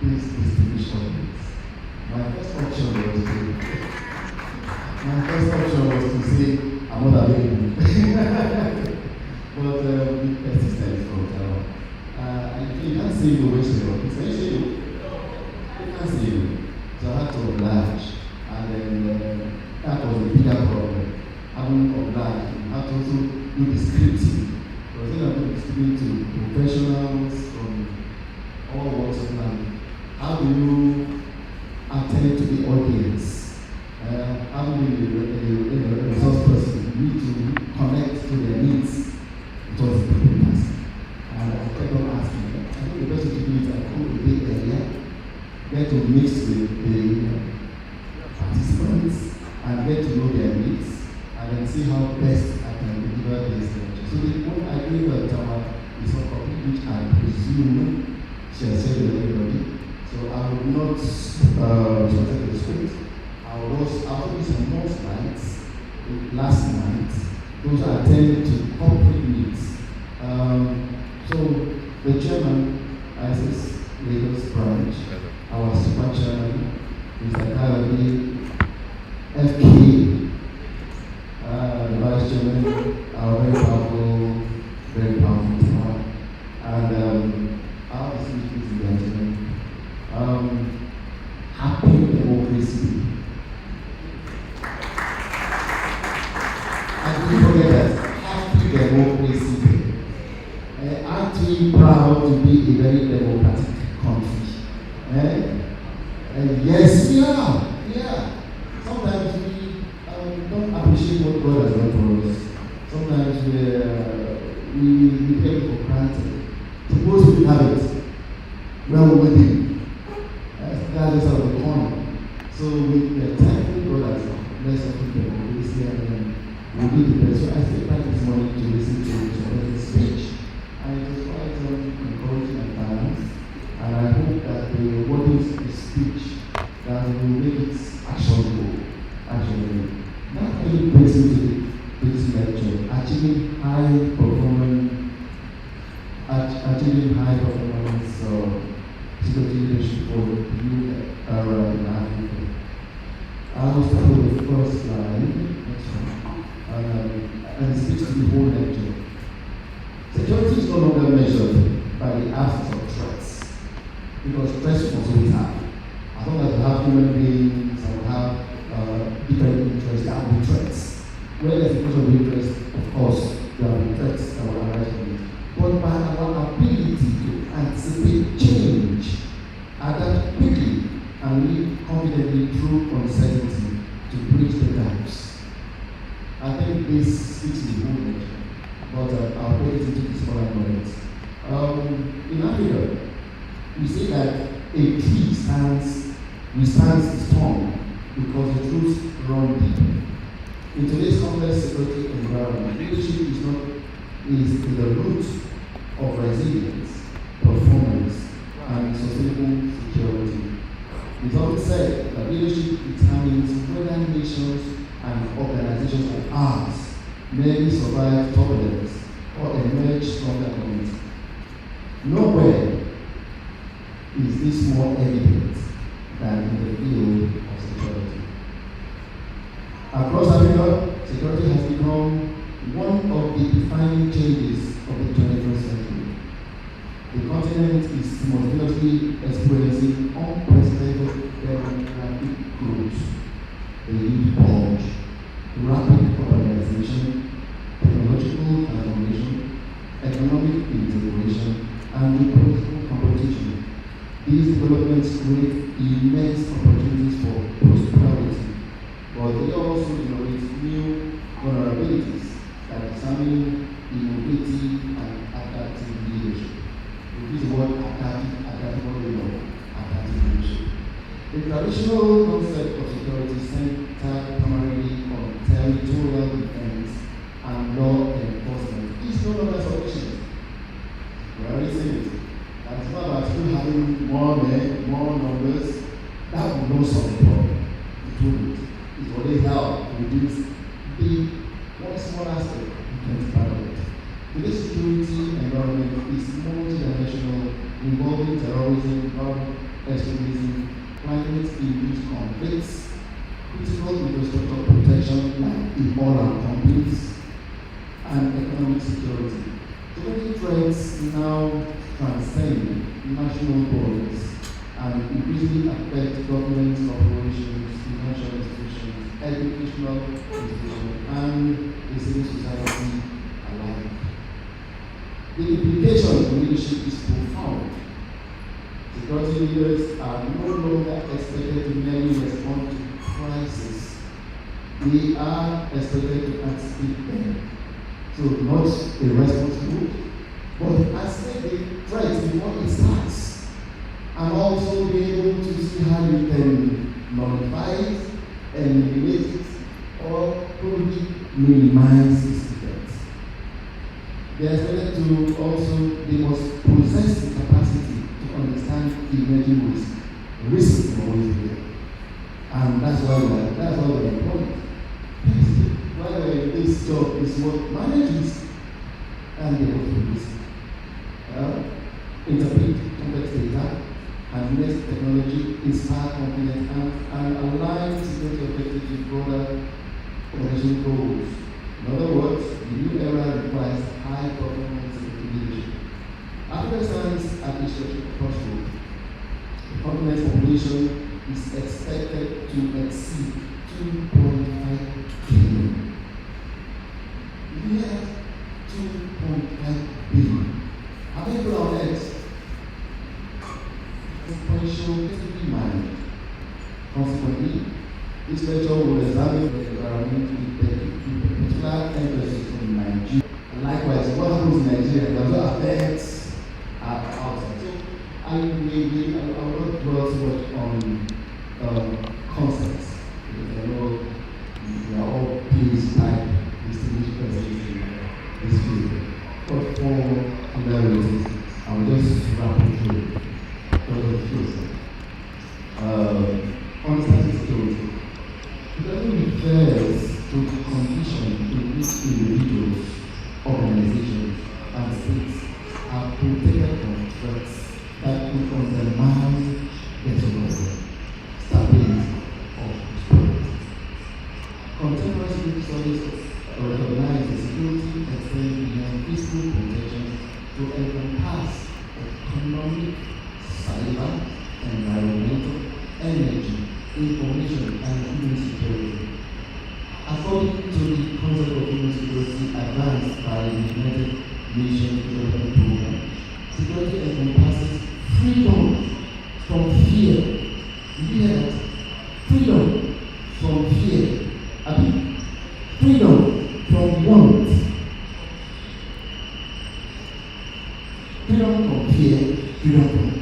this distinguished audience. My first option was to say, I'm not available. But with persistence from Tower. You can't say you wish to. You can't say you. So I had to oblige. And then that was a bigger problem. Having obliged, you have to also do the scripting. Because then I'm going to speak to professionals from all walks of life. How do you attend to the audience? How do you, a resource person, you need to connect to their needs. It was a people task. And I kept on asking, I think the best way to do it, I come a bit earlier, get to mix with the participants and get to know their needs, and then see how best I can deliver this lecture. So the one I gave her is a copy which I presume she has shared with everybody. So I will not present the script. I will do some more slides last night. Those are attended to corporate needs. So the chairman, Asis, Lagos branch, our super chairman, Mr. Kalabi, FK, the vice chairman, our very powerful tower, and our distinguished gentlemen. Happy democracy. And we forget that happy democracy. Aren't we proud to be a very democratic country? Yes, we are. Yeah. Sometimes we don't appreciate what God has done for us. Sometimes we take it for granted. Suppose we have it. Well, with Him. That's just out of the corner. So we are thankful God has blessed us with democracy, and we do the best. So I stayed back this morning to listen to his speech. And it was quite encouraging and balanced. And I hope that the wording of the speech that will make it actionable. Actually, that really brings me to this lecture. Achieving high performance security leadership for you in Africa. I will start with the first slide. Next one. And it speaks to the whole lecture. Security is no longer measured by the absence of threats, because threats must always happen. As long as we have human beings and we have different interests, there will be threats. Where there's a question of interest, of course, there will be threats that will arise from it. But by our ability to anticipate change, adapt quickly, and live confidently through uncertainty to bridge the gaps. I think this speaks to the whole lecture. But I'll put it into the smaller moments. In Africa, we say that a tree withstands the storm because the roots run deep. In today's complex security environment, leadership is the root of resilience, performance, and sustainable security. It's often said that leadership determines whether nations and organizations like ours may survive turbulence or emerge stronger from it. Nowhere is this more evident than in the field of security. Across Africa, security has become one of the defining changes of the 21st century. The continent is simultaneously experiencing unprecedented demographic growth, a youth bulge, rapid urbanization, technological transformation, economic integration, and political competition. These developments create immense opportunities for prosperity, but they also generate new vulnerabilities that examine innovative and adaptive leadership. We use the word adaptive leadership. The traditional concept of security centered primarily on territorial defense and law enforcement is no longer sufficient. We already said it. That's not about still having more men, more numbers. That will not solve the problem. It wouldn't. It will only help to reduce the one small aspect you can part of it. Today's security environment is multidimensional, involving terrorism, extremism, climate-induced conflicts, critical infrastructure protection like in all our companies, and economic security. Security threats now transcend national borders and increasingly affect government operations, financial institutions, educational institutions, and the civil society alike. The implication of leadership is profound. Security leaders are no longer expected to merely respond to crisis. They are expected to anticipate them. So not a response group, but anticipate the threat before it starts. And also be able to see how you can nullify it, eliminate it, or probably minimize its effects. They are expected to also, they must possess the capacity to understand emerging risk. Risk is always there. And that's why we're employed. Why we're in this job is what manages and they want to risk. Interpret complex data, harness technology, inspire confidence, and align security objectives with broader organizational goals. In other words, the new era requires high performance security leadership. Africa stands at the strategic crossroad. The continent's population is expected to exceed 2.5 billion. We have 2.5 billion. How many people on Earth? Potential to managed. Consequently, this lecture will examine the environment with particular emphasis on Nigeria. And likewise, what happens in Nigeria does not affect our outside. So I will not dwell too much on concepts, because I know we are all PhD-type distinguished persons in this field. But for clarity, I will just wrap it through. Understanding security. It doesn't refers to the condition in which individuals, organizations, and states are protected from threats that could undermine their survival, stability, or prosperity. Contemporary security studies recognize the security extends beyond physical protection to encompass economic, cyber, environmental, energy, information, and human security. According to the concept of human security advanced by the United Nations Development Program, security encompasses freedom from fear. Did you hear that? Freedom from fear. Freedom from want. Freedom from fear, freedom from want.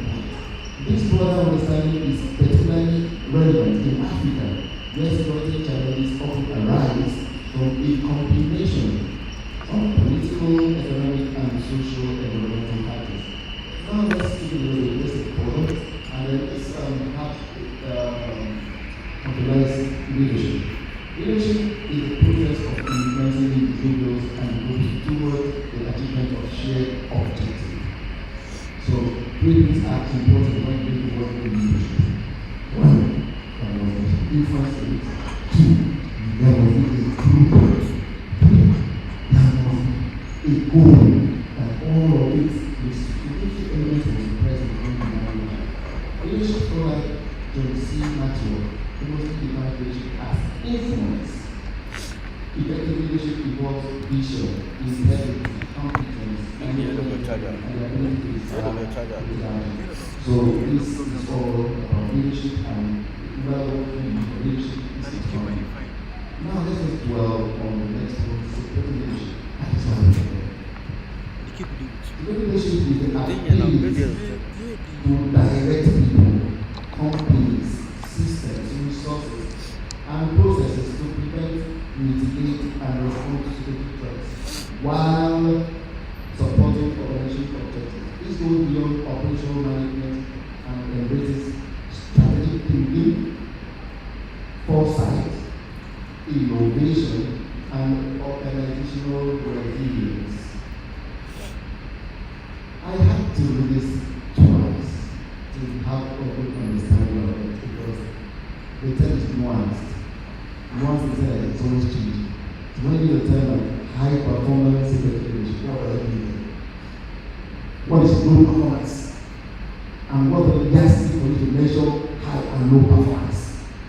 This broader understanding is particularly relevant in Africa, where security challenges often arise from a combination of political, economic, and social environmental factors. Now let's take a little bit forward, and then let's have capitalize leadership. Leadership is the process of influencing individuals and groups toward the achievement of shared objectives. So, three things are important when you work with leadership. One, there was influence in it. Two, there was a group. Three, there was a goal. And all of it, the security element was present in the language. Leadership scholar John C. Maxwell mostly defines leadership as influence. Effective leadership involves vision, integrity, competence, and the ability to So this is all about leadership and well-working leadership is important. Now let us dwell on the next one, supporting leadership. That is why we're here. Leadership is the ability to direct people, companies, systems, resources, and processes to prevent, mitigate, and respond to security threats while supporting organizational objectives. This goes beyond operational management and embraces strategic thinking, foresight, innovation, and organizational resilience. I had to read this twice to have a good understanding of it because the term is nuanced. Nuanced is that it's always changing. So when you use the term like high performance secretary leadership, what does it mean? What is low performance? And what are the yardsticks for you to measure high and low performance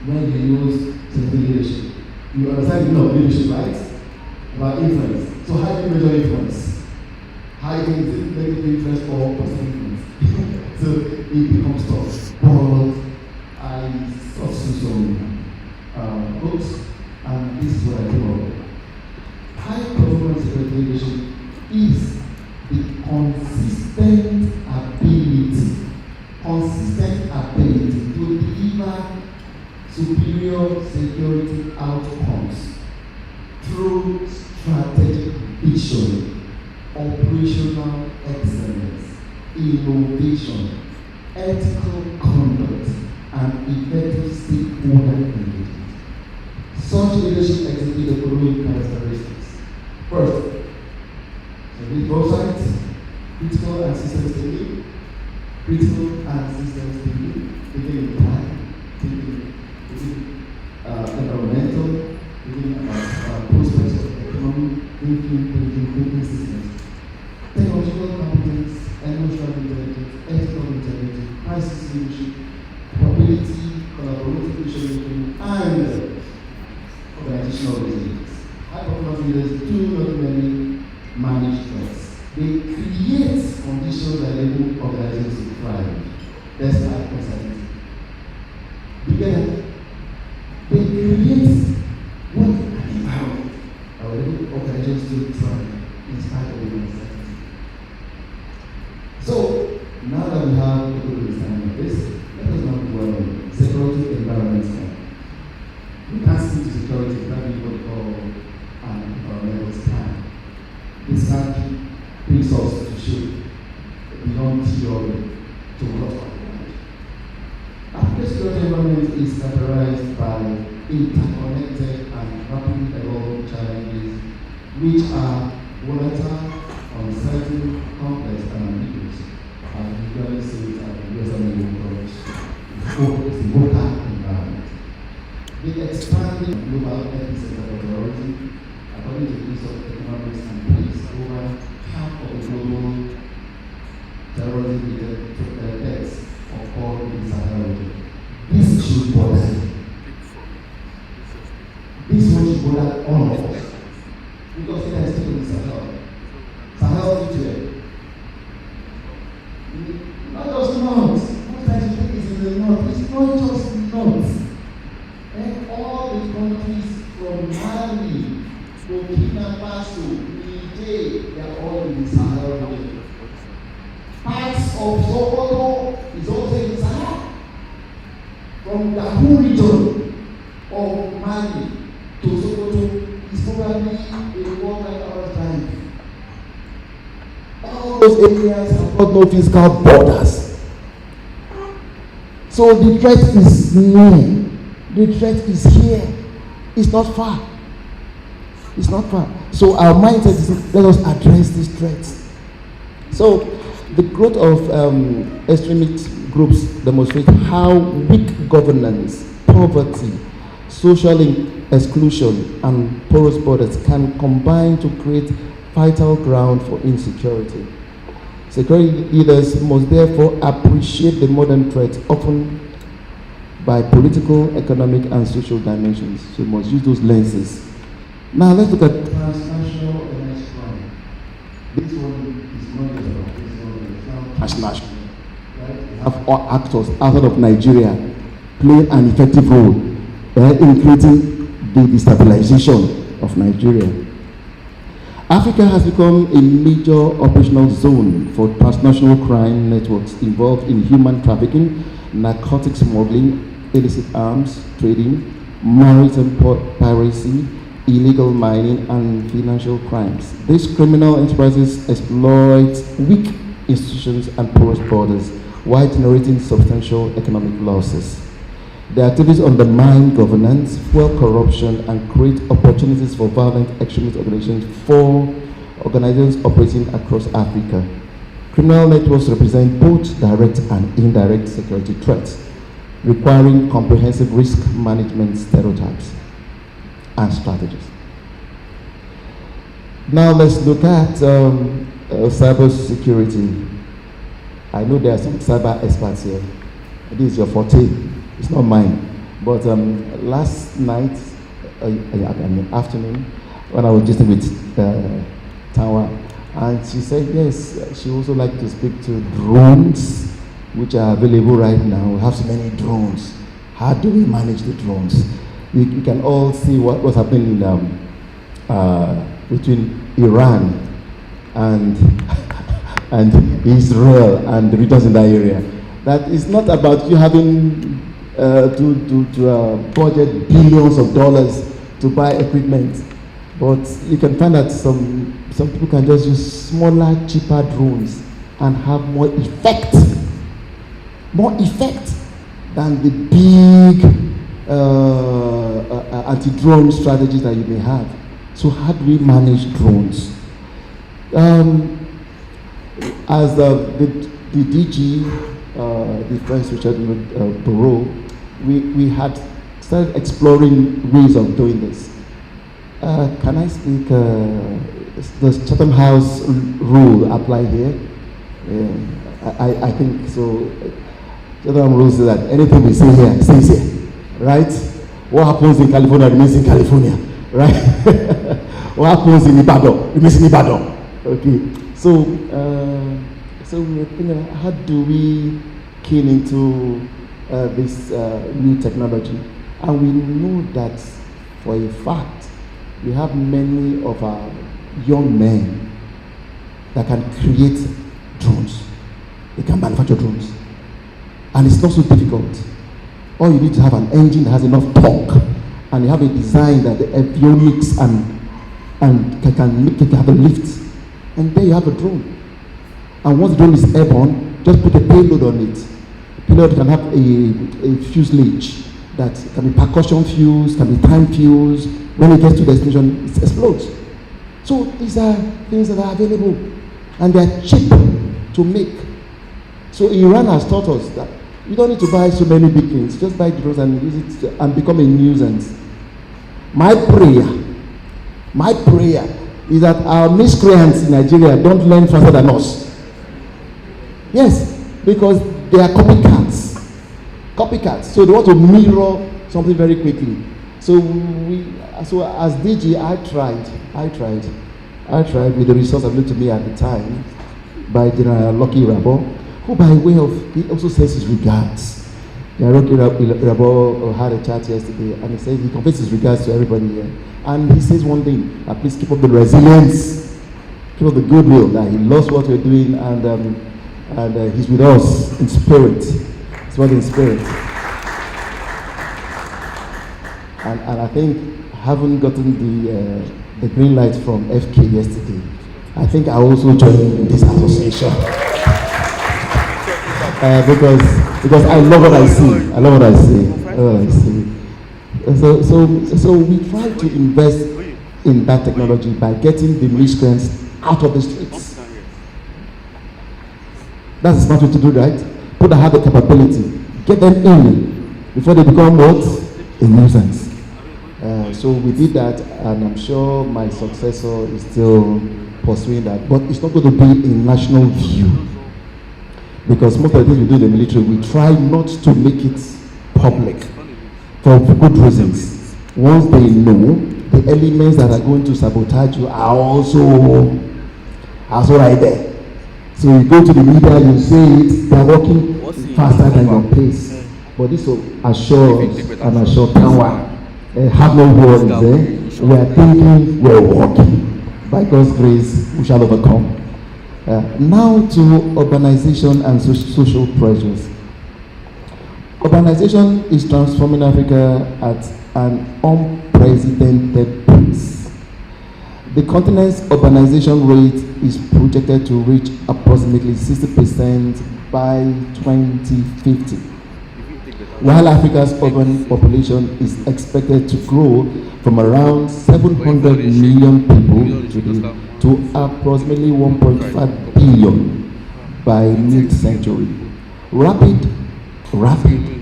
when you use secretary leadership? You understand the meaning of leadership, right? About influence. So how do you measure influence? How you can negative influence or positive influence? So it becomes tough. But I saw some books, and this is what I came up with. High performance secretary leadership is the consistent ability to deliver superior security outcomes through strategic vision, operational excellence, innovation, ethical conduct, and effective stakeholder engagement. Such leadership exhibits the following characteristics. First, the foresight, critical and systems thinking, thinking in time, thinking environmental, thinking about prospects of economy, thinking systems, technological competence, emotional intelligence, ethical integrity, crisis leadership, capability, collaborative decision making, and organizational resilience. High performance leaders do not merely manage threats. They create conditions that enable organizations to thrive. Despite uncertainty. Because they create what an environment that will enable organizations to thrive in spite of the uncertainty. So now that we have a good understanding of this, let us now dwell on security environment. We can't speak to security without being what we call an environmental scan. This country brings us to shape beyond theory to what Africa's security environment is characterized by interconnected and rapidly evolving challenges which are volatile, uncertain, complex, and ambiguous. As we usually say it at the US Army College, it's a vocal environment. The expanding global epicenter of terrorism, according to the list of economics and peace, over half of the global terrorism-related deaths occur in the Sahel region. This should bother you. This one should bother all of us. Because it is still in the Sahel. Sahel region. Not just north. Most times you think it's in the north. It's not just north. And all the countries from Mali, Burkina Faso, Niger, they are all in the Sahel region. Parts of Sokoto is also in Sahel. From the whole region of Mali to Sokoto is probably a 1-hour drive. All those areas have got no physical borders. So the threat is near. The threat is here. It's not far. It's not far. So our mindset is let us address these threats. So the growth of extremist groups demonstrate how weak governance, poverty, social exclusion, and porous borders can combine to create vital ground for insecurity. Security leaders must therefore appreciate the modern threat, often by political, economic, and social dimensions. So we must use those lenses. Now let's look at transnational organized crime. This one is not just about this one, it's now transnational. Right? We have all actors outside of Nigeria play an effective role in creating the destabilization of Nigeria. Africa has become a major operational zone for transnational crime networks involved in human trafficking, narcotic smuggling, illicit arms trading, maritime piracy, illegal mining, and financial crimes. These criminal enterprises exploit weak institutions and porous borders while generating substantial economic losses. Their activities undermine governance, fuel corruption, and create opportunities for violent extremist organizations operating across Africa. Criminal networks represent both direct and indirect security threats, requiring comprehensive risk management stereotypes and strategies. Now let's look at cyber security. I know there are some cyber experts here. This is your forte. It's not mine. But last night, afternoon, when I was just with Tawa, and she said yes, she also like to speak to drones, which are available right now. We have so many drones. How do we manage the drones? You can all see what was happening between Iran and Israel and the regions in that area. That is not about you having to budget billions of dollars to buy equipment, but you can find that some people can just use smaller, cheaper drones and have more effect than the big anti-drone strategies that you may have. So how do we manage drones? As the DG, Defense Research Bureau, we had started exploring ways of doing this. Can I speak? Does Chatham House rule apply here? I think so. Chatham rule says that anything we say here stays here, right? What happens in California remains in California, right? What happens in Ibadan remains in Ibadan. Okay. So we were thinking, how do we keen into this new technology? And we know that for a fact, we have many of our young men that can create drones. They can manufacture drones. And it's not so difficult. All you need to have an engine that has enough torque, and you have a design that the avionics and can have a lift. And there you have a drone. And once the drone is airborne, just put a payload on it. Payload can have a fuselage that can be percussion fuse, can be time fuse. When it gets to destination, it explodes. So these are things that are available, and they're cheap to make. So Iran has taught us that you don't need to buy so many big things. Just buy drones and use it and become a nuisance. My prayer is that our miscreants in Nigeria don't learn faster than us. Yes, because they are copycats. So they want to mirror something very quickly. So as DG, I tried with the resource available to me at the time by General Lucky Rabo, who by way of, he also says his regards. General Lucky Rabo had a chat yesterday, and he said he conveys his regards to everybody here. And he says one thing, please keep up the resilience, keep up the goodwill, that he loves what we're doing, and he's with us in spirit. He's with in spirit. And I think, having gotten the green light from FK yesterday, I think I also joined this association. Because I love what I see. So we try to invest in that technology by getting the miscreants out of the streets. That's a smart way to do, right? Put that have the capability, get them in before they become what? A nuisance. So we did that, and I'm sure my successor is still pursuing that. But it's not going to be in national view, because most of the things we do in the military, we try not to make it public for good reasons. Once they know, the elements that are going to sabotage you are also right there. So you go to the media, you say it, they're working faster than your pace. But this will assure us and assure power. Have no worries there. We are thinking, we're working. By God's grace, we shall overcome. Now to urbanization and social pressures. Urbanization is transforming Africa at an unprecedented pace. The continent's urbanization rate is projected to reach approximately 60% by 2050, while Africa's urban population is expected to grow from around 700 million people today to approximately 1.5 billion by mid-century. Rapid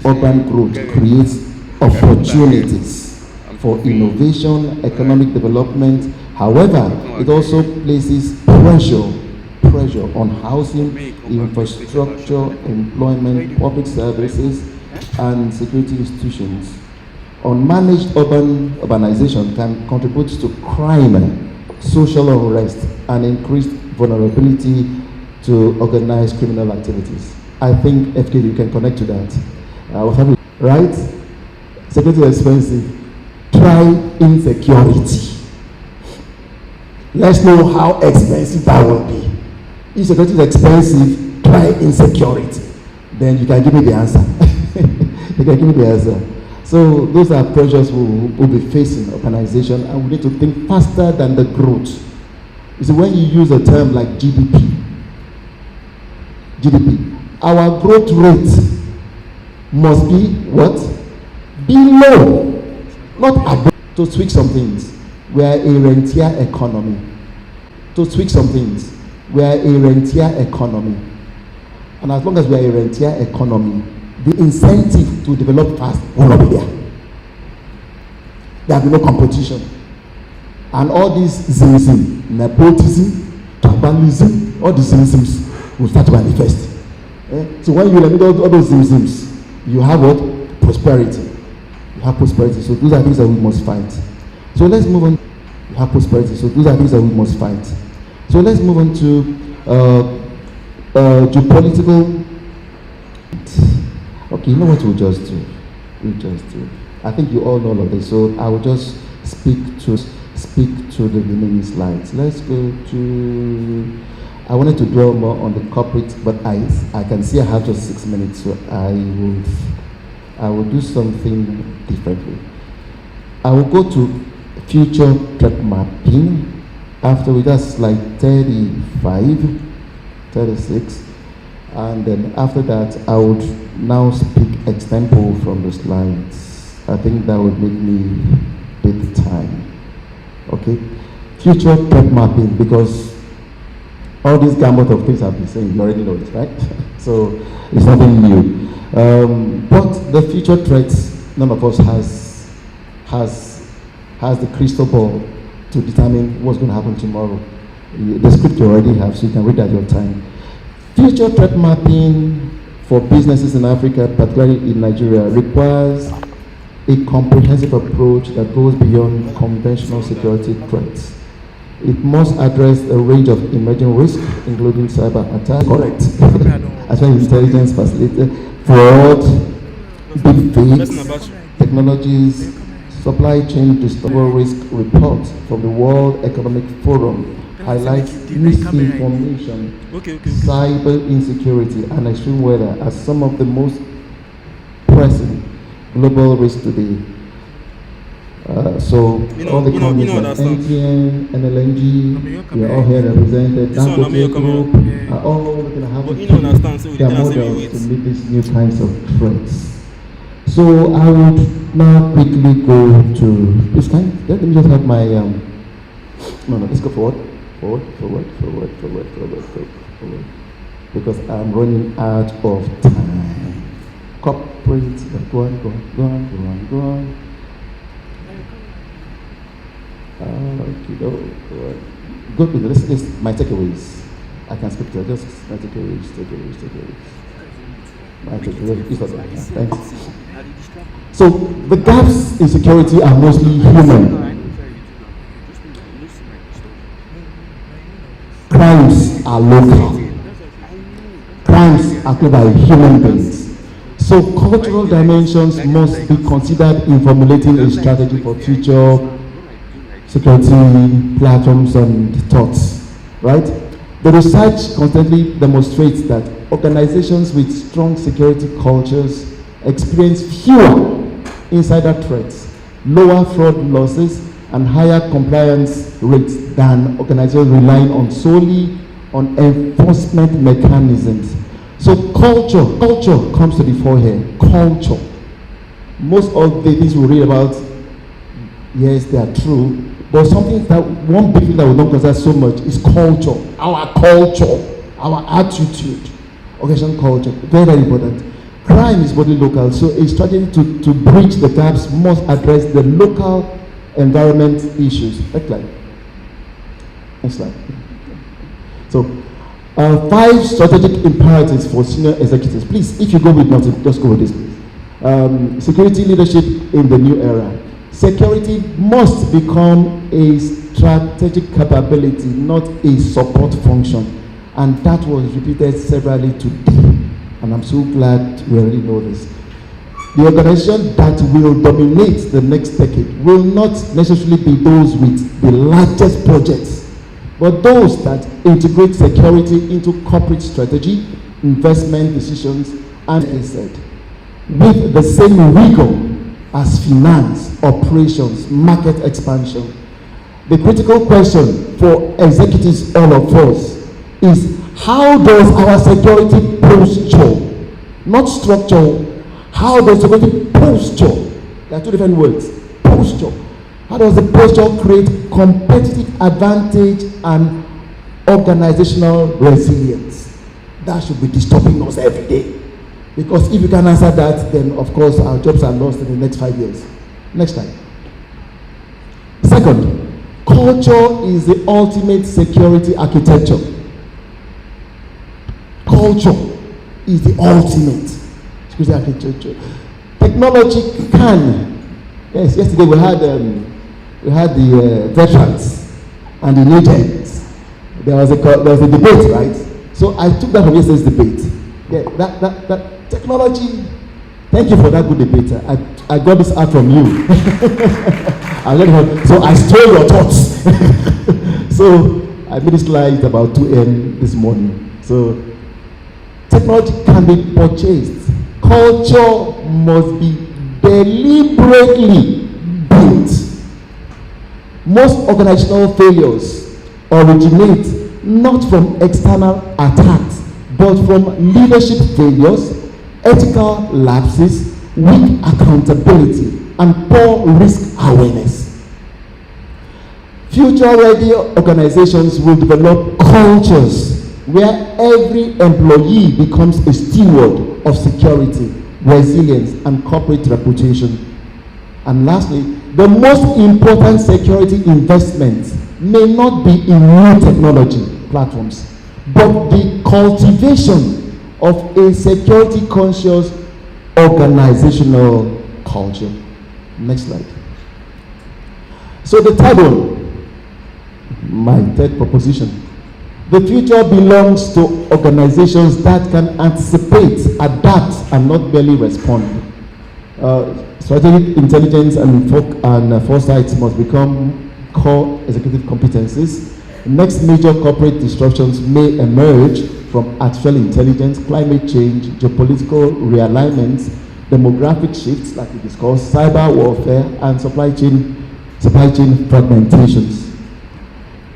urban growth creates opportunities for innovation, economic development. However, it also places pressure on housing, infrastructure, employment, public services, and security institutions. Unmanaged urbanization can contribute to crime, social unrest, and increased vulnerability to organized criminal activities. I think FK, you can connect to that. Right? Security is expensive. Try insecurity. Let's know how expensive that will be. If security is expensive, try insecurity. Then you can give me the answer. You can give me the answer. So those are pressures we'll be facing, organization, and we need to think faster than the growth. You see, when you use a term like GDP, our growth rate must be what? Below, not above. To tweak some things, we are a rentier economy. To tweak some things, we are a rentier economy. And as long as we are a rentier economy, the incentive to develop fast will not be there. There will be no competition. And all these zimzim, nepotism, tribalism, all these zimzims will start to manifest. So when you eliminate all those zimzims, you have what? Prosperity. You have prosperity. So those are things that we must fight. So let's move on. You have prosperity. So those are things that we must fight. So let's move on to geopolitical. Okay, you know what we'll just do? I think you all know all of this, so I will just speak to the remaining slides. Let's go to. I wanted to dwell more on the corporate, but I can see I have just 6 minutes, so I will do something differently. I will go to future threat mapping. After we that's like 35, 36. And then after that, I would now speak extempo from the slides. I think that would make me beat the time. Okay? Future threat mapping, because all these gamut of things I've been saying, you already know it, right? So it's nothing new. But the future threats, none of us has the crystal ball to determine what's going to happen tomorrow. The script you already have, so you can read at your time. Future threat mapping for businesses in Africa, particularly in Nigeria, requires a comprehensive approach that goes beyond conventional security threats. It must address a range of emerging risks, including cyber attacks, as well as intelligence facilitated, fraud, big fakes, technologies, supply chain discovery risk report from the World Economic Forum highlights misinformation, cyber insecurity, and extreme weather as some of the most pressing global risks today. So all the companies like NTN, NLNG, we are all here represented. Dangote Group are all going to have their models to meet these new kinds of threats. So I would now quickly go to this kind. Let me just have my let's go forward. Forward. Because I'm running out of time. Corporate, go on. Go to this is my takeaways. I can speak to just my takeaways. My takeaways. Thanks. So the gaps in security are mostly human. Crimes are local. Crimes are committed by human beings. So cultural dimensions must be considered in formulating a strategy for future security platforms and thoughts, right? The research constantly demonstrates that organizations with strong security cultures experience fewer insider threats, lower fraud losses, and higher compliance rates than organizations relying on solely on enforcement mechanisms. So culture comes to the fore here. Culture. Most of the things we read about, yes, they are true, but something that one big thing that we don't consider so much is culture, our attitude. organization culture, very, very important. Crime is mostly local, so a strategy to bridge the gaps must address the local environment issues. Next slide. Next slide. So, 5 strategic imperatives for senior executives. Please, if you go with nothing, just go with this, please. Security leadership in the new era. Security must become a strategic capability, not a support function. And that was repeated severally today. And I'm so glad we already know this. The organization that will dominate the next decade will not necessarily be those with the largest projects, but those that integrate security into corporate strategy, investment decisions, and asset, with the same rigor as finance, operations, market expansion. The critical question for executives, all of us, is how does our security posture, not structure, how does security posture, there are 2 different words, posture, how does the posture create competitive advantage and organizational resilience? That should be disturbing us every day. Because if you can answer that, then of course our jobs are lost in the next 5 years. Next slide. Second, culture is the ultimate security architecture. Culture is the ultimate security architecture. Technology can. Yes, yesterday we had the veterans and the new gens. There was a debate, right? So I took that from yesterday's debate. Yeah, that technology. Thank you for that good debate. I got this out from you. So I stole your thoughts. So I made a slide about 2 a.m. this morning. So technology can be purchased. Culture must be deliberately built. Most organizational failures originate not from external attacks, but from leadership failures, ethical lapses, weak accountability, and poor risk awareness. Future-ready organizations will develop cultures where every employee becomes a steward of security, resilience, and corporate reputation. And lastly, the most important security investments may not be in new technology platforms, but the cultivation of a security-conscious organizational culture. Next slide. So the third one, my third proposition. The future belongs to organizations that can anticipate, adapt, and not merely respond. Strategic intelligence and foresight must become core executive competencies. Next major corporate disruptions may emerge from artificial intelligence, climate change, geopolitical realignments, demographic shifts like we discussed, cyber warfare, and supply chain fragmentations.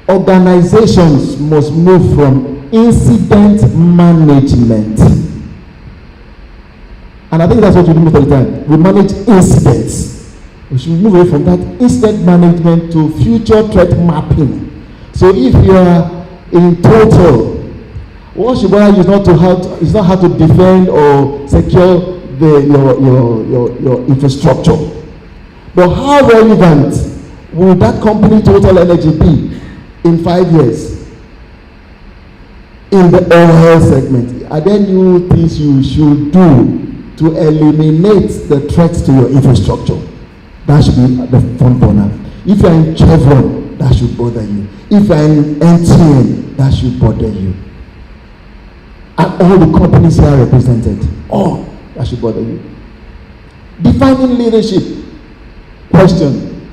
Organizations must move from incident management, and I think that's what we do most of the time. We manage incidents. We should move away from that incident management to future threat mapping. So if you are in total, what you bother is not how to defend or secure your infrastructure, but how relevant will that company total energy be in 5 years in the oil segment? Are there new things you should do to eliminate the threats to your infrastructure? That should be the front burner. If you are in Chevron, that should bother you. If you are in MTN, that should bother you. And all the companies here are represented. All that should bother you. Defining leadership. Question.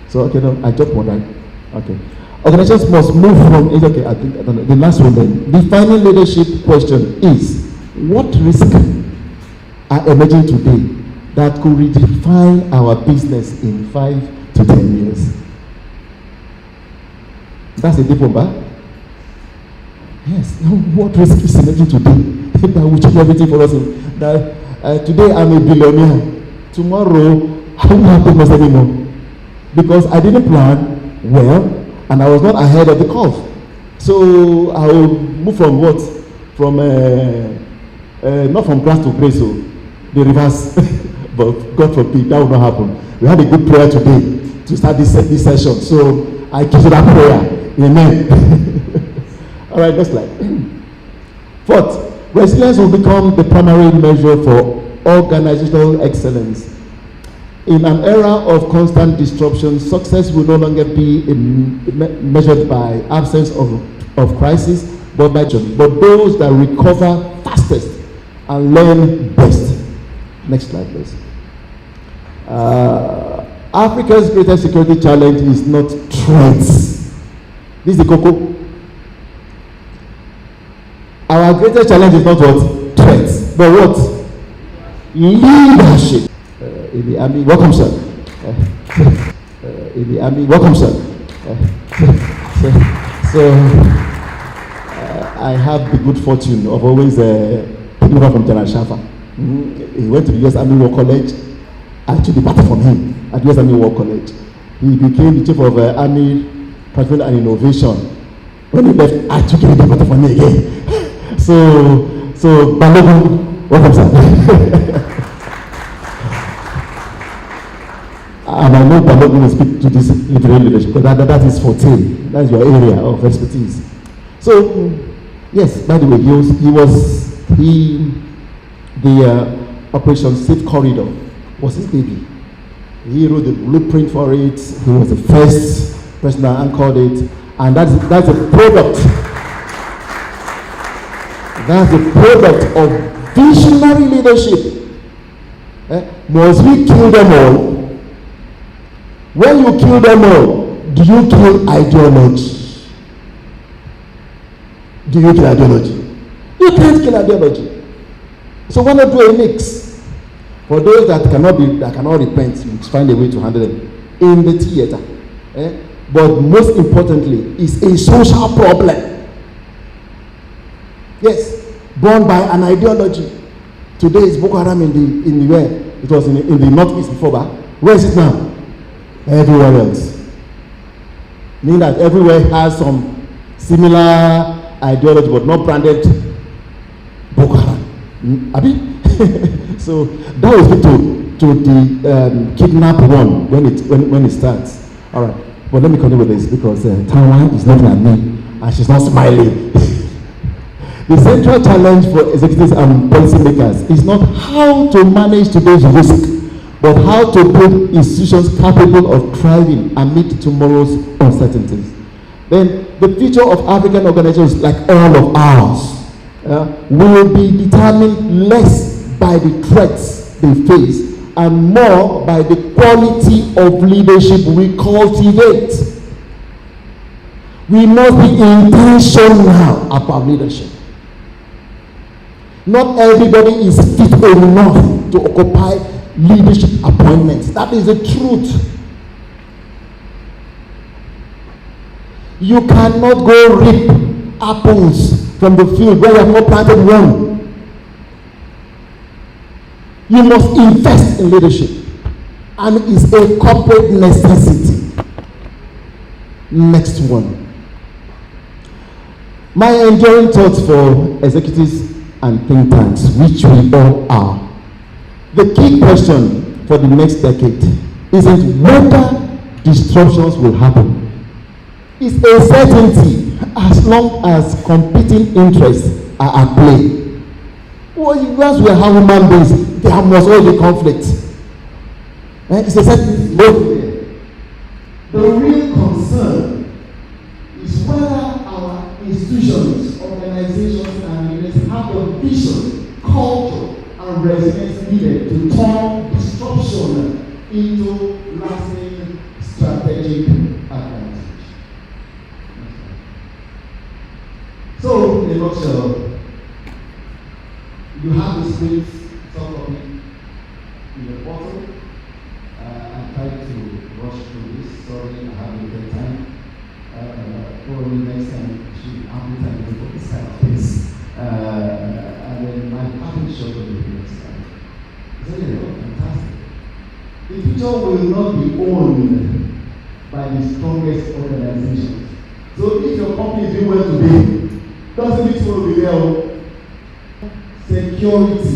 So, okay, no, I dropped one, right? Okay. Organizations must move from, okay, I don't know, the last one then. Defining leadership question is, what risks are emerging today that could redefine our business in 5 to 10 years? That's a deep one, but yes, what risk is emerging today that will change everything for us? Today I'm a billionaire. Tomorrow I won't have business anymore because I didn't plan well and I was not ahead of the curve. So I will move from what? from not from grass to grace, so the reverse. But God forbid that will not happen. We had a good prayer today to start this session, so I give you that prayer. Amen. All right, next slide. Fourth, resilience will become the primary measure for organizational excellence. In an era of constant disruption, success will no longer be measured by absence of crisis, but those that recover fastest and learn best. Next slide, please. Africa's greatest security challenge is not threats. This is the cocoa. Our greatest challenge is not what? Threats, but what? Leadership. In the army, welcome, sir. In the army, welcome, sir. I have the good fortune of always picking over from General Shafa. He went to the U.S. Army War College. I took the battle from him at the U.S. Army War College. He became the chief of Army Transformation and Innovation. When he left, I took the battle from him again. So Balogun, welcome, sir. And I know Balogun will speak to this literary leadership because that is forte. That's your area of expertise. So, yes, by the way, the Operation Safe Corridor was his baby. He wrote the blueprint for it. He was the first person that anchored it. And that's a product. That's a product of visionary leadership. Must we kill them all? When you kill them all, do you kill ideology? Do you kill ideology? You can't kill ideology. So why not do a mix? For those that cannot repent, you find a way to handle them in the theater. But most importantly, it's a social problem. Yes, born by an ideology. Today is Boko Haram in the where? It was in the northeast before, but where is it now? Everywhere else. Meaning that everywhere has some similar ideology, but not branded Boko Haram. Abi? So that was to the kidnap one when it starts. All right, but let me continue with this because Tawa is looking at me and she's not smiling. The central challenge for executives and policymakers is not how to manage today's risk, but how to build institutions capable of thriving amid tomorrow's uncertainties. Then the future of African organizations, like all of ours, will be determined less by the threats they face and more by the quality of leadership we cultivate. We must be intentional about leadership. Not everybody is fit enough to occupy leadership appointments. That is the truth. You cannot go reap apples from the field where you have not planted one. You must invest in leadership, and it's a corporate necessity. Next one. My enduring thoughts for executives and think tanks, which we all are. The key question for the next decade isn't whether disruptions will happen. It's a certainty as long as competing interests are at play. Well, once we are human beings, there must always be conflict. It's a certainty. The real concern is whether our institutions, organizations, and leaders have the vision, culture, and resilience needed to turn disruption into lasting strategic advantage. So, in a nutshell, you have the script, soft copy in your bottle. I tried to rush through this. Sorry, I have limited time. Probably next time we should have the time to put this kind of things. And then my pattern showed on the next time. So fantastic. The future will not be owned by the strongest organizations. So if your company is doing well today, doesn't mean it will be there. security,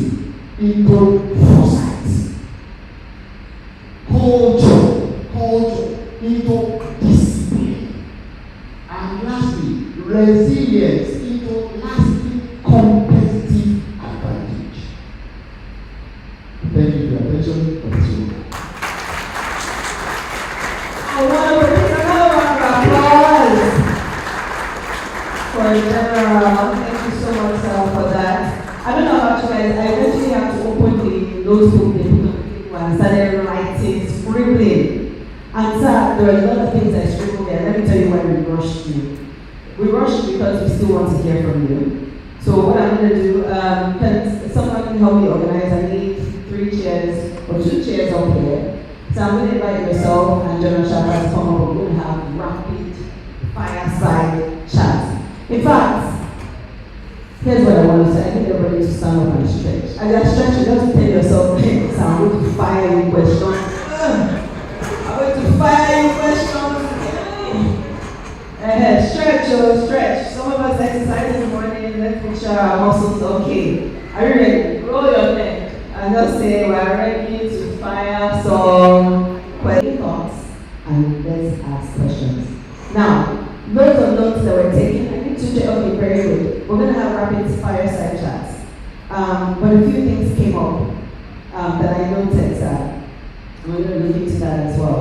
into foresight, culture into discipline, and lastly, resilience into lasting competitive advantage. Thank you for your attention. I want to raise another round of applause for General. Thank you so much, sir, for that. I don't know about you guys, I eventually have to open the notebook they put on the paper and started writing, scribbling. And sir, there are a lot of things I scribbled there. Let me tell you why we rushed you. We rushed you because we still want to hear from you. So what I'm going to do, can someone help me organize? I need 3 chairs or 2 chairs up here. So I'm going to invite yourself and General Shaka to come up. We're going to have rapid fireside chat. In fact, here's what I want to say. I think everybody needs to stand up and stretch. As you're stretching, just tell yourself, hey, so I'm going to fire you questions. I'm going to fire you questions. Stretch. Some of us exercise in the morning. Let's make sure our muscles are okay. Are you ready? Roll your neck and just say, we're ready to fire some thoughts and let's ask questions. Now, loads of notes that we're taking. I think today, okay, very good. We're going to have rapid fireside chats. But a few things came up that I noted. I'm going to look into that as well.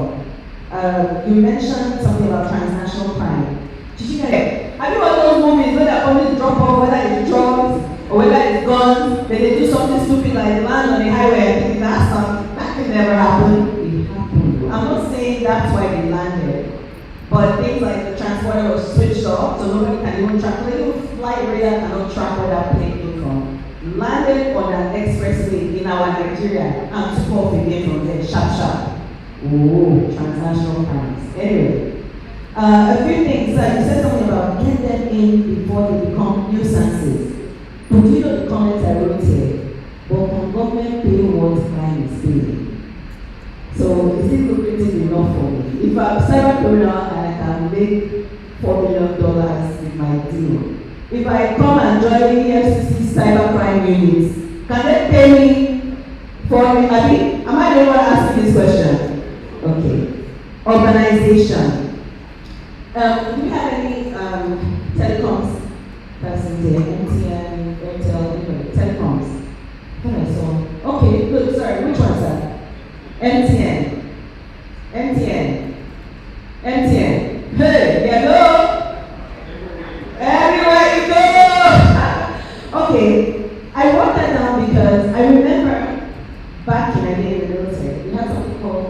You mentioned something about transnational crime. Did you get? Have you watched those movies where the police drop off, whether it's drugs or whether it's guns, then they do something stupid like land on the highway and think that's something that can never happen? It happened. I'm not saying that's why they landed, but things like the transporter was switched off, so nobody can even track. Like even flight radar cannot track where that plane came from. Landed on an expressway in our Nigeria and took off again from there, sharp. Oh, transnational crimes. Anyway, a few things. You said something about get them in before they become nuisances. But you know the comments I wrote here? But can government pay what crime is paying? So is it lucrative enough for me? If I'm cyber criminal and I can make $4 million with my deal, if I come and join the EFCC cybercrime units, can they pay me for me? Am I the one asking this question? Okay. Urbanization. Do we have any telecoms persons here? MTN, Airtel, anyway, telecoms. Okay, so, okay, good, sorry, which one, sir? MTN. Hey, hello? Everywhere you go! Okay, I wrote that down because I remember back in the day in the military, we had something called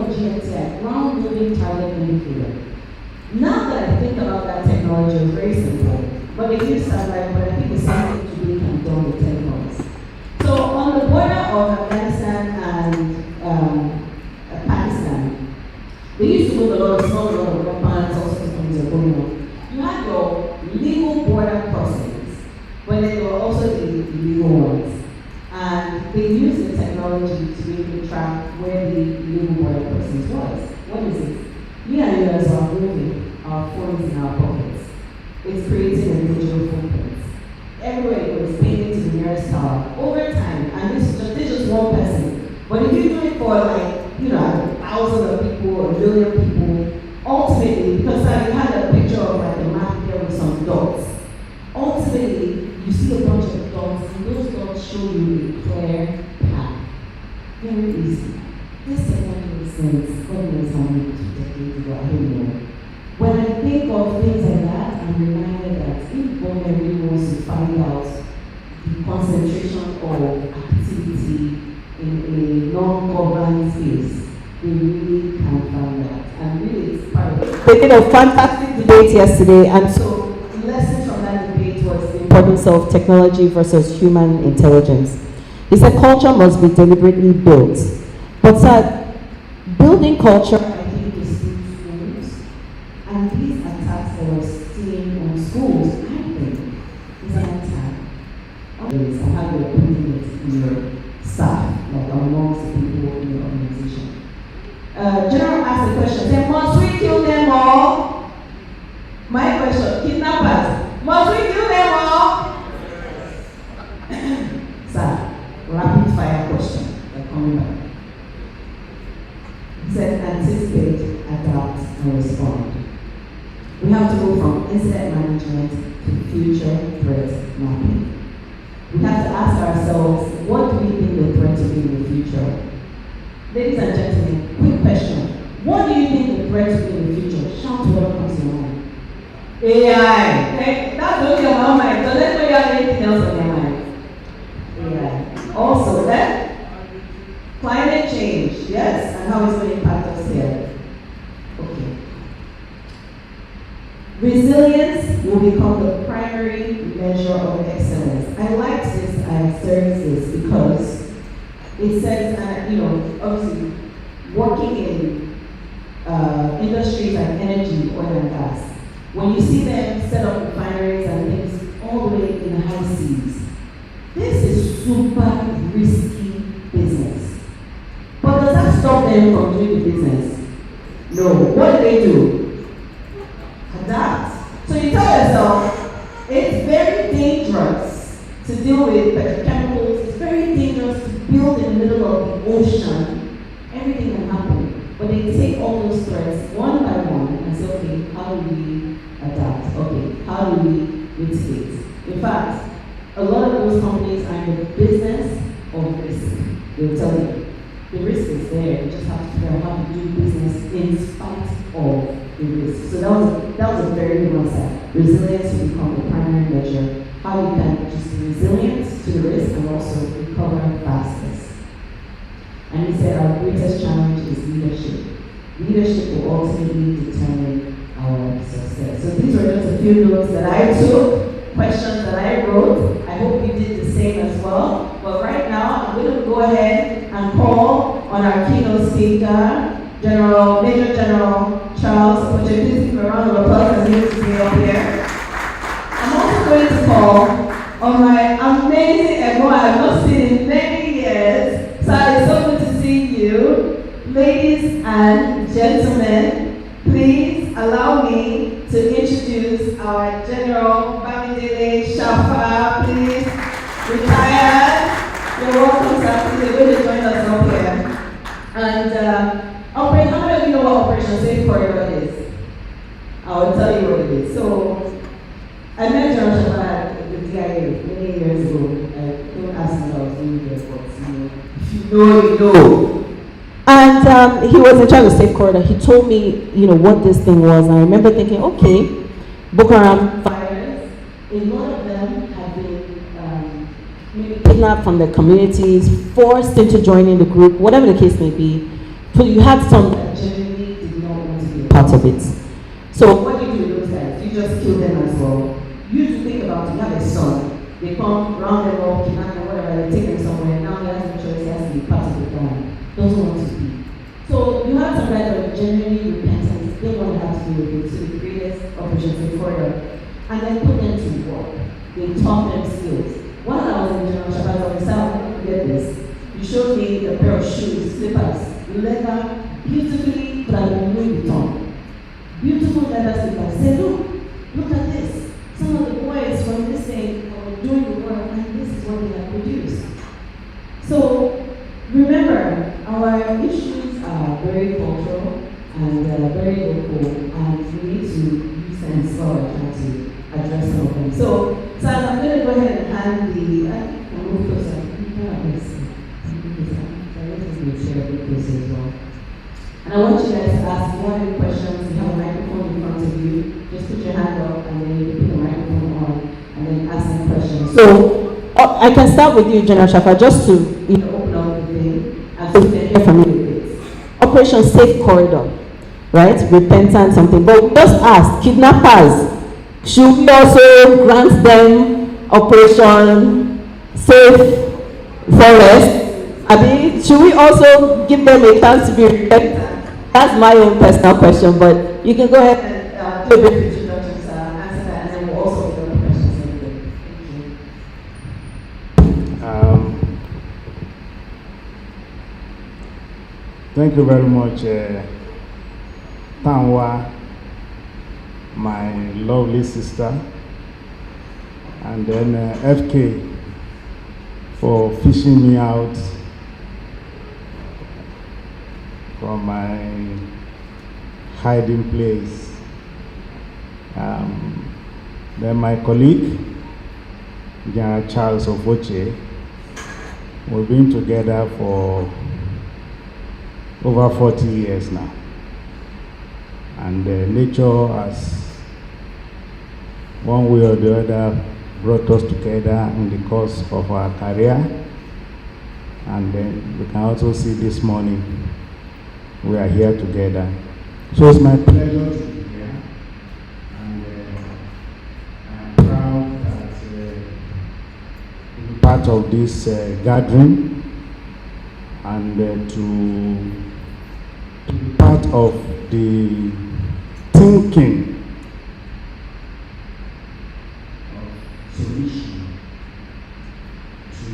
GTI, ground moving target indicator. Now that I think about that technology, it's very simple, but they use satellite, but I think it's something to be can done with telecoms. So on the border of Afghanistan and Pakistan, they used to move a lot of weapons, all sorts of things are going on. You had your legal border crossings, but then there were also the illegal ones. And they use the technology to be able to track where the illegal border crossings was. What is it? We and you guys are moving our phones in our pockets. It's creating a digital footprint. Everywhere it goes, paying to the nearest tower over time. And this is just one person. But if you do it for thousands of people, 1 million people, ultimately, because you had a picture of like a map there with some dots. Ultimately, you see a bunch of dots, and those dots show you a clear path. Very easy. This technology makes sense. God knows how many decades ago, I don't know. When I think of things like that, I'm reminded that if government really wants to find out the concentration of activity in a non-government space, they really can find that. And really, it's part of it. They did a fantastic debate yesterday, and so the lesson from that debate was the importance of technology versus human intelligence. He said culture must be deliberately built. But sir, building culture, I think, is through schools. And these attacks that we're seeing on schools, I think, is an attack. And how you're putting it in your staff, like amongst the people in your organization. General asked the question, say, must we kill them all? My question, kidnappers, must we kill them all? coming back. He said, anticipate, adapt, and respond. We have to go from incident management to future threat mapping. We have to ask ourselves, what do we think the threat will be in the future? Ladies and gentlemen, quick question. What do you think the threat will be in the future? Shout whatever comes to your mind. AI. Hey, that's only on my mind. So let's know you have anything else on your mind. AI. Also, climate change, yes, and how it's going to impact us here. Okay. Resilience will become the primary measure of excellence. I like this, I observe this because it says, obviously, working in industries like energy, oil and gas, when you see them set up refineries and things all the way in the high seas, this is super risky business. But does that stop them from doing the business? No. What do? Adapt. So you tell yourself, it's very dangerous to deal with petrochemicals. It's very dangerous to build in the middle of the ocean. Everything can happen. But they take all those threats one by one and say, okay, how do we adapt? Okay, how do we mitigate? In fact, a lot of those companies are in the business of risk. They'll tell you. The risk is there. You just have to figure out how to do business in spite of the risk. So that was a very good answer. Resilience will become the primary measure. How you can just be resilient to the risk and also recover fastest. And he said our greatest challenge is leadership. Leadership will ultimately determine our success. So these were just a few notes that I took, questions that I wrote. I hope you did the same as well. But right now, I'm going to go ahead and call on our keynote speaker, Major General Charles. Would you please give a round of applause as he is to be up here. I'm also going to call on my amazing Emo I have not seen in many years. So it's so good to see you. Ladies and gentlemen, please allow me to introduce our General Bamidele Shafa. Please, retired. You're welcome, sir. Please, you're going to join us up here. And how many of you know what Operation Safe Corridor is? I will tell you what it is. So, I met General Shafa at the DIA many years ago. Don't ask me what I was doing there, but if you know, you know. And he was in charge of Safe Corridor. He told me, what this thing was. And I remember thinking, okay, Boko Haram fighters, a lot of them have been maybe kidnapped from their communities, forced into joining the group, whatever the case may be. So you had some that genuinely did not want to be a part of it. So what do you do with those guys? You just kill them as well. You to think about it, you have a son. They come, round them up, kidnap them, whatever, they take them somewhere. Now he has no choice, he has to be part of the gang. Doesn't want to be. So you have some guys that are genuinely repentant, they don't want to have to do with it. So you created Operation Safe Corridor and then put them to work. They taught them skills. While I was in General Shaba's office, I'll never forget this. You showed me a pair of shoes, slippers, leather, beautifully put in Louis Vuitton. Beautiful leather slippers. Say, look at this. Some of the boys from this thing are doing the work, and this is what they have produced. So remember, our issues are very cultural and very local, and we need to use them as well trying to address some of them. So I'm going to go ahead and hand I'll move closer. And I want you guys to ask if you have any questions. You have a microphone in front of you. Just put your hand up and then you put the microphone on and then ask them questions. So I can start with you, General Shafa, just to open up the thing and so we can hear from you a bit. Operation Safe Corridor, right? Repentant something. But we just asked kidnappers, should we also grant them Operation Safe Forest? Should we also give them a chance to be repentant? That's my own personal question, but you can go ahead and do a brief introduction, answer that, and then we'll also go to questions. Thank you very much, Tanwa, my lovely sister, and then FK for fishing me out from my hiding place. Then my colleague, General Charles Ofoche, we've been together for over 40 years now. And nature has, one way or the other, brought us together in the course of our career. And then we can also see this morning we are here together. So it's my pleasure to be here. And I'm proud that to be part of this gathering and to be part of the thinking solution to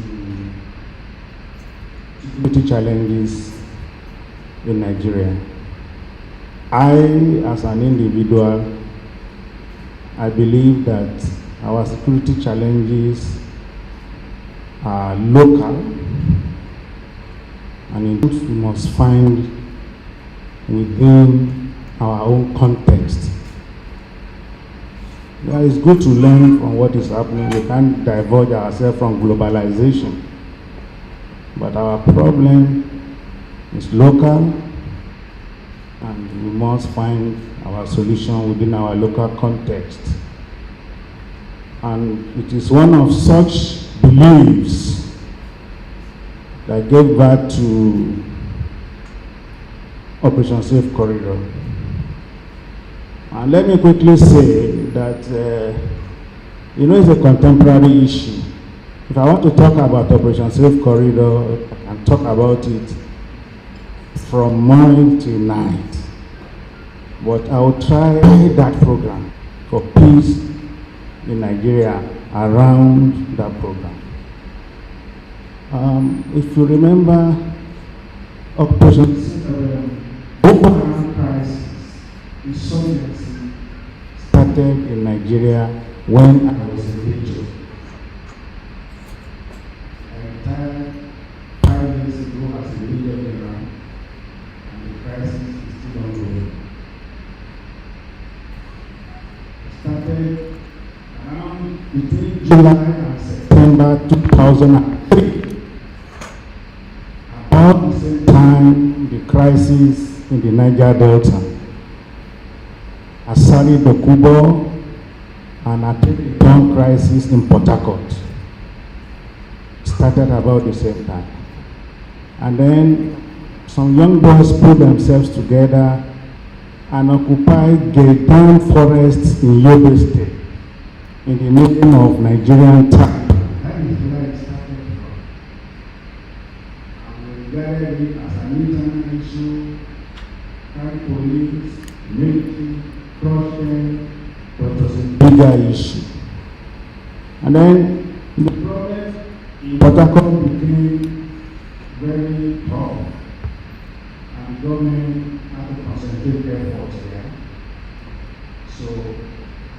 security challenges in Nigeria. I, as an individual, I believe that our security challenges are local, and we must find within our own context. Yeah, it's good to learn from what is happening. We can't divulge ourselves from globalization. But our problem is local, and we must find our solution within our local context. And it is one of such beliefs that gave birth to Operation Safe Corridor. And let me quickly say that, it's a contemporary issue. If I want to talk about Operation Safe Corridor, I can talk about it from morning till night. But I will try that program for peace in Nigeria around that program. If you remember, Operation Boko Haram crisis, insurgency started in Nigeria when I was in Nigeria. I retired 5 years ago as a Major General, and the crisis is still ongoing. It started around between July and September 2003. About the same time, the crisis in the Niger Delta, Asari Dokubo, and Atekiton crisis in Port Harcourt started about the same time. And then some young boys put themselves together and occupied Gaitan forests in Yobe State in the name of Nigerian time. That is where it started from. And we regarded it as an international issue, carry police, military, crush them, but it was a bigger issue. And then the problem in Port Harcourt became very tough, and the government had to concentrate efforts there. So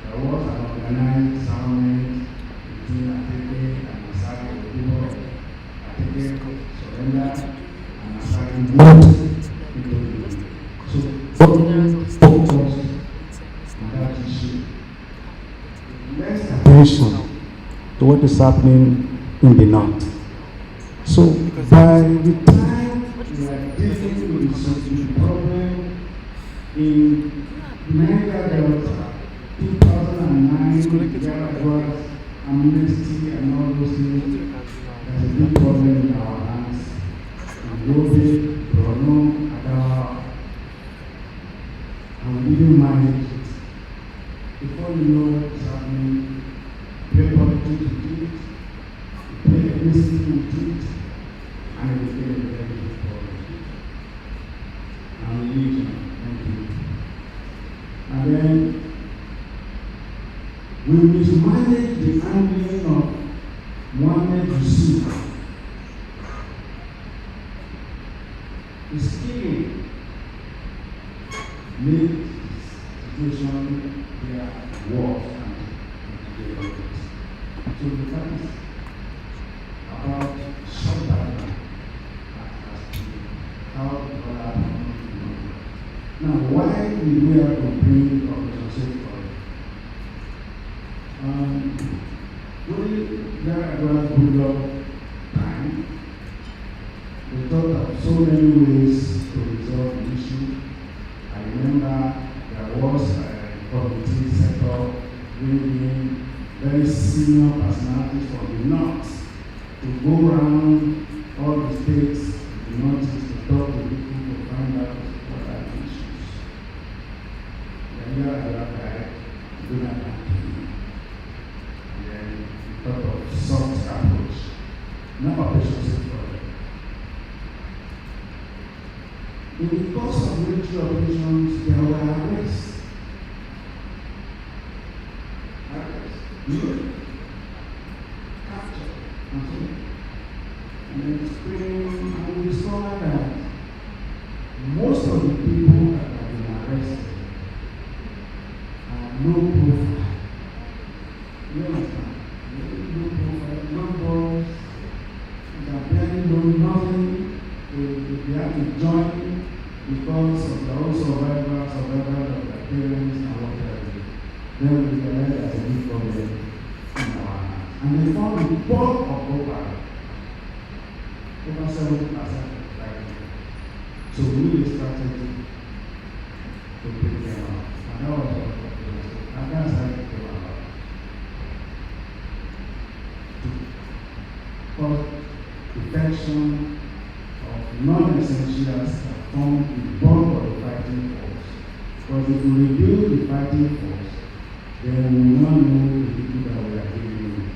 there was an organized settlement between Ateke and Asari Okubo. Ateke surrendered and Asari moved into the. So government focused on that issue. Less attention to what is happening in the north. So by the time we are dealing with the problem in Niger Delta, 2009, there was amnesty and all those things. There's a big problem in our hands. In Yobe, Borno, Adawa, and we didn't manage it. Before you know what's happening, play politics with it, play ethnicity with it, and it became a very big problem. And religion, thank you. And then we mismanaged the handling of Mohammed Yusuf. His killing made the situation there worse and complicated. So the fact is about shutdown that has been how the Now, why did we have to bring Operation Safe Corridor? During that Goodluck time, we thought of so many ways to resolve the issue. I remember there was a committee set up bringing very senior personalities from the north to go around all the states in the northeast to talk to people to find out what are the issues. Then here I have guy doing that campaign. And then we thought of soft approach, not Operation Safe Corridor. In the course of military operations, there were arrests. Capture, and so on. And then screening, and we discovered that most of the people that have been arrested are low profile. You understand? Low profile, no boss, they are barely doing nothing. They have to join because of their own survival of their parents and whatever. Then we realized there's a big problem in our hands. And they found the bulk of over 70% like so we need a strategy to bring them out. And that was what we did. And that's how it came about. To cause detection of non-essentials that form the bulk of the fighting force. Because if we reduce the fighting force, then we will not know the people that we are dealing with.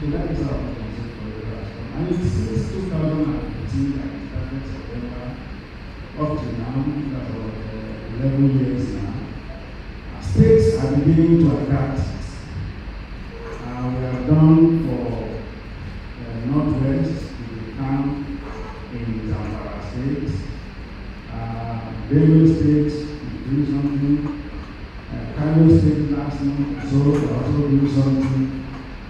So that is our concept for the last one. And it's since 2015 that we started September up to now, that's about 11 years now. States are beginning to adapt it. We have done for Northwest, we camp in Zamfara State. Benue State, we do something. Kano State last month, so they also do something.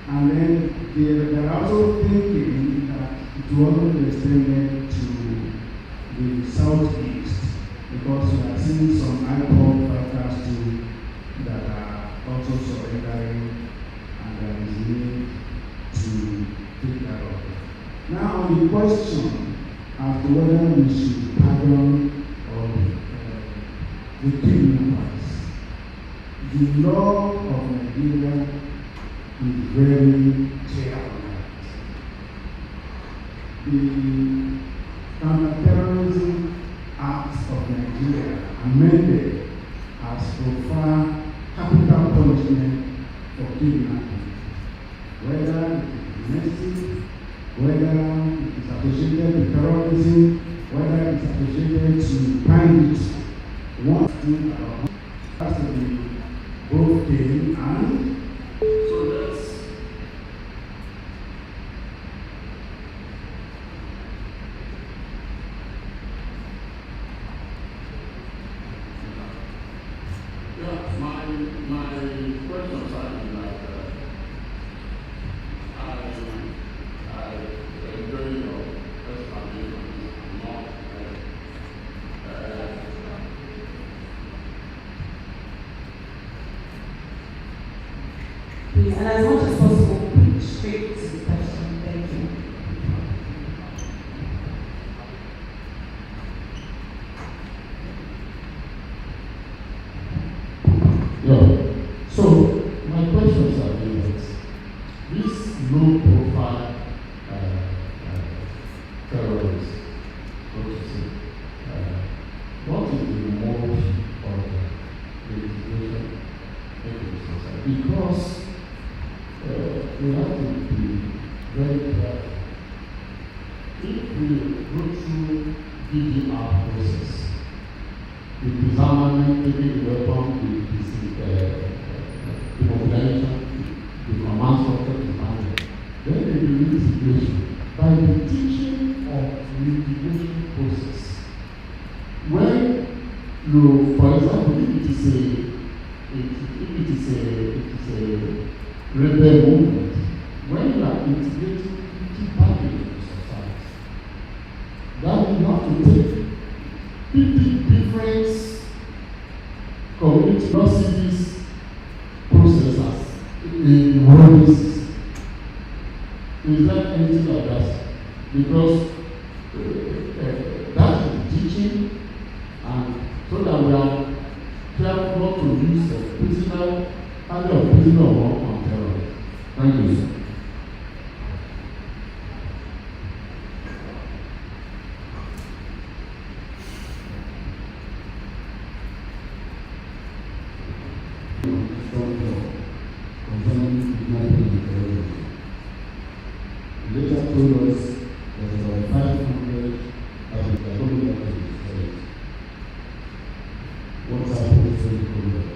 And then they are also thinking that it will be extended to the southeast because we are seeing some IPOD fighters too that are also surrendering, and there is need to take care of it. Now, on the question as to whether we should pardon or the kidnappers, the law of Nigeria is very clear on that. The Counterterrorism Act of Nigeria amended as prefer capital punishment for kidnapping, whether it is domestic, whether it is associated with terrorism, whether it is associated to banditry. One thing has to be both came and so that's my question started like I enjoy your explanation. I'm not Please, and as much as possible, pitch straight to the question. Thank you. Yeah. So my questions are this low profile terrorists, so to say, what is the mode of the integration into the society? Because we have to be very careful. If we go through DDR process, the disarmament, taking the weapon, the mobilization, the command structure disbanded, then there will be litigation. By the teaching of litigation process, when you, for example, if it is a rebel movement, when you are integrating 50 packages in society, that you have to take 50 different machine, and so that we are careful not to use prisoner, kind of prisoner of war on terrorists. Thank you, sir. Later told us there was about 500 what's happening to the corridor.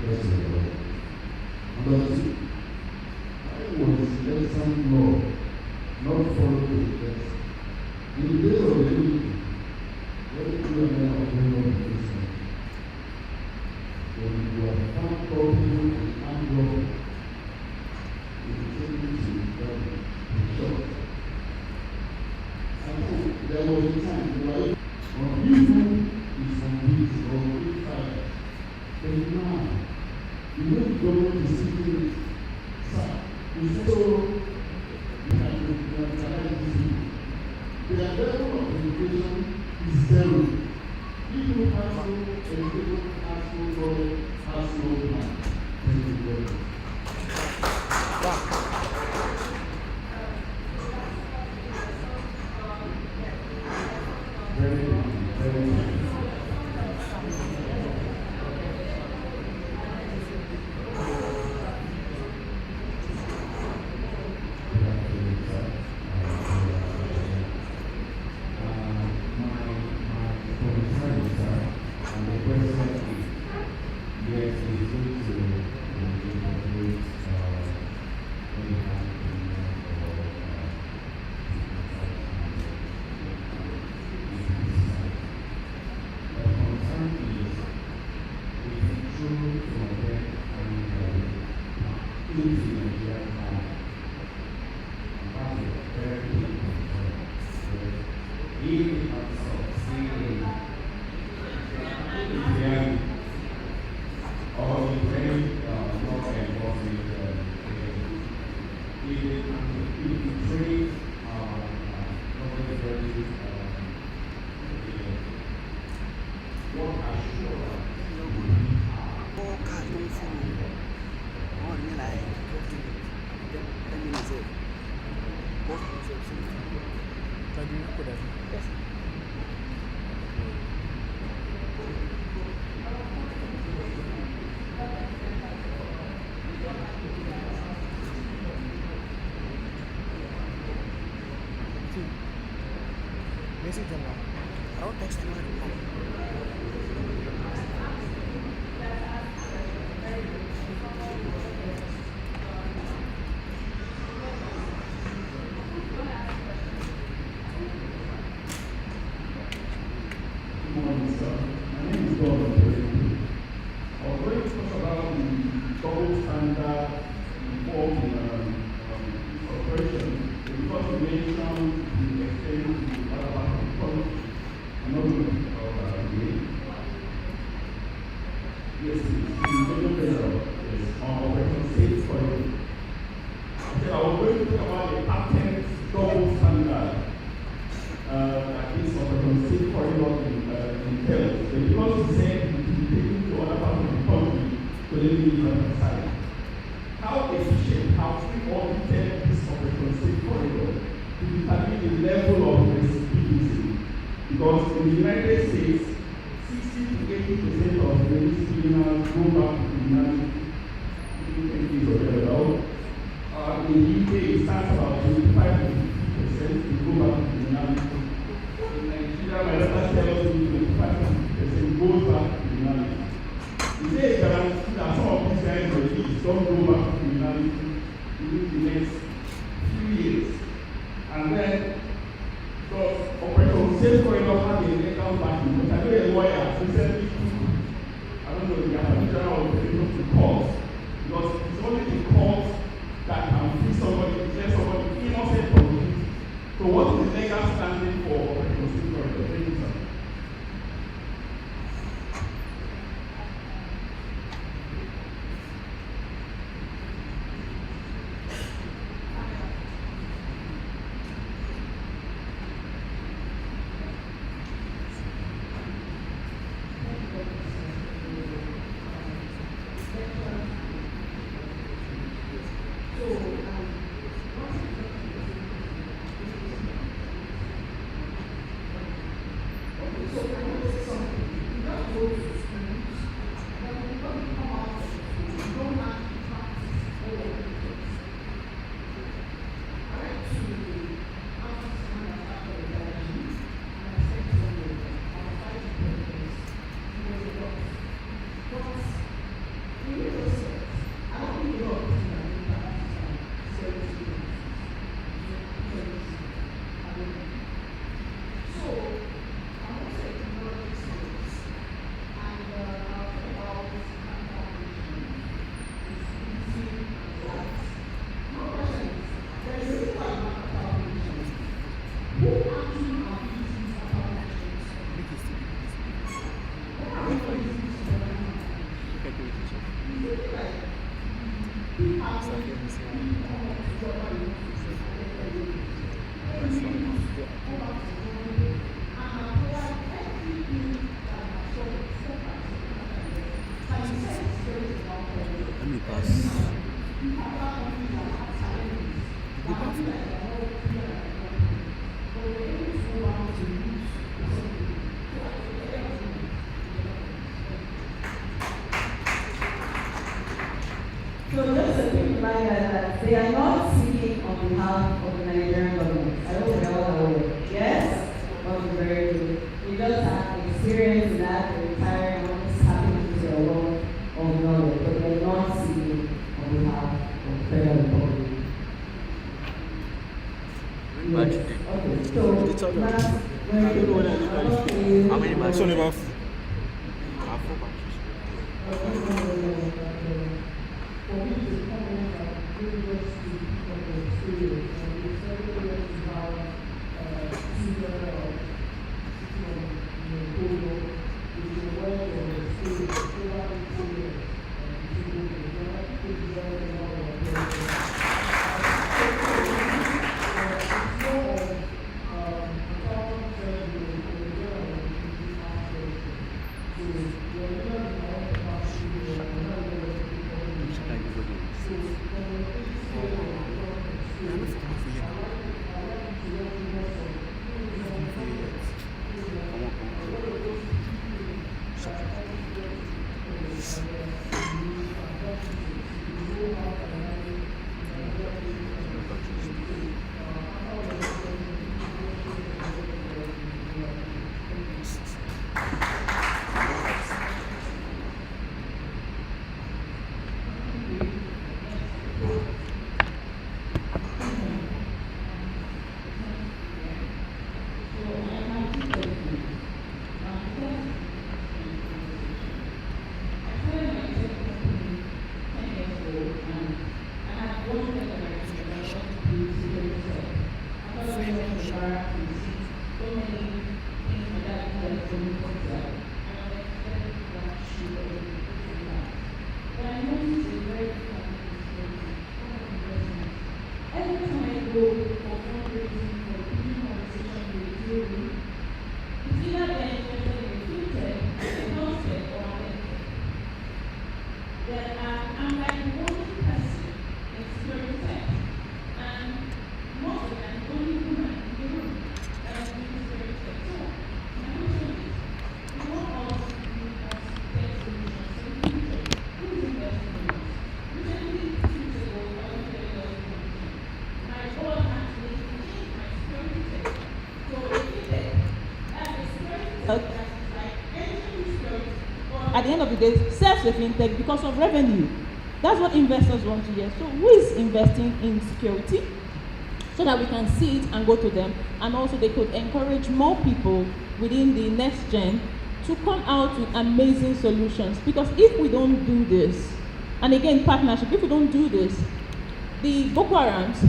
Yes, number two, I was let some law not follow the text. In the days of the meeting, when you and I are going on this one, when you are found talking with anger, you take it to short. I think there was a time where when people is on this or on fire, but now, you know the government is sitting, sir, it's so, the level of education is zero. People have no education, has no knowledge, has no plan. Thank you very much. Very good. Very good. Let me pass. Go back. So just a quick reminder that they are not speaking on behalf of the Nigerian government. I hope we are all aware. Yes? Okay, very good. We just have experience in that, they're retiring, what's happening to their wealth of knowledge, but they are not speaking on behalf of the Federal Republic. Yes. Okay, so last, very good. How many matches? It's only about I have 4 matches. For me to comment on previous speaking of the experience, and it's very well to have senior sitting on the podium with a wealth of experience over 80 years between the two. I think it's very well of attention. It's more of account training in general in this aspect. So you're never in our capacity, you're never At the end of the day, sells the fintech because of revenue. That's what investors want to hear. So who is investing in security? So that we can see it and go to them, and also they could encourage more people within the next gen to come out with amazing solutions. Because if we don't do this, and again partnership, if we don't do this, the Boko Harams,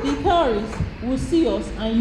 the terrorists will see us and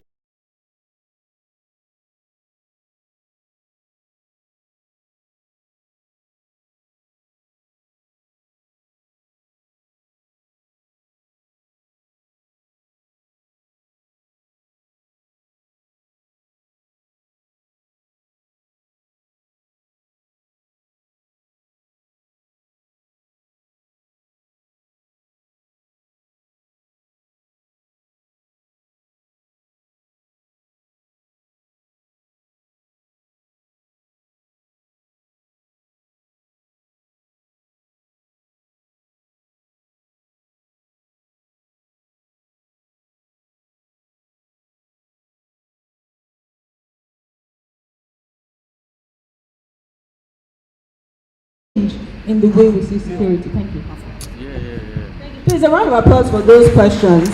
in the way we see security? Thank you. Yeah. Please, a round of applause for those questions.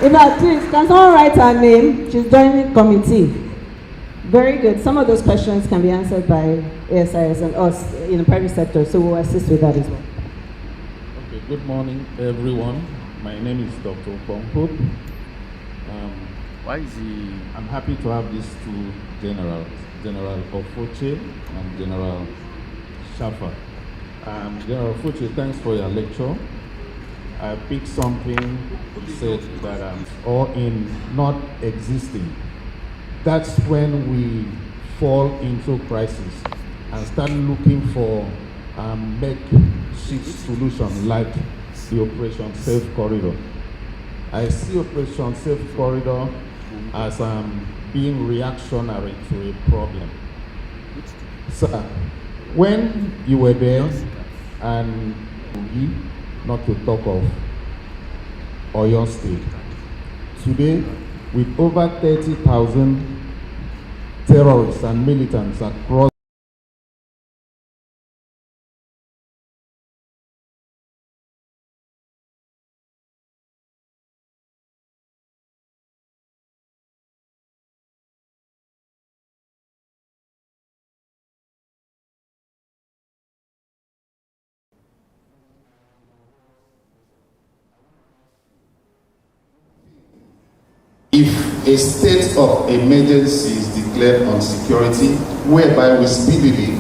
In fact, please, can someone write her name? She's joining committee. Very good. Some of those questions can be answered by ASIS and us in the private sector, so we'll assist with that as well. Okay, good morning, everyone. My name is Dr. Ponghope. Why is he? I'm happy to have these two generals, General Ofoche and General Shafa. General Ofoche, thanks for your lecture. I picked something you said that or in not existing. That's when we fall into crisis and start looking for makeshift solution like the Operation Safe Corridor. I see Operation Safe Corridor as being reactionary to a problem. So, when you were there, and not to talk of Oyo State, today, with over 30,000 terrorists and militants across If a state of emergency is declared on security, whereby we speedily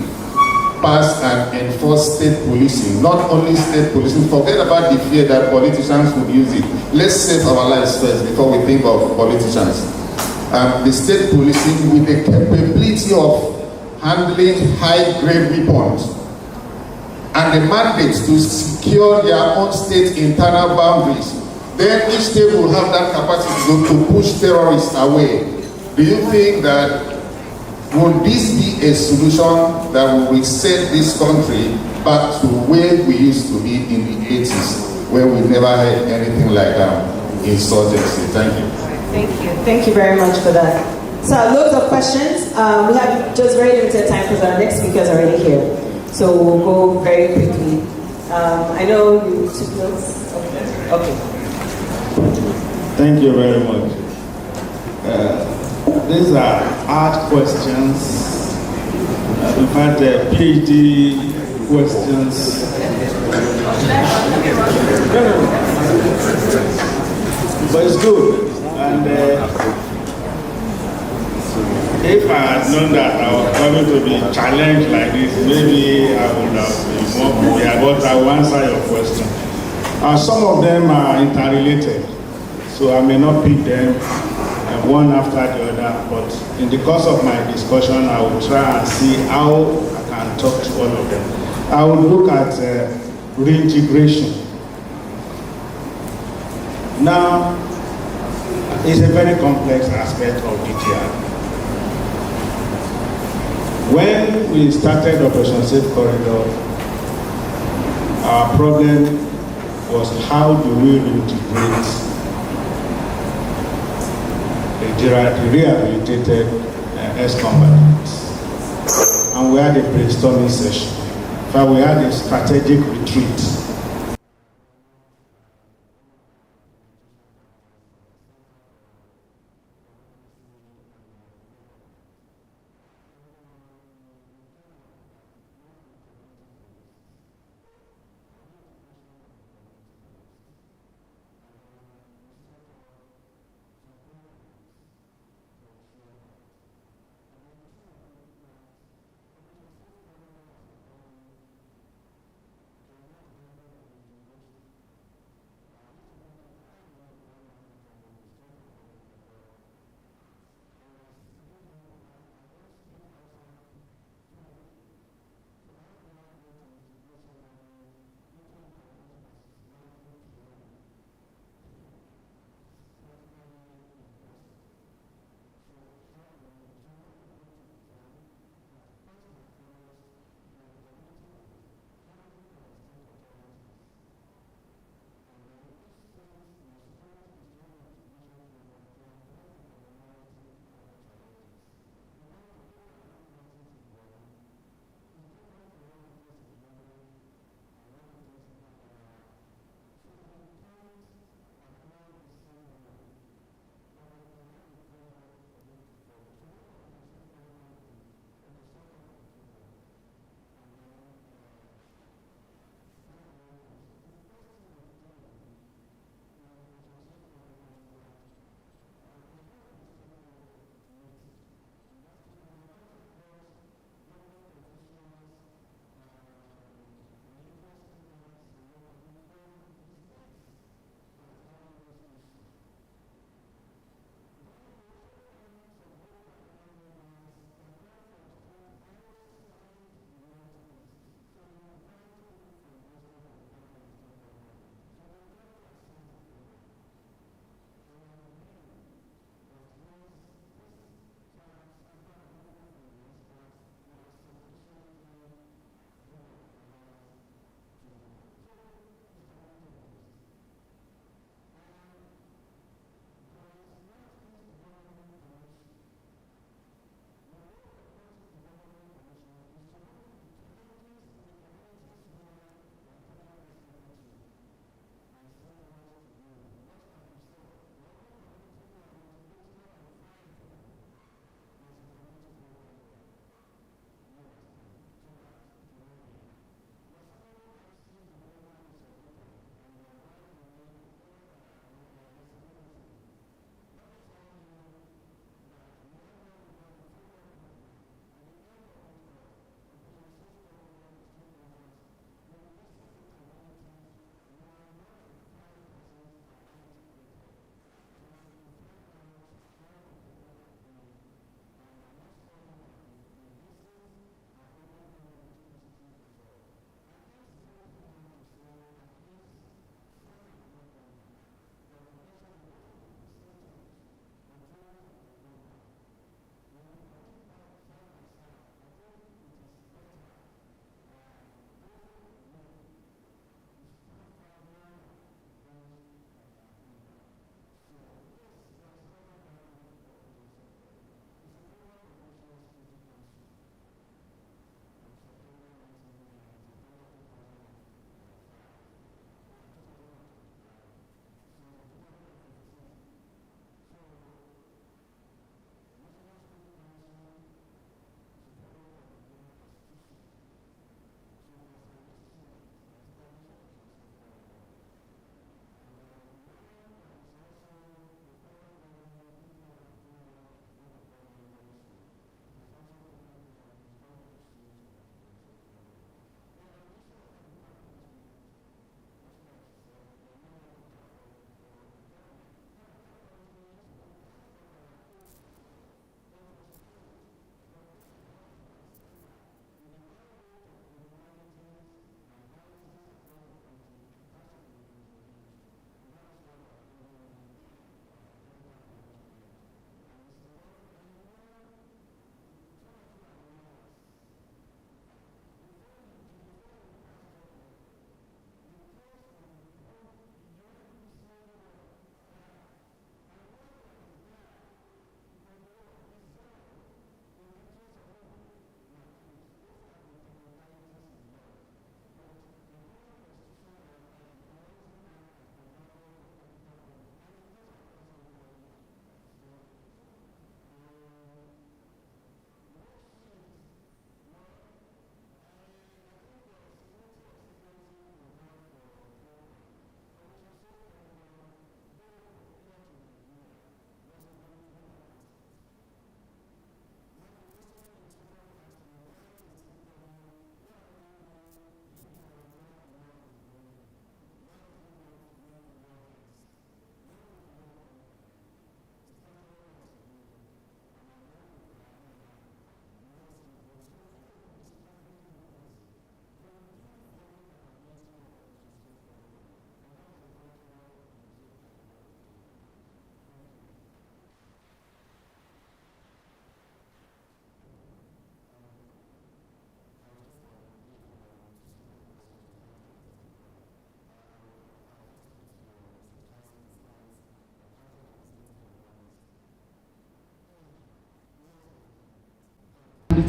pass and enforce state policing, not only state policing, forget about the fear that politicians would use it. Let's save our lives first before we think of politicians. The state policing with the capability of handling high-grade weapons and the mandate to secure their own state internal boundaries, then each state will have that capacity to push terrorists away. Do you think that would this be a solution that will reset this country back to where we used to be in the 80s, where we never had anything like insurgency? Thank you. Thank you. Thank you very much for that. So, loads of questions. We have just very limited time because our next speaker is already here. So, we'll go very quickly. I know you took notes. Okay. Thank you very much. These are hard questions. In fact, PhD questions. But it's good. And if I had known that I was going to be challenged like this, maybe I would have been more prepared. But I will answer your question. Some of them are interrelated, so I may not pick them one after the other, but in the course of my discussion, I will try and see how I can talk to all of them. I will look at reintegration. Now, it's a very complex aspect of DTR. When we started Operation Safe Corridor, our problem was how do we reintegrate the rehabilitated ex-combatants. And we had a brainstorming session. In fact, we had a strategic retreat.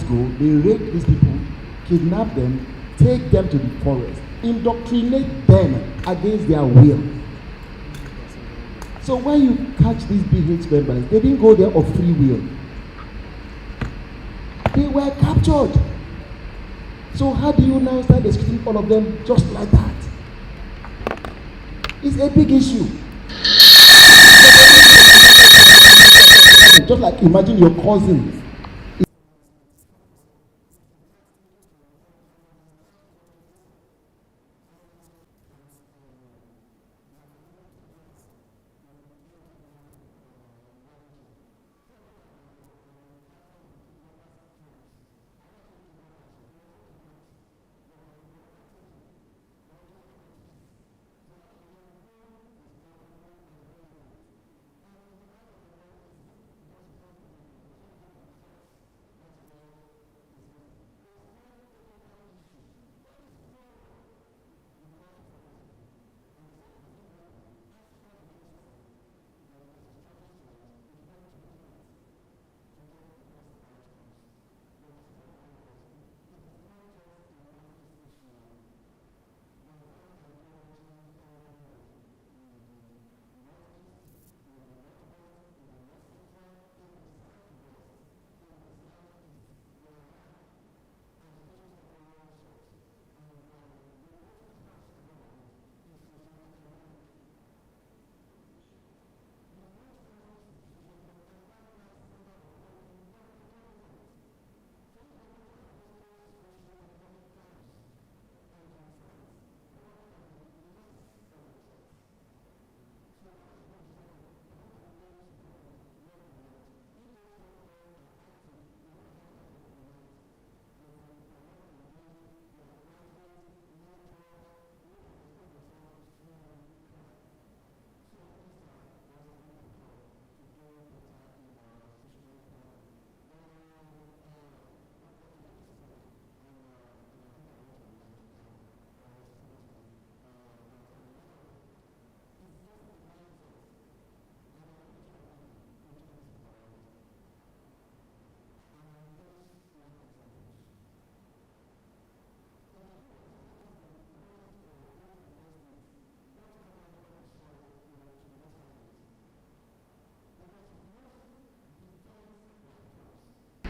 go, they rape these people, kidnap them, take them to the forest, indoctrinate them against their will. So when you catch these BH members, they didn't go there of free will. They were captured. So how do you now start executing all of them just like that? It's a big issue. Just like imagine your cousin.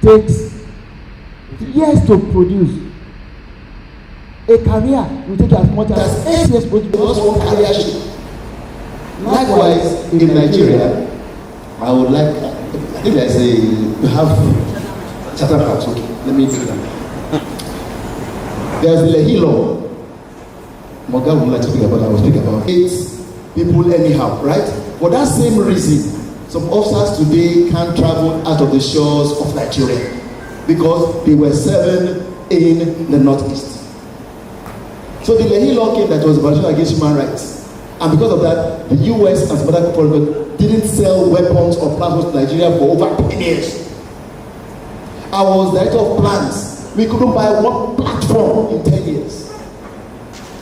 Takes years to produce. A career will take as much as 8 years to produce one career ship. Likewise, in Nigeria, I would like, I think there's we have charter parks, okay, let me do that. There's the Lehi law. Morgan would like to speak about, I will speak about 8 people anyhow, right? For that same reason, some officers today can't travel out of the shores of Nigeria because they were serving in the northeast. So the Lehi law came that was a violation against human rights, and because of that, the US and some other people didn't sell weapons or platforms to Nigeria for over 10 years. I was director of plans. We couldn't buy one platform in 10 years.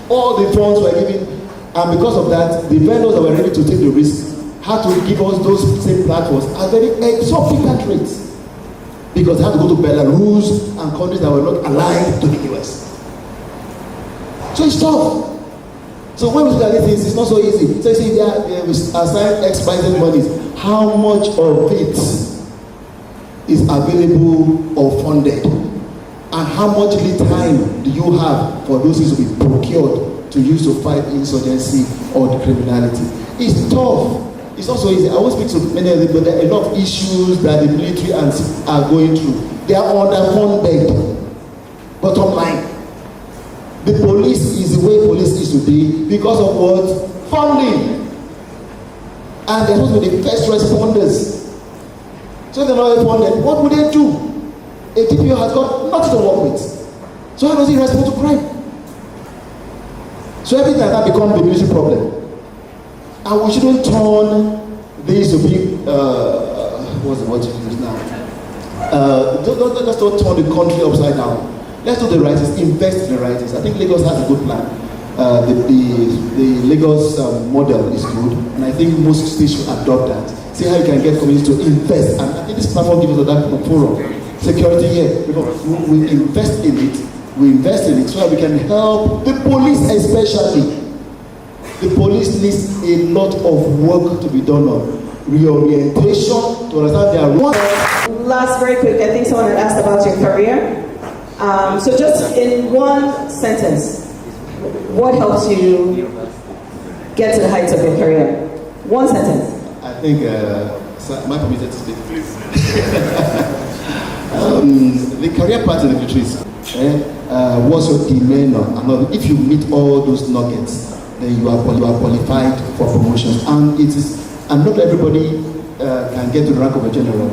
All the funds were given, and because of that, the vendors that were ready to take the risk had to give us those same platforms at very exorbitant rates because they had to go to Belarus and countries that were not aligned to the US. So it's tough. So when we look at these things, it's not so easy. So you see, we assign expired monies. How much of it is available or funded? And how much lead time do you have for those things to be procured to use to fight insurgency or the criminality? It's tough. It's not so easy. I won't speak to many of them, but there are a lot of issues that the military are going through. They are underfunded. Bottom line. The police is the way police is today because of what? Funding. And they're supposed to be the first responders. So if they're not funded, what would they do? A DPO has got nothing to work with. So how does he respond to crime? So everything like that becomes the military problem. And we shouldn't turn this to be, what's the word to use now? Don't turn the country upside down. Let's do the right things, invest in the right things. I think Lagos has a good plan. The Lagos model is good, and I think most states should adopt that. See how you can get communities to invest. And I think this platform gives us that forum. security here. Because we invest in it. We invest in it so that we can help the police especially. The police needs a lot of work to be done on reorientation to understand their role. Last, very quick, I think someone had asked about your career. So just in one sentence, what helps you get to the heights of your career? One sentence. I think, am I permitted to speak, please? The career path in the future is what's your demeanor? And if you meet all those nuggets, then you are qualified for promotions. And not everybody can get to the rank of a general.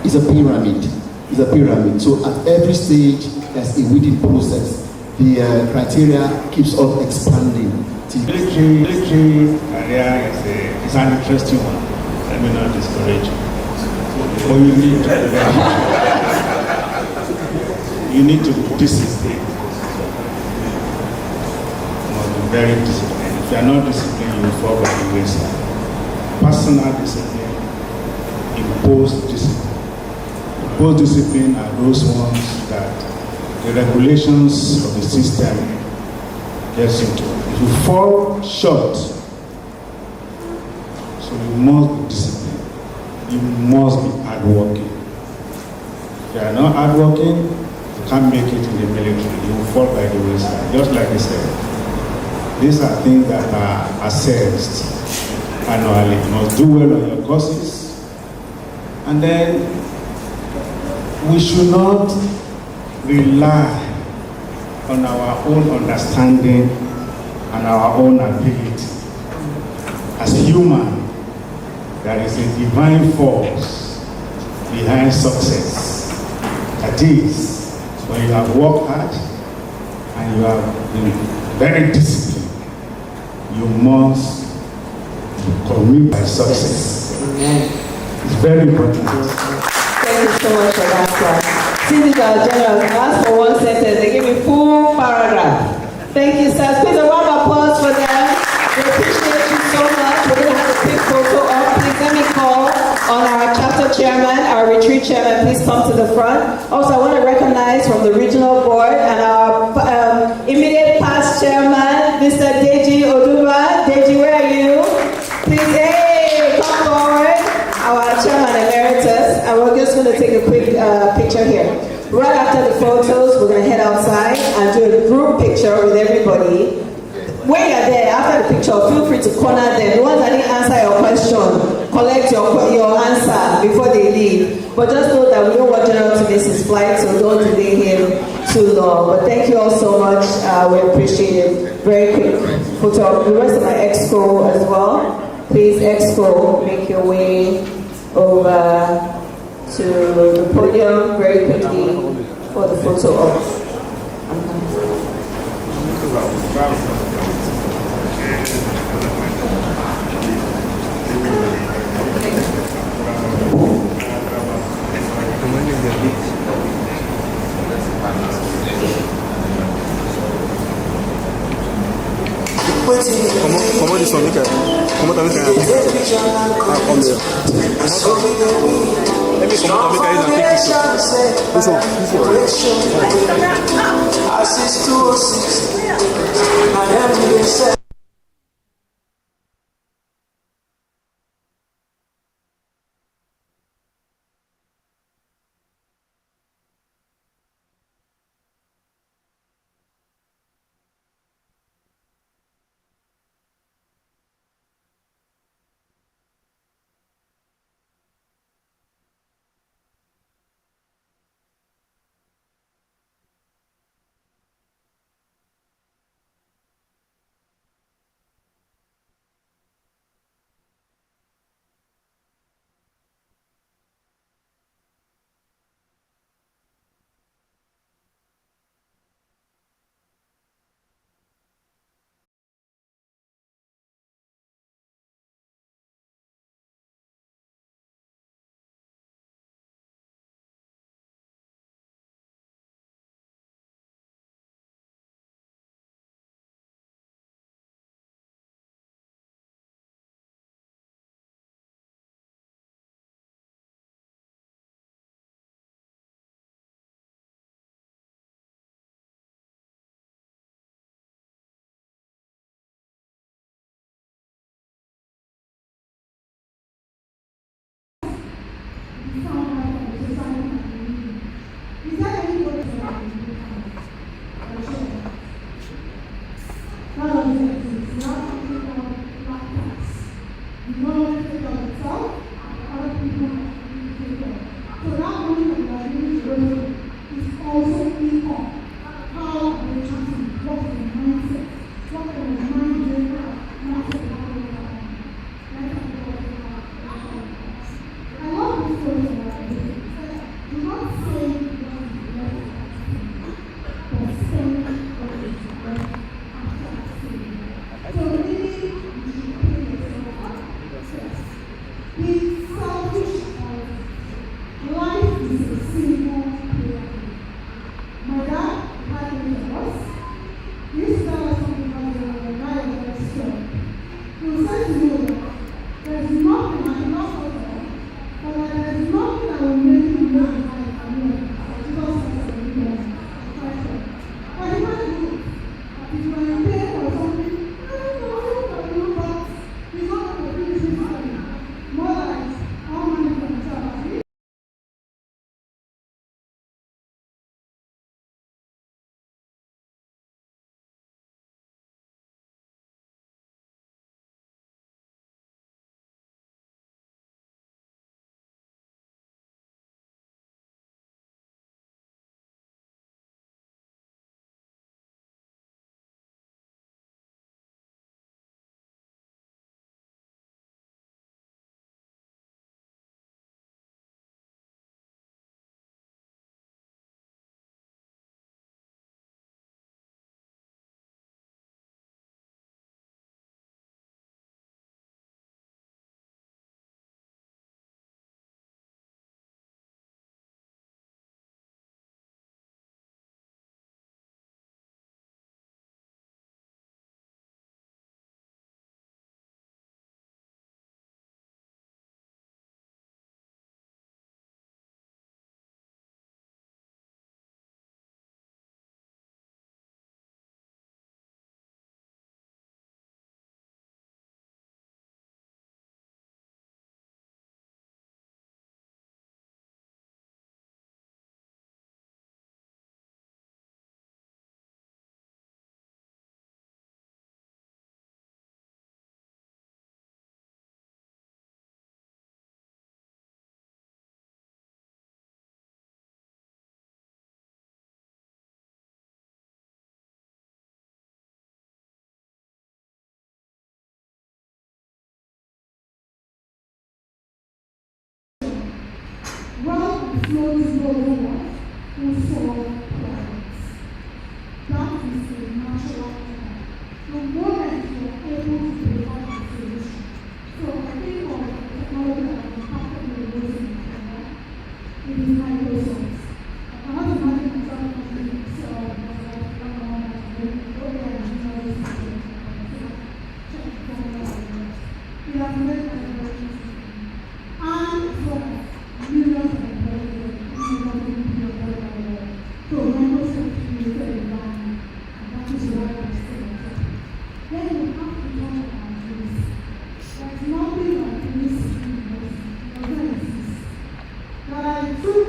It's a pyramid. It's a pyramid. So at every stage, there's a weeding process. The criteria keeps on expanding. Military career is an interesting one. Let me not discourage you. But you need to be disciplined. You must be very disciplined. If you are not disciplined, you will fall by the wayside. Personal discipline, imposed discipline. Imposed discipline are those ones that the regulations of the system gets into. If you fall short, so you must be disciplined. You must be hardworking. If you are not hardworking, you can't make it in the military. You will fall by the wayside. Just like I said, these are things that are assessed annually. You must do well on your courses. And then we should not rely on our own understanding and our own ability. As a human, there is a divine force behind success. That is, when you have worked hard and you have been very disciplined, you must commit by success. It's very important. Thank you so much for that one. See, these are generals. I asked for one sentence, they give me full paragraph. Thank you, sir. Please, a round of applause for them. We appreciate you so much. We're going to have a quick photo up. Please let me call on our chapter chairman, our retreat chairman. Please come to the front. Also, I want to recognize from the regional board and our immediate past chairman, Mr. Deji Oduba. Deji, where are you? Please, hey, come forward. Our chairman emeritus. And we're just going to take a quick picture here. Right after the photos, we're going to head outside and do a group picture with everybody. When you're there, after the picture, feel free to corner them. The ones that didn't answer your question, collect your answer before they leave. But just know that we don't want General to miss his flight, so don't delay him too long. But thank you all so much. We appreciate it. Very quick photo of the rest of my exco as well. Please, exco, make your way over to the podium very quickly for the photo op. Comment ils sont mis comment t'as vu ça? Ah, comme le. Et puis comment t'as vu qu'il y a des articles? Où sont? Asis 206. income? How are they treating? What is the mindset? What kind of mind do they have? I love this story about this. Do not say what is left but spend what is left after accident. So really, you should pay yourself up first. Be selfish about it. Life is a simple prayer. My dad had many of us. He used to tell us something about the guy of the store. He would say to me that there is nothing I cannot talk about, but there is nothing that will make you know the life I know. Jesus Christ and the Lord. But he might do it. If you are in pain or something, he's not going to finish his story. More like all money for himself. Wealth is flowing to what? Who solve problems. That is a natural thing. The moment you are able to provide a solution. So I think of technology that has impacted the world in Kenya. It is Microsoft. I have imagine myself company sell we have made and from millions of employees, so Microsoft created a line, and that is why I'm still there. Then you have to talk about this. There's nothing like this doesn't exist. That I took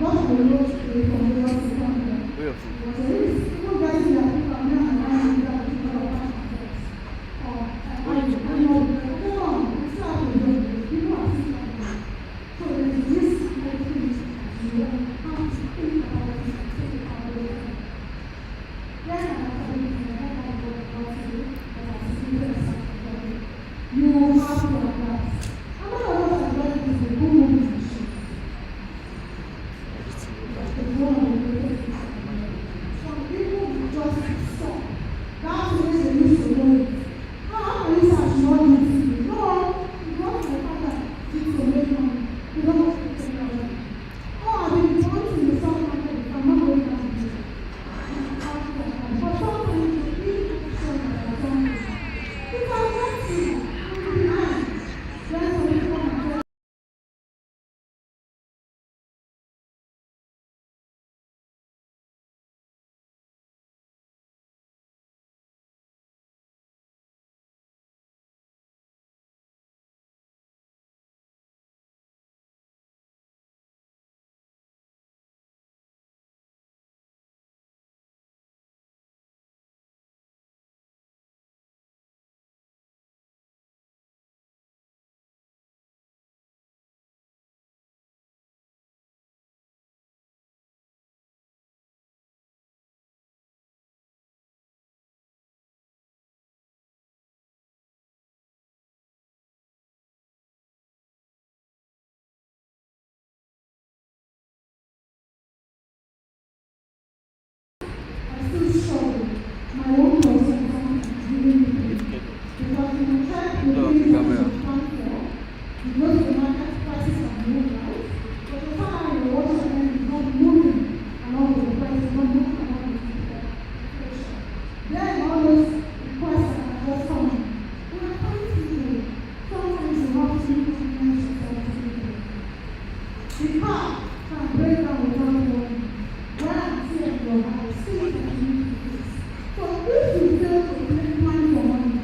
what we wrote today from the West Economy was a risk. People getting their people and then that people are back and forth. I know, come on, it's not a joke. People are sick of it. So there's a risk that things you have to think about it and take it out of the way. Then I have to think about what to do, but I see the something. You have to adapt. I'm not going to adapt this with who moves the ship. It's one of the greatest things. Some people just stop. That's the way they used to know it. How can you start knowing it? No, you want to find out it's a way money. You don't want to take it away. Oh, I've been wanting the stock market. I'm not going down to it. But sometimes you need to show that something. Because let's see, you're behind. Then some people are struggle. My own person sometimes giving me pain. Because in the church, the things that we stand for, you go to the market, prices are moved, right? But the time the water then is not moving along with the price, is not moving along with the inflation. Then all those requests that are just coming. We are coming to you. Sometimes you have to convince yourself to do it. The car can break down without warning. When I'm seeing your house, things that you need to fix. So if you fail to plan for money,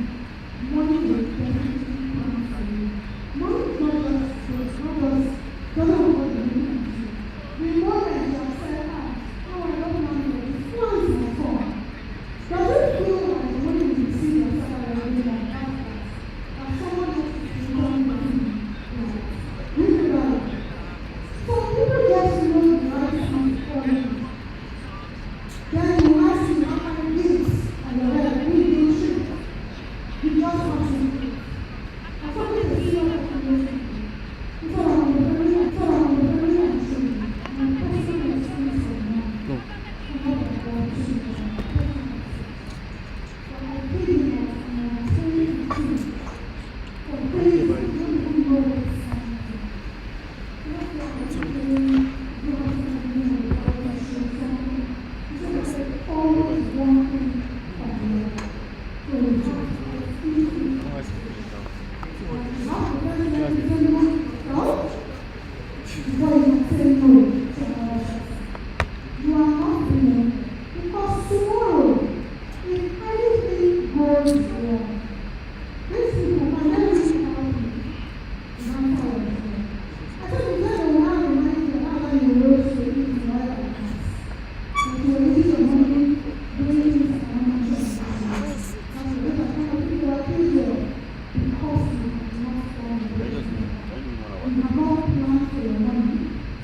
money will definitely come for you. Money is not just, doesn't work the money to you. The moment you have said, oh, I don't want to do this, what is my fault? Does it feel like when you see yourself already like that, that someone else is going to do it? Really right. So people just know the right thing for you. Then you ask you how many things and you're like, we do shit. You just want to do it. I thought we could see what I can do. So I'm very and so. My personal experience of mine. I'm not going to do it. But I feel that I'm saying it too. For things I don't even know what's happening. That's why I'm saying, you have to be able to show something. It's like always one thing or the other. So you have to see it. Not because you have to say no to yourself, before you can say no to others. You are not doing it. Because tomorrow, if anything goes wrong, these people can never help you. I'm tired of them. I said, you get the one reminding you how you rose to eat in oil and gas. And to release your money, doing things that are not just and to look at how people are easier because you have not done the right thing. You have not planned for your money.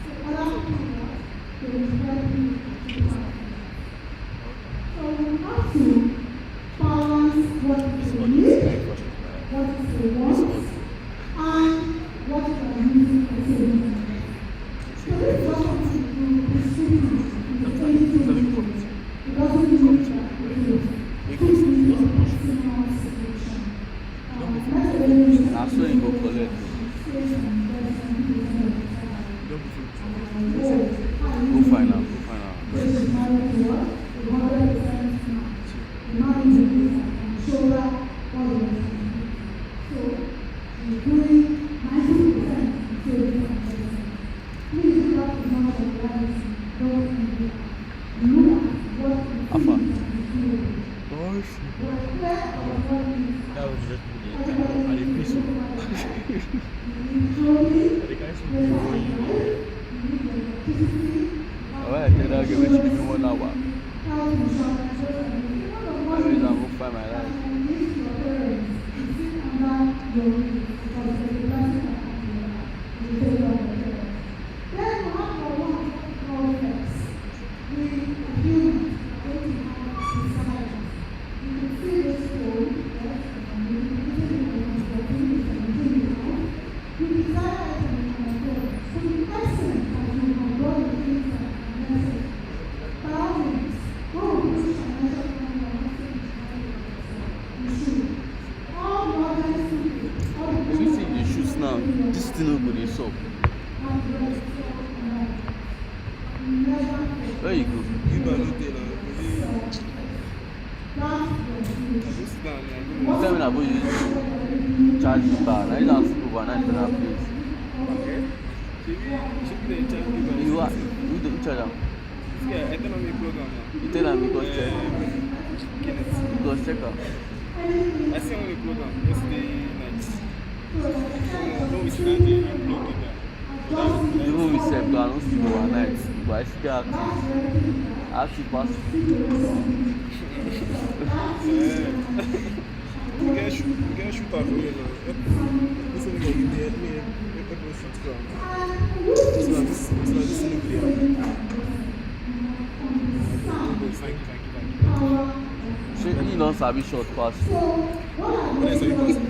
So other people, they will help you to do that. So you have to balance what is a need, what is a want, and what you are using for savings. So this is what I'm going to do is strictly in the 2022. It doesn't mean that it is too easy or maximum situation. That's the way you should Now, so you go collect. save and invest and do it. Go find out. Go find out. This is married to what? 100% match. The man is doing that and shoulder all the rest. So, you're doing 90% and saving 10%. Please do not ignore the reality. Don't think it. Look at what you think Alpha. and you feel. We're clear about what we That was just everybody I didn't needs miss to it. look at that. You need clothing, The guys you need life, you need electricity, Alright, tell that girl, when she give me 1 hour. health insurance, all of I this. will now go find my life. And leave your parents to sit under your roof because there's a blessing that comes with that. You take care of your parents. Then you have your one what we call flex. We are humans, we are going to have desires. You can see this phone, yes, and you can see it when it's working, it's 17 now. You desire it and you can afford it. So the essence that you can go and things that are necessary. By all means, go and push financial planning or nothing is very you should. All the other people, all the If you see the shoes now, this thing no go dey sup. Where you go? You tell me na go use charge the car. Na you don sleep overnight for that place. You are you dey charge am? You tell am because check. Because check am. I see only program yesterday night. No, it's not the unplugged. Even me sef, I don't sleep overnight, but I still active. Active pass. You can shoot out for you now. This one that you did, me, everyone shoot from. It's not this nuclear. Thank you. Shey you don sabi short pass. When I saw you pass, I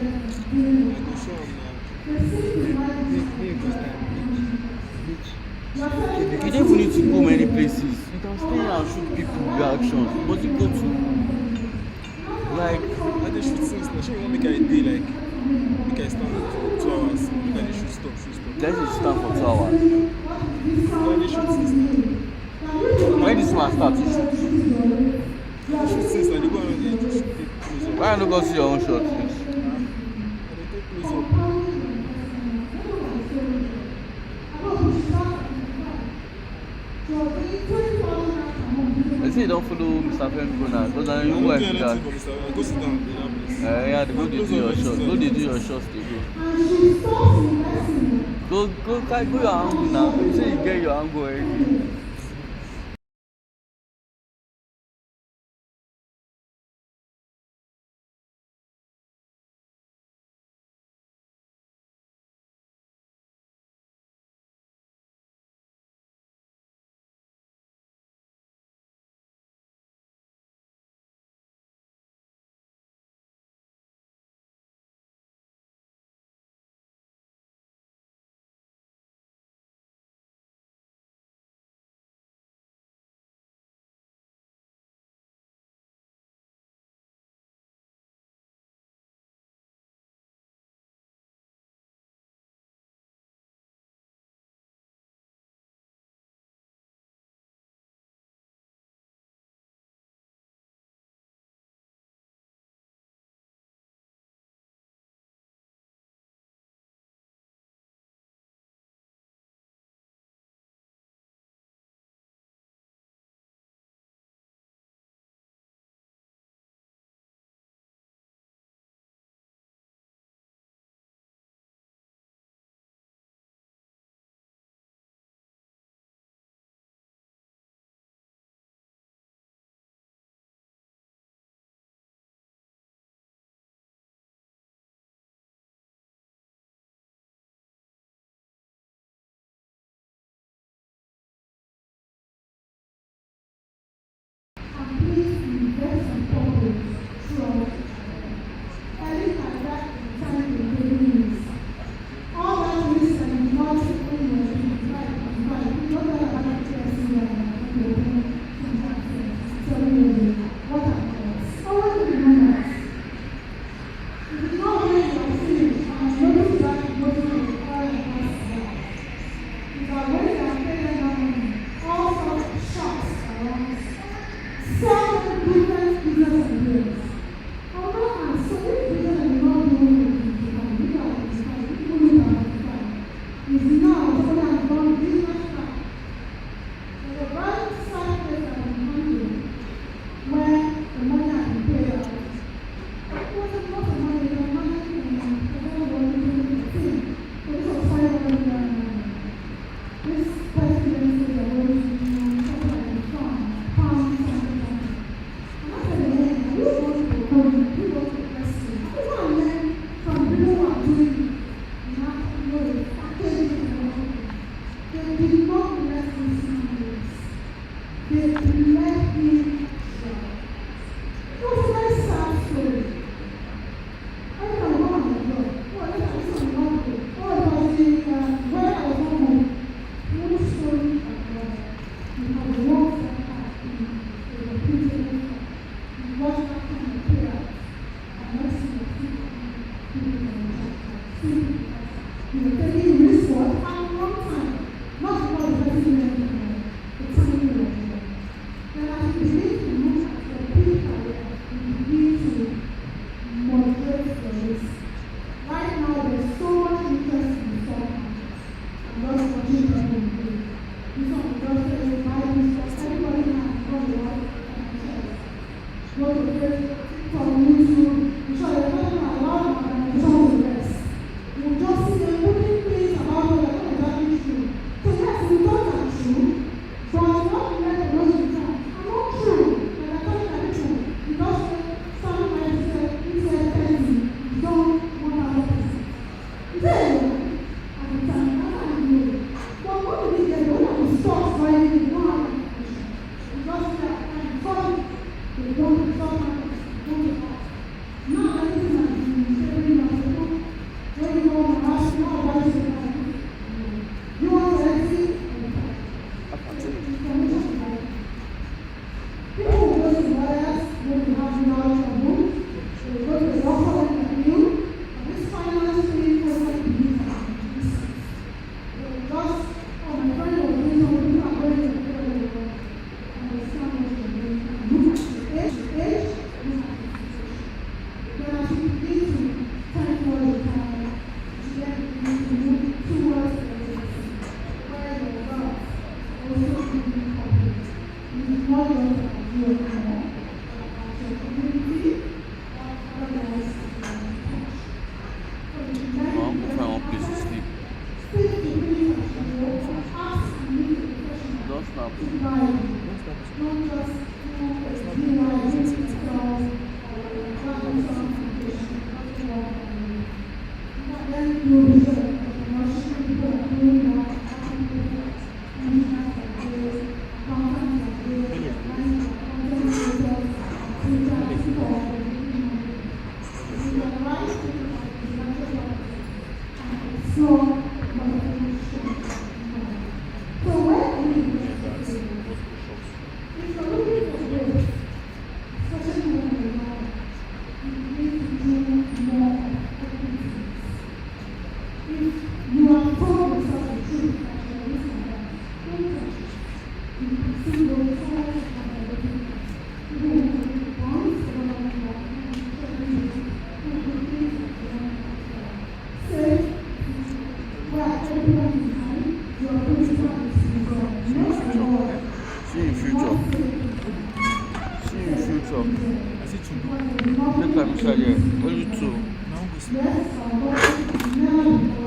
go show him now. Me first time. You don't even need to go many places. You can stay here and shoot people reactions. But you go to like I just shoot since now. She won't make a day like make I stand for 2 hours. Make I just shoot stop. let's stand for 2 hours. I just shoot since now. When this one start, you shoot. I shoot since now. They go and they just take close up. Why you no go see your own shot? I dey take close up. They say you don't follow Mr. Femi go now, because I I know don't why do you do anything that. for Mr. I go sit down in that place. Yeah, they go dey do your shots. Go dey do your shots, they go. Go your angle now. You say you get your angle already. Then I believe See you in future. See you in future. I see Chulu. Look at Mr. Yeah. Only two. Now we see. They're trying to do that for now.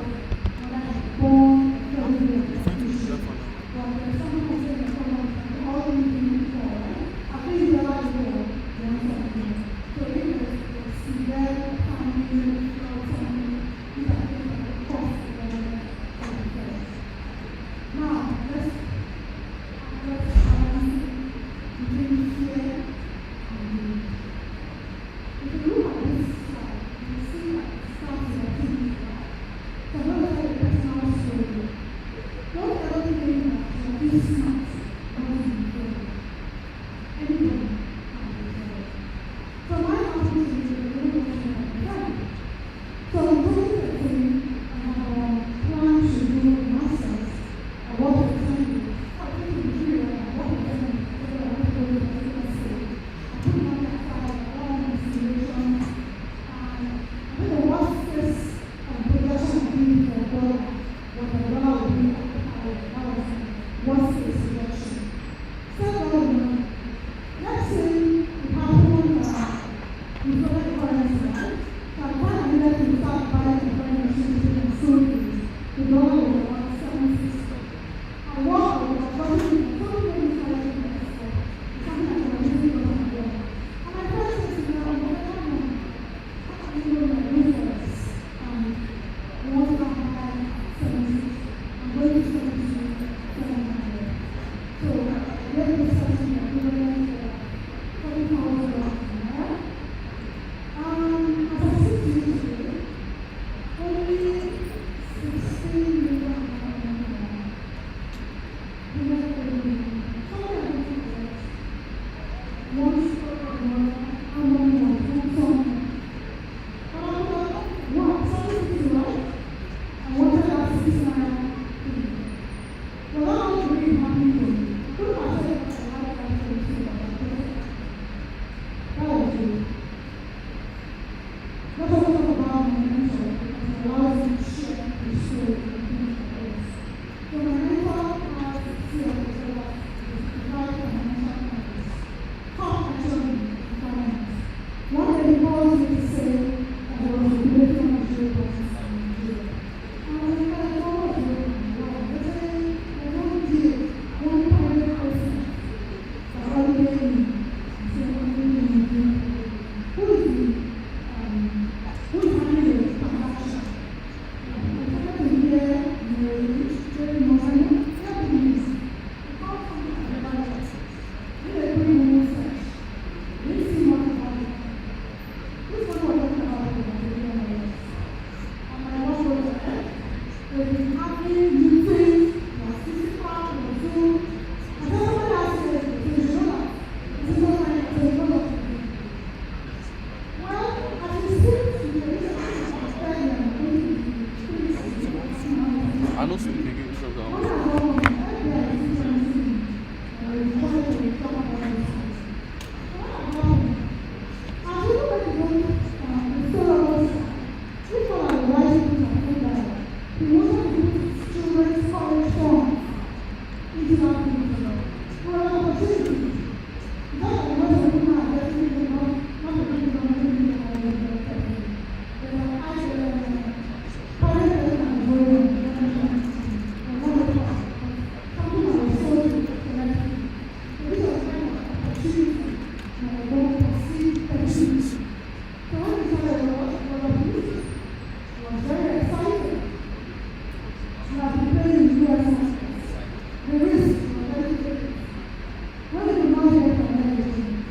not hear from anything.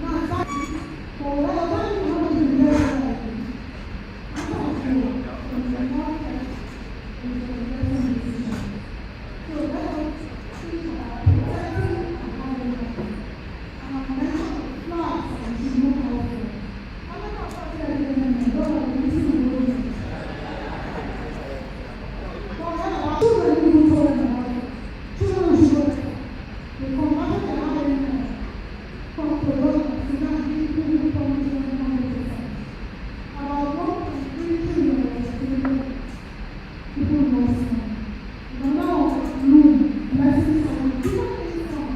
Now, for whatever time you want to be there, after I feel, when you're not kept, it's a different decision. So let us think about protecting and having them. And I mentioned flags and she know how to. I'm not talking about them, I don't have to listen to them. Children even told them about it. Children should go there. The conversion they have in from Corona to now people who come to them 100%. About 1.3 trillion was estimated people lost money. But now, blessings on different income.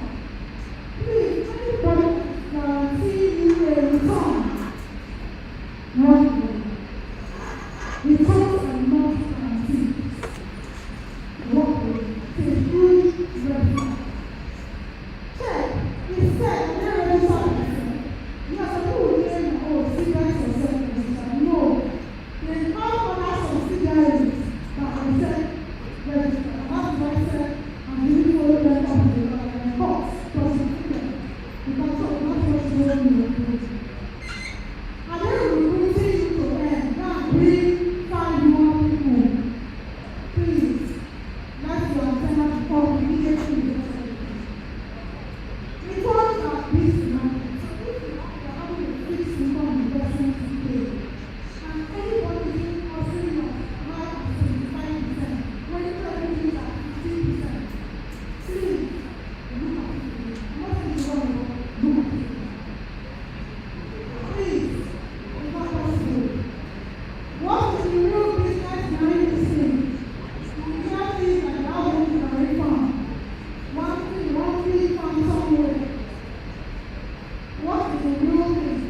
Please, anybody guarantee you a return? One day. Returns are not guaranteed. It's a huge red flag. Check. He said, I'm not ready to sign. Yes, I know again, oh, cigarettes or something. No. There's no others of cigarettes that I said, register. And that's why I said, I'm really follow them up to the courts, prosecuted. Because of not what's going on in the country. And then we will take you to end. Now, bring 5 more people. Please. That's your antenna before we immediately get reports are based on so if you are having a fixed income investment today, and anybody is offering you high at 75%, when you tell everything at 15%, please look at it. I'm not saying you want to look at it. Please, it's not possible. What is the real business behind this thing? Exactly like how it is very fun. One thing from somewhere. What is the real thing?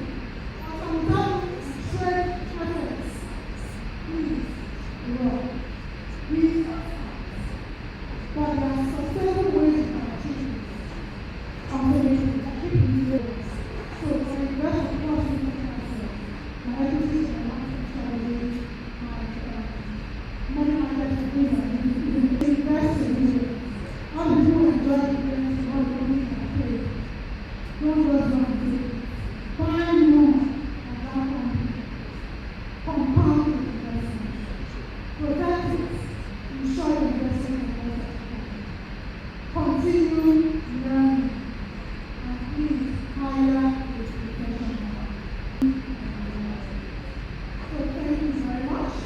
And sometimes straight efforts. Please, Lord, please but there are sustainable ways to achieve this. So for the rest of the course, my equities and market strategy, money market things like this, invest in it. How do you enjoy the things you want to pay? Don't just run to it. Find more and that company. Compound investment. Protect it. Ensure your investment is continue learning. And please hire a professional. So thank you very much.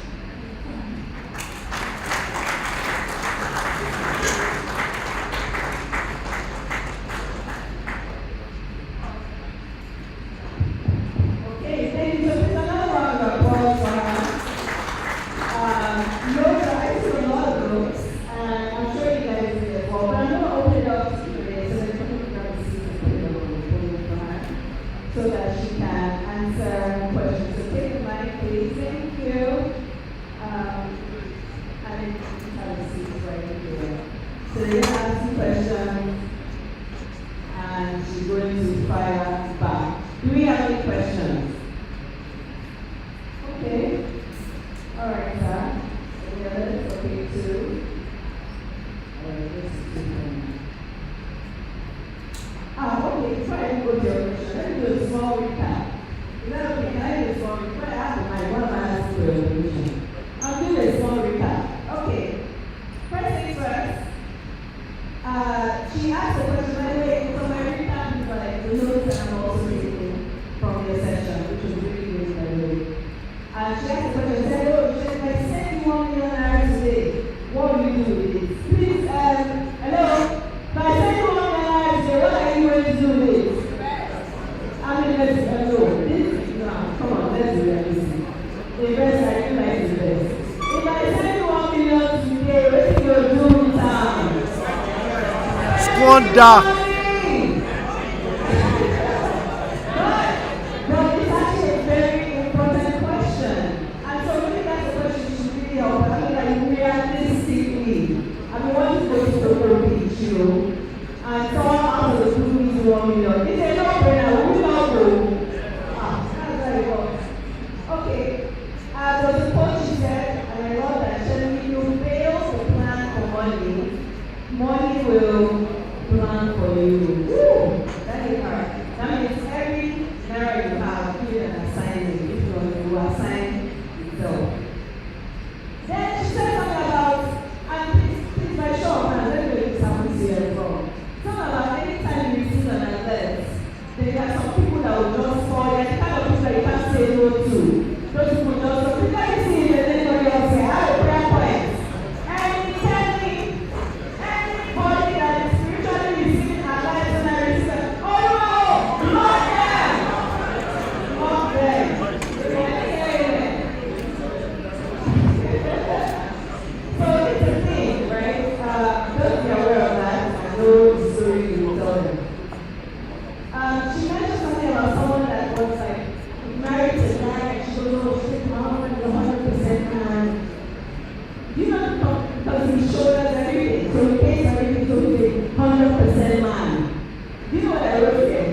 Okay, thank you. So there's another round of applause for her. Notes, I took a lot of notes, and I'm sure you guys did as well, but I'm going to open it up to Q&A so that people can grab a seat and put it on the podium for her so that she can answer questions. So take the mic, please. Thank you. And then you have a seat right here. So you're going to ask some questions, and she's going to fire back. Do we have any questions? Okay. All right, sir. Any others? Okay, two. All right, let's see. Okay. Before I go to your question, let me do a small recap. Is that okay? Can I do a small recap? Before I ask my what am I asking for your permission? I'll do a small recap. Okay. First things first. She asked a question, by the way, so my recap is like the notes that I'm also taking from your session, which was really good, by the way. She asked a question, said, oh, if I send you $1 million today, what will you do with it? Please, hello? If I send you $1 million today, what are you going to do with it? I mean, let's hello. No, come on, let's do that. Invest, I feel like invest. If I send you $1 million today, what are you going to do with time? Squander. But it's actually a very important question. And so maybe that's a question you should really help. I mean, like, realistically, I mean, what is going to the whole beach, you know? And someone out of the school needs $1 million. It's a no-brainer. We not go. That's how it works. Okay. There was a quote she said, and I love that. She said, if you fail to plan for money will plan for you. Woo! That there are some people that will just fall. There are the kind of people that you can't say no to. Those people just so people like you see in the anybody else say, I have a prayer point. And tell me, anybody that is spiritually receiving our lives and I receive them. Oh no! Not them! Not them. So it's a thing, right? Just be aware of that and know the story you will tell them. She mentioned something about someone that was like married to a guy and she goes, oh, shit, my husband is 100% man. You know, because he showed us everything, so he pays everything, so he's a 100% man. You know what I wrote there?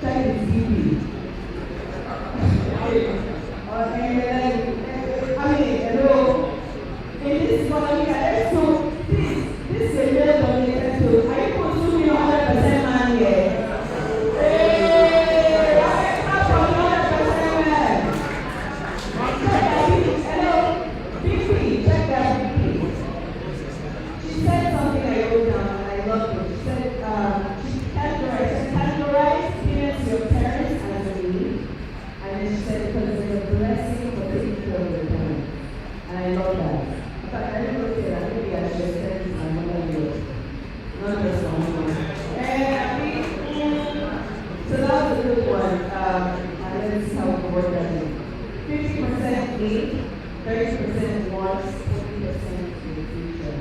Check his DP. I mean, hello. In this economy, so this is a real dominated field. Are you consuming 100% man here? So that was a good one. And this is how we work that in. 50% need, 30% wants, 40% in the future.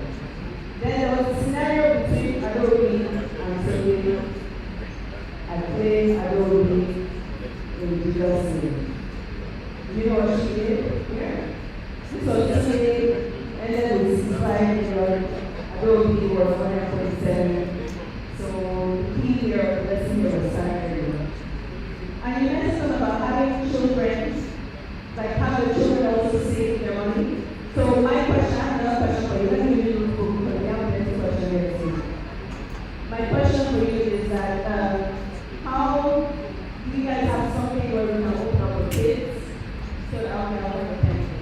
Then there was a scenario between Adobe and Sophie. I played Adobe in Jesus' name. You know what she did? Yeah. So she did, and then we decided Adobe was 147. So he here, let's see your salary. And you mentioned about having children, like how the children also save their money. So my question, I have another question for you. Let me read the book because we have a next question here too. My question for you is that how do you guys have something where we can open up for kids so that I can have attention?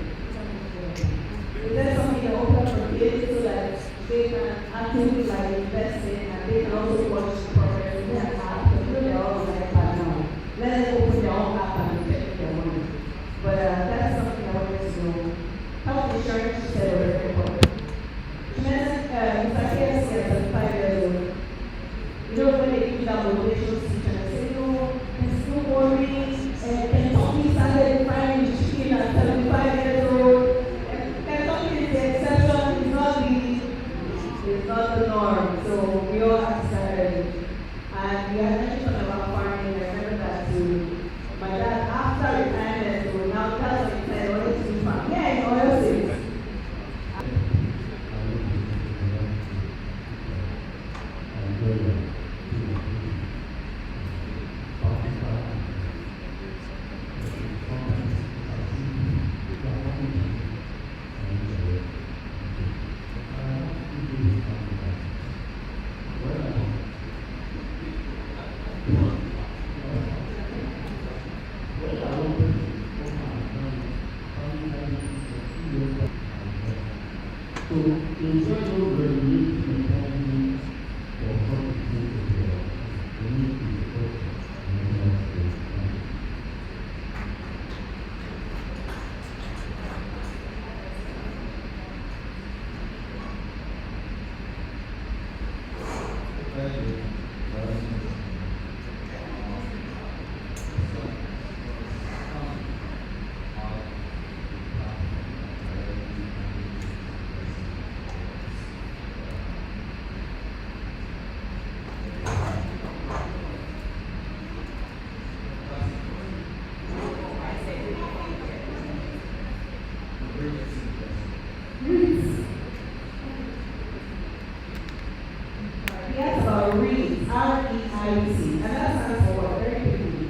Is there something to open up for kids so that they can actively like invest in and they can also watch progress in their app? Because they're all on iPad now. Let them open their own app and check their money. But that's something I wanted to know. Health insurance, she said, was very important. She mentioned Mr. KFC at 35 years old. You know, when they give that motivational speech and they say, no, it's no worry, Kentucky started frying chicken at 75 years old. Kentucky is the exception, it's not the norm. So we all have to start early. And we had mentioned about farming, I remember that too. My dad, after retirement, so now that's what he said, what is he farm? Yeah, in oil seeds. Yes, about REIT, R-E-I-T, and that stands for what? Very quickly.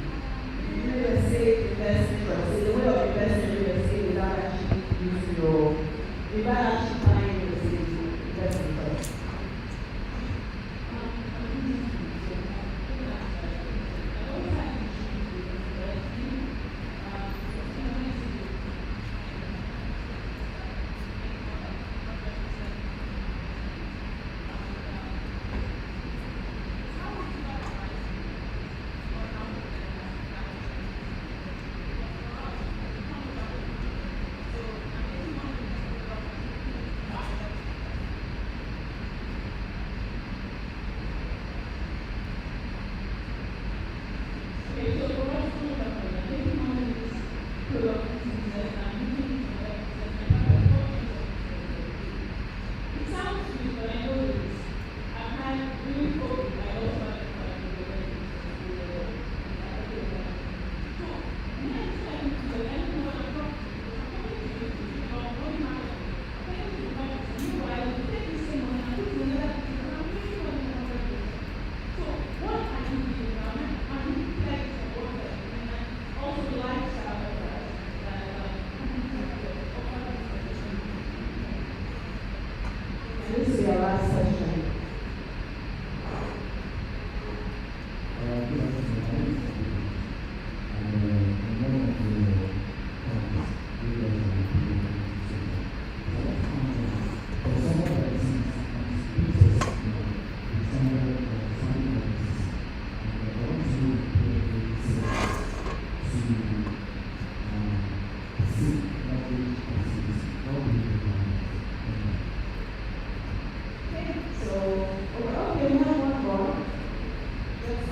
Real estate investment trust. It's a way of investing in real estate without actually using without actually buying real estate investment trust.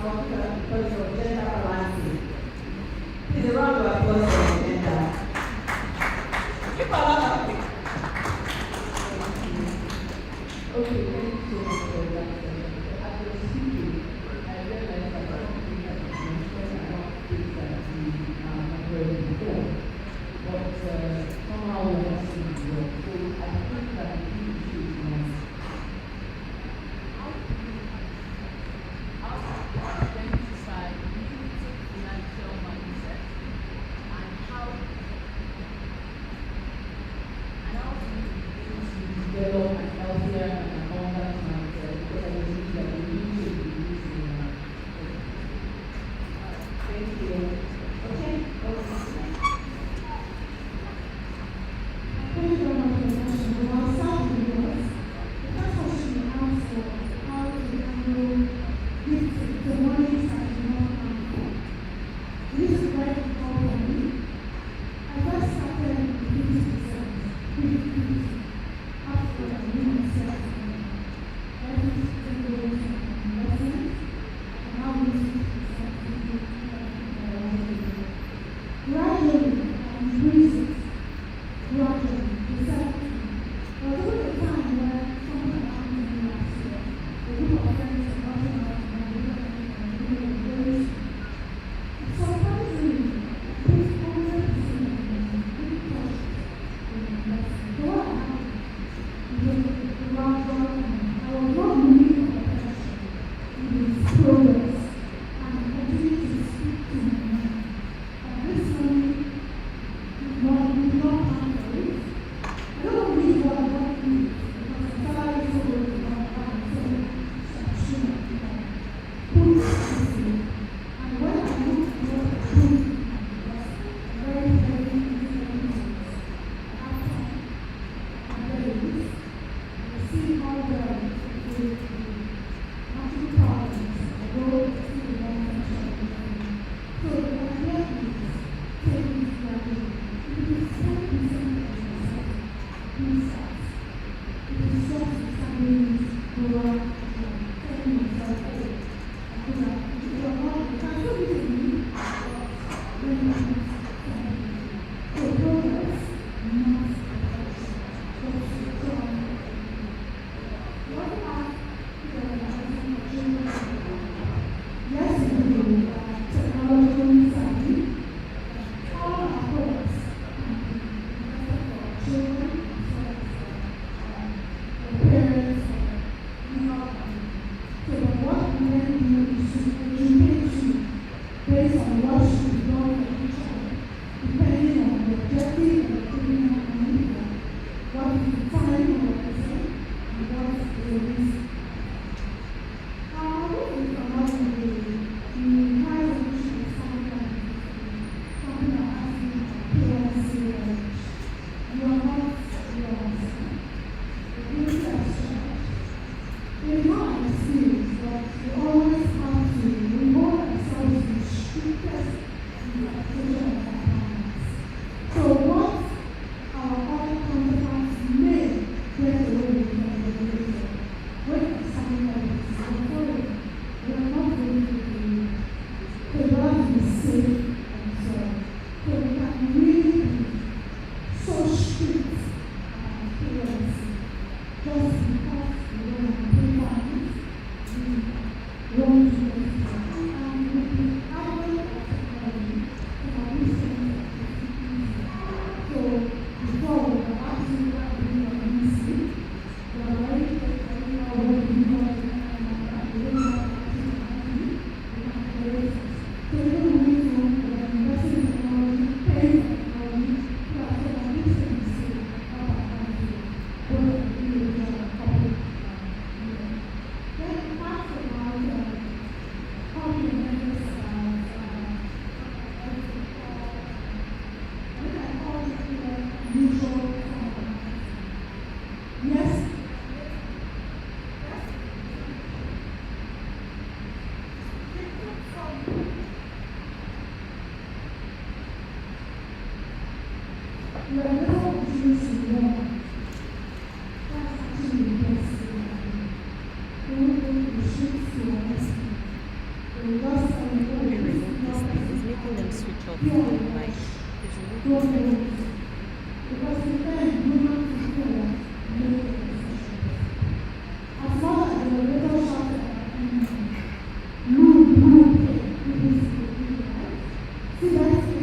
I'll put that because of gender balancing. Please, a round of applause for the gender. Keep a lot of it. Okay, thank you so much for that. As you were speaking, I realized that one of the things that you mentioned are not things that we have heard before. But somehow we're not seeing it well. So I think that the key issue is not how to identify limited financial mindset and how to develop a healthier and abundant mindset because I believe that we need to be using in our Thank you. Okay. Thank you very much for the question. I'll start with yours. The first question you asked was how to handle the warnings that do not come from. This is very difficult for me. I first started with 50%, 50-50. After I knew myself, every 50% goes to investment, and now I'm using 50% to do gradually, I increase it. Gradually, deceptively. There was a time where something happened to me last year. A group of friends were rushing out to my very surprisingly, I put 100% of my big projects in investment. So what happened? It was gradual, and I was not really on the pressure. It was progress, and I continued to speak to my mind. And this money did not plan for it. I don't believe what I want to do because the salary is so low to not have it, so I should have put it easily. And when I look at what I put in my very heavy influences, after I get this, I see how well it is actually problems. I go to the long-term strategy. So the idea is taking this gradually. It is 10% of yourself, please start. It is just determining your telling yourself, oh, I feel like if you're not, you can still be with me, but then you can so progress, not perfection. So what are the yes, we technologically savvy. All our products can be better for children as well as parents or not. So what we then do is to educate you based on what should be done for each other, depending on the objective and the criminal need, what is the time horizon, and what is the risk. How is the modern day? We have a mission of something that has been PLC range. You are not yours. The beauty has changed. It is not an excuse, but we always have to reward ourselves with strictest interpretation of our finance. So what our other counterparts may get away with from the regulator, when it's something like this, we are not going to be, the law is safe and so on. So we can really be so strict about PLC just because we don't have pay finance, we want to get it done. And with the advent of technology, some of these things are easy. So before we were absolutely doing on easy, we are already taking our way to do what we can and we don't have to do anything. We can create it. So even when we don't of like because the time human people make a decision. As much as the little shouted at anyone, see that's the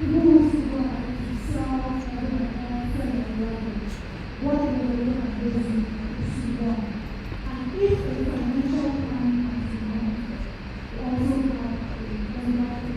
people who see go ahead to sell everyone else and what they will look at this is wrong. And if a financial plan has been done, they also have a member to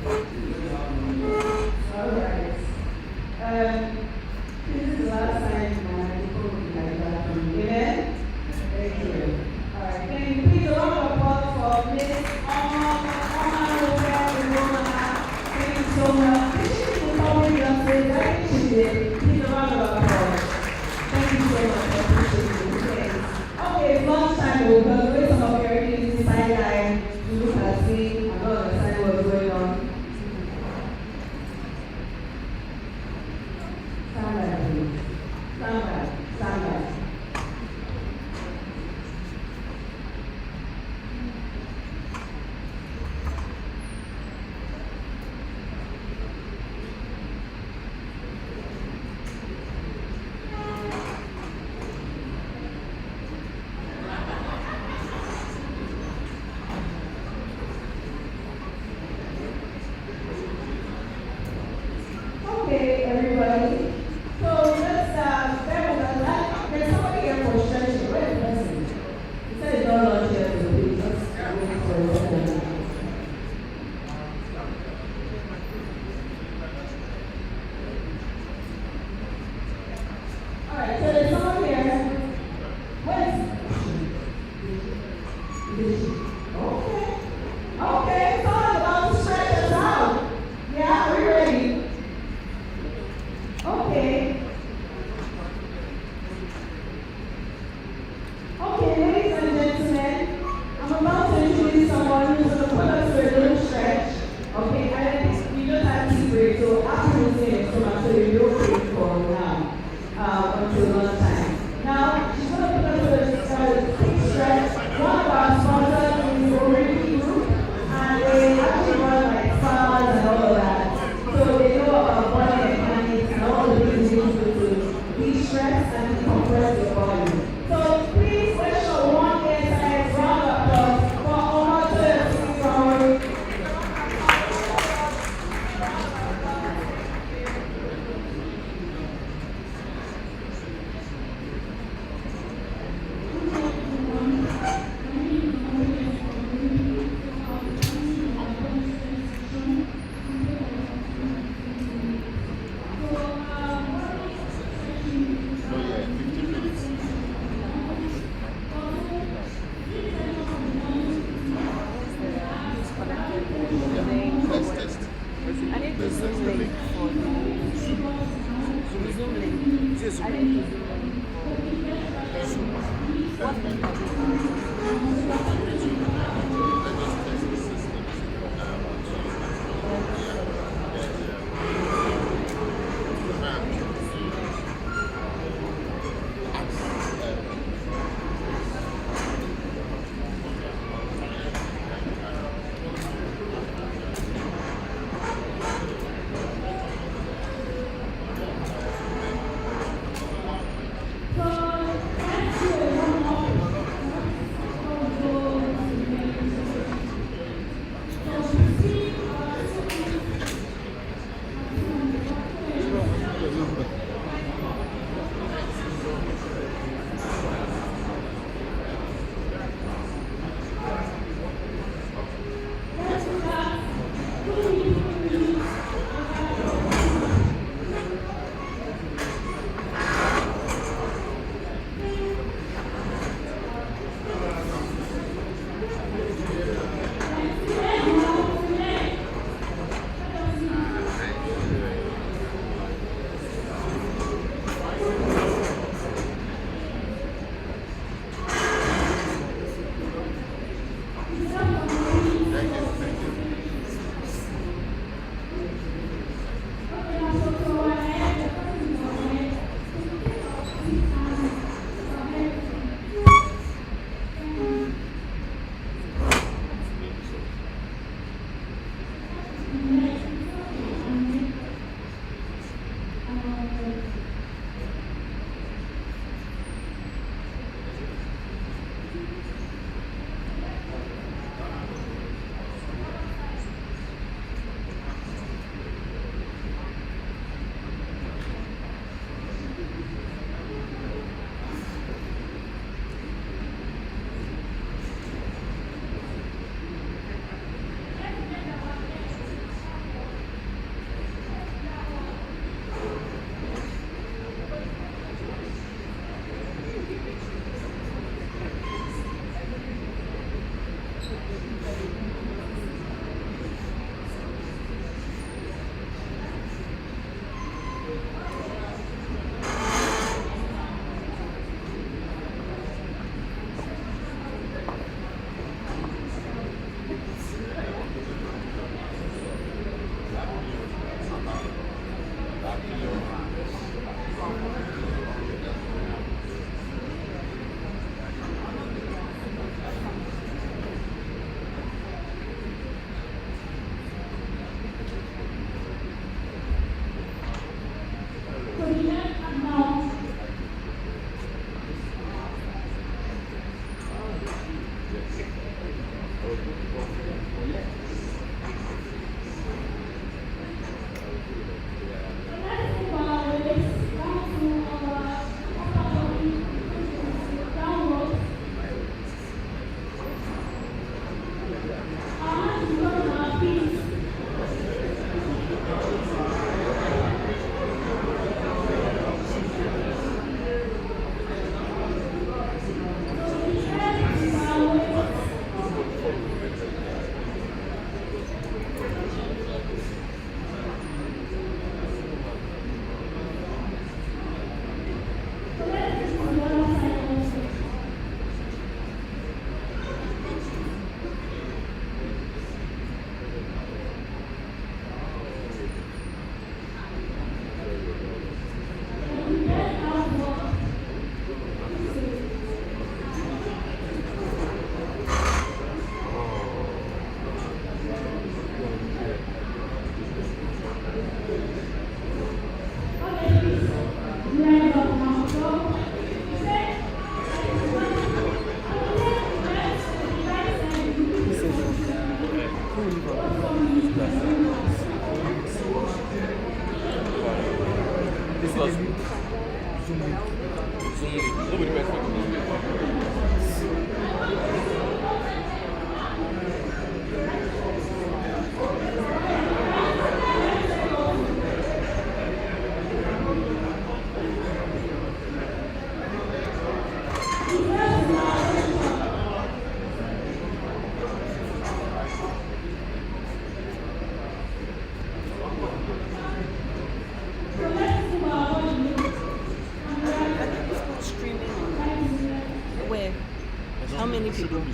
Alright. This is the last time my people will be like that. Amen? Thank you. Alright, can you please a round of applause for Miss Thank you so much. She will probably just say that she did. Please a round of applause. Thank you so much. I appreciate it. Thanks. Okay, it's lunchtime. We'll graduate some of your readings in sideline. You look at me. I don't understand what's going on. Stand by, please. Stand by. Stand by. Okay, everybody. So let's there's somebody here for stretching. Where is the person? He said it's not lunch yet, so please just wait for a second. Alright, so there's someone here. Where is she? Okay. Okay, someone's about to stretch us out. Yeah, are we ready? Okay. Okay, ladies and gentlemen, I'm about to introduce someone who's going to put us through a little stretch. Okay, and then we just have tea break, so after we say it, so I'm sure you're okay for now, until lunchtime. Now, she's going to put us through a quick stretch. One of our sponsors is already group, and they actually run like spas and all of that. So they know about body mechanics and all the things you need to de-stress and decompress your body. So please let's show one exercise round of applause for Omar from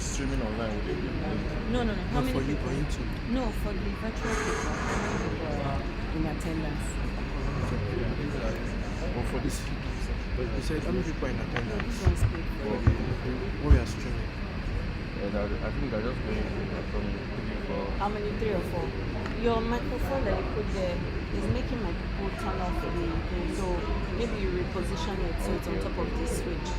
be streaming online, would it be played? No. How Not many for you, people? for YouTube. No, for the virtual people. How many people are in attendance? But for this, but you said how many people are in attendance? This one's paid for. What we are streaming. I think they're just going from 3 How many? 3 or 4? Your microphone that you put there is making my people turn off the thing. So maybe you reposition it so it's on top of this switch.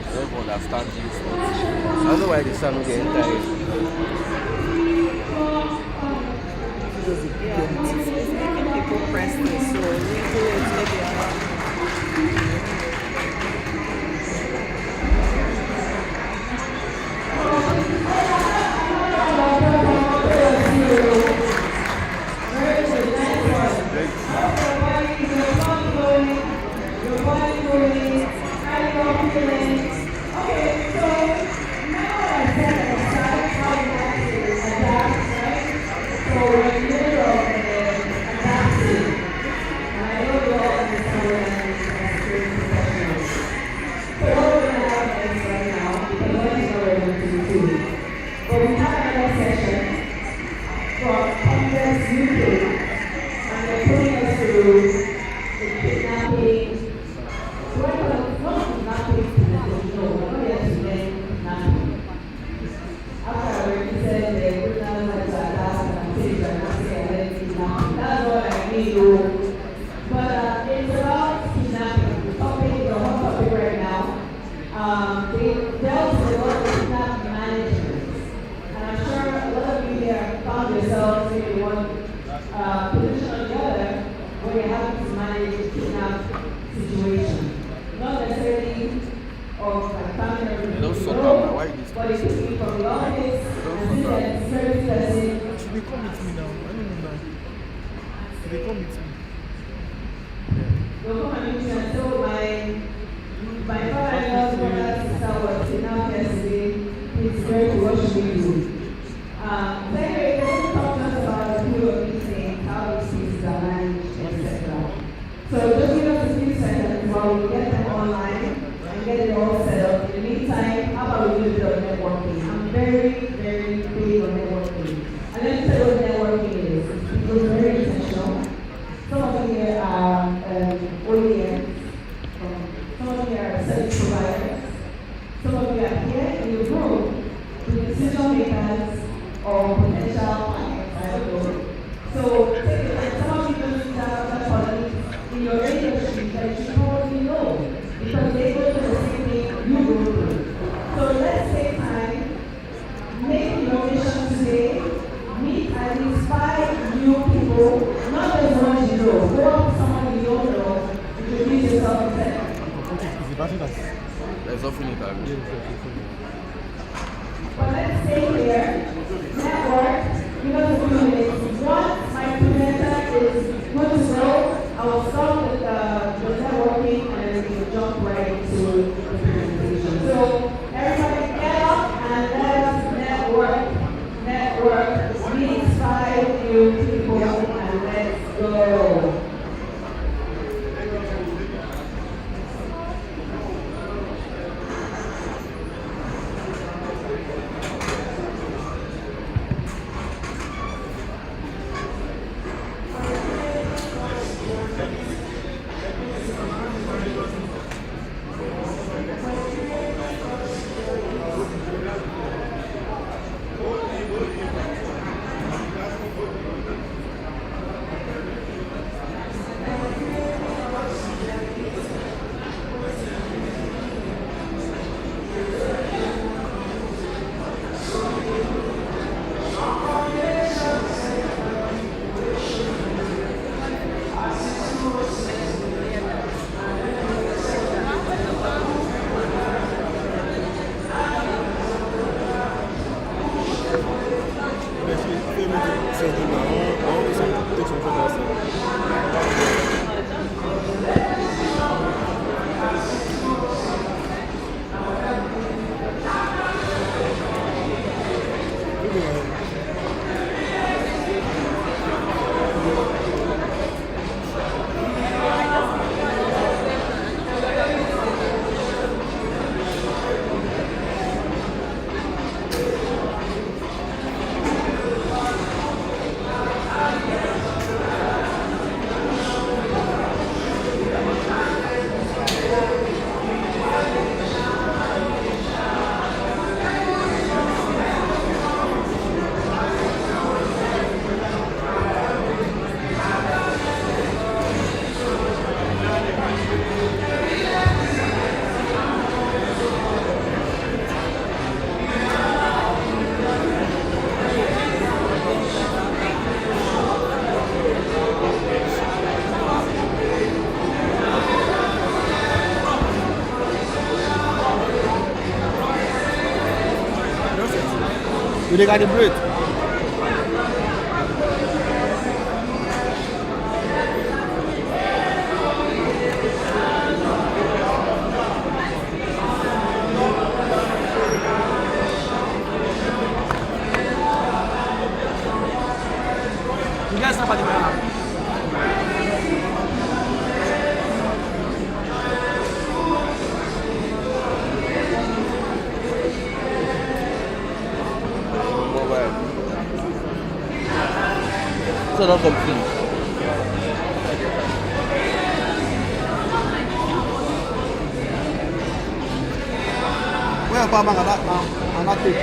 I don't understand this. I don't know why the sound get tired. Yeah, it's making people press this. So we do it maybe around. We dey calibrate. You guys have a So not complete. Where power bank and that tape?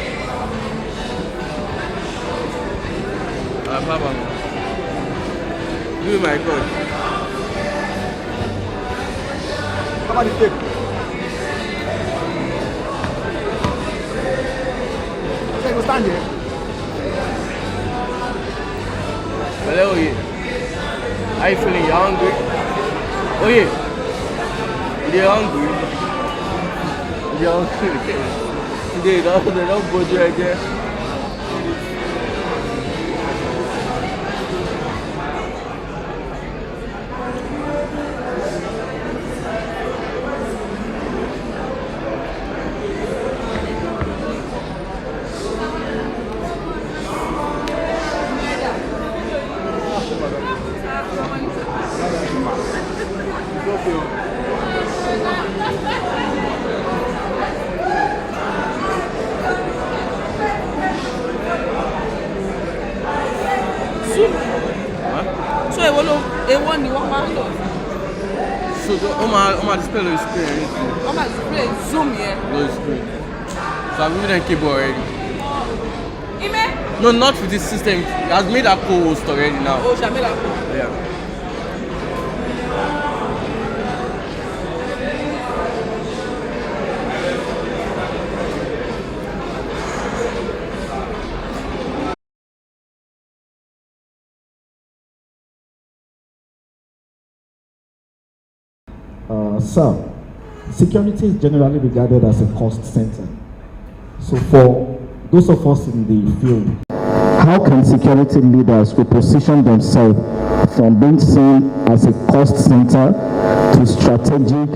Papa. Give me my code. How about the tape? So you go stand here. Hello, Oye. How you feeling? You hungry? Oye. You hungry? You hungry? They don't put you right there. So èwo ni wọ́n máa ń lò? So ó máa display lórí screen anything. Wọ́n máa display zoom yẹn. Lórí screen. So I've given them cable already. Ime? No, not with this system. It has made a co-host already now. Oh, Shamila. Yeah. Sir, security is generally regarded as a cost center. So for those of us in the field, how can security leaders reposition themselves from being seen as a cost center to strategic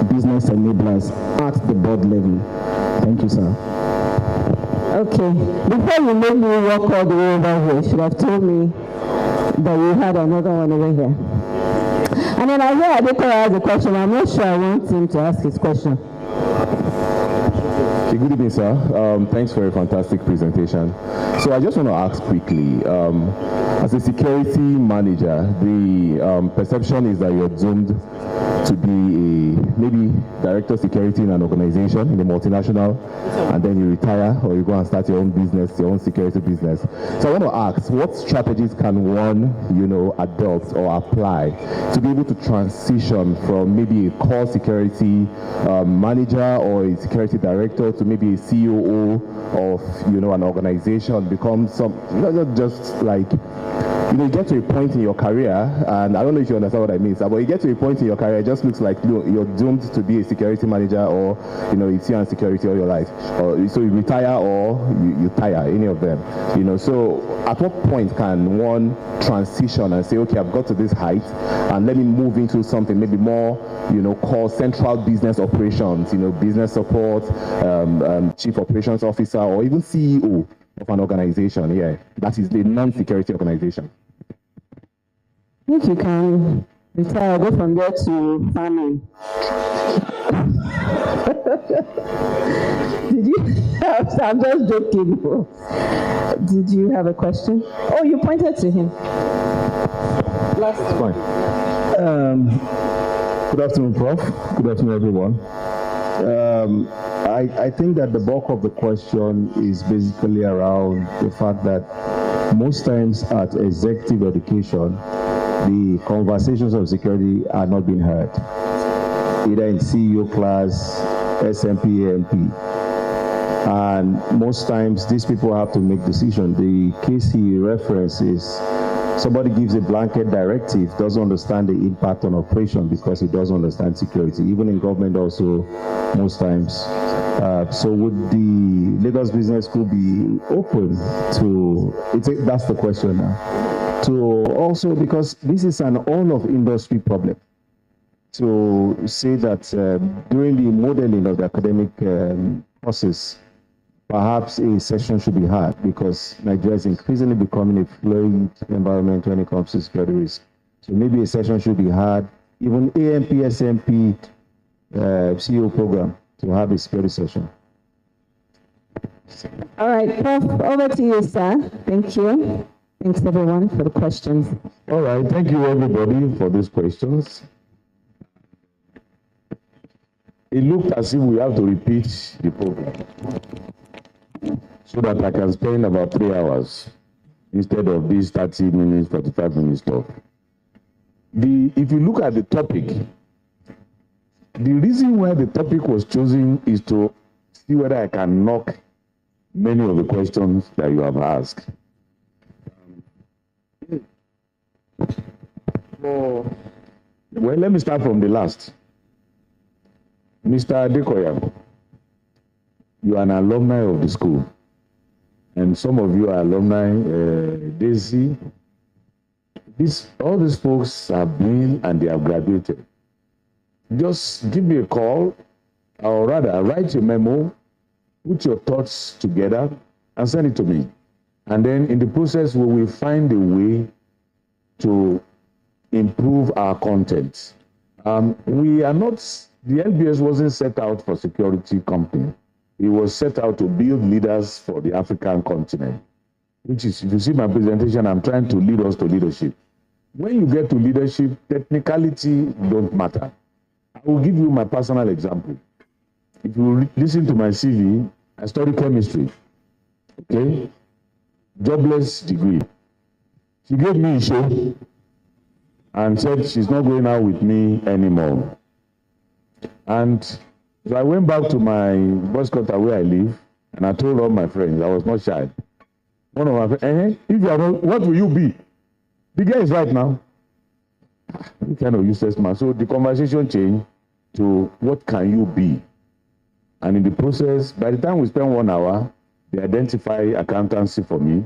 business enablers at the board level? Thank you, sir. Okay, before you made me walk all the way over here, you should have told me that you had another one over here. And then I hear Adeko has a question. I'm not sure I want him to ask his question. Okay, good evening, sir. Thanks for a fantastic presentation. So I just want to ask quickly, as a security manager, the perception is that you're doomed to be maybe director of security in an organization, in a multinational, and then you retire or you go and start your own business, your own security business. So I want to ask, what strategies can one, adopt or apply to be able to transition from maybe a core security manager or a security director to maybe a COO of, an organization, become not just like, you get to a point in your career, and I don't know if you understand what I mean, but you get to a point in your career, it just looks like you're doomed to be a security manager, or it's you and security all your life, or so you retire or you tire, any of them. So at what point can one transition and say, okay, I've got to this height, and let me move into something maybe more, called central business operations, business support, chief operations officer, or even CEO of an organization, that is the non-security organization. I think you can retire, go from there to farming. Did you have, I'm just joking. Did you have a question? Oh, you pointed to him. It's fine. Good afternoon, Prof. Good afternoon, everyone. I think that the bulk of the question is basically around the fact that most times at executive education, the conversations of security are not being heard, either in CEO class, SMP, MP. And most times, these people have to make decisions. The case he references, somebody gives a blanket directive, doesn't understand the impact on operation because he doesn't understand security. Even in government also, most times. So would the Lagos Business School be open to, that's the question now, to also, because this is an all-of-industry problem, to say that during the modeling of the academic process, perhaps a session should be had because Nigeria is increasingly becoming a fluid environment when it comes to security risk. So maybe a session should be had, even AMP, SMP, CEO program to have a security session. All right, Prof, over to you, sir. Thank you. Thanks, everyone, for the questions. All right, thank you, everybody, for these questions. It looked as if we have to repeat the program so that I can spend about 3 hours instead of these 30 minutes, 45 minutes talk. If you look at the topic, the reason why the topic was chosen is to see whether I can knock many of the questions that you have asked. Well, let me start from the last. Mr. Adekoya, you are an alumni of the school, and some of you are alumni, Daisy. All these folks have been and they have graduated. Just give me a call, or rather write a memo, put your thoughts together and send it to me. And then in the process, we will find a way to improve our content. We are not, the LBS wasn't set out for security company. It was set out to build leaders for the African continent, which is, if you see my presentation, I'm trying to lead us to leadership. When you get to leadership, technicality don't matter. I will give you my personal example. If you listen to my CV, I studied chemistry, okay? Jobless degree. She gave me a show and said she's not going out with me anymore. And so I went back to my boys' quarter where I live, and I told all my friends, I was not shy. One of my friends, if you are not, what will you be? The guy is right now. You kind of useless man. So the conversation changed to what can you be? And in the process, by the time we spend 1 hour, they identify accountancy for me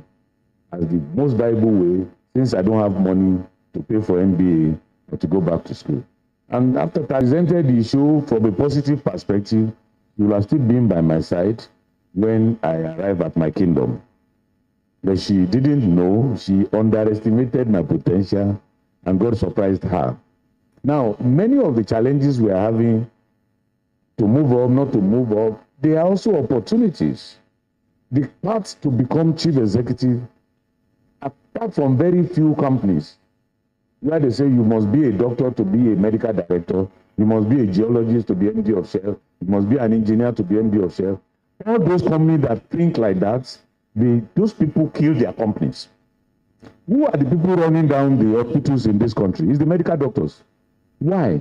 as the most valuable way, since I don't have money to pay for MBA or to go back to school. And after I presented the issue from a positive perspective, you will have still been by my side when I arrive at my kingdom. But she didn't know, she underestimated my potential, and God surprised her. Now, many of the challenges we are having to move up, not to move up, they are also opportunities. The path to become chief executive, apart from very few companies, where they say you must be a doctor to be a medical director, you must be a geologist to be MD of Shell, you must be an engineer to be MD of Shell. All those companies that think like that, those people kill their companies. Who are the people running down the hospitals in this country? It's the medical doctors. Why?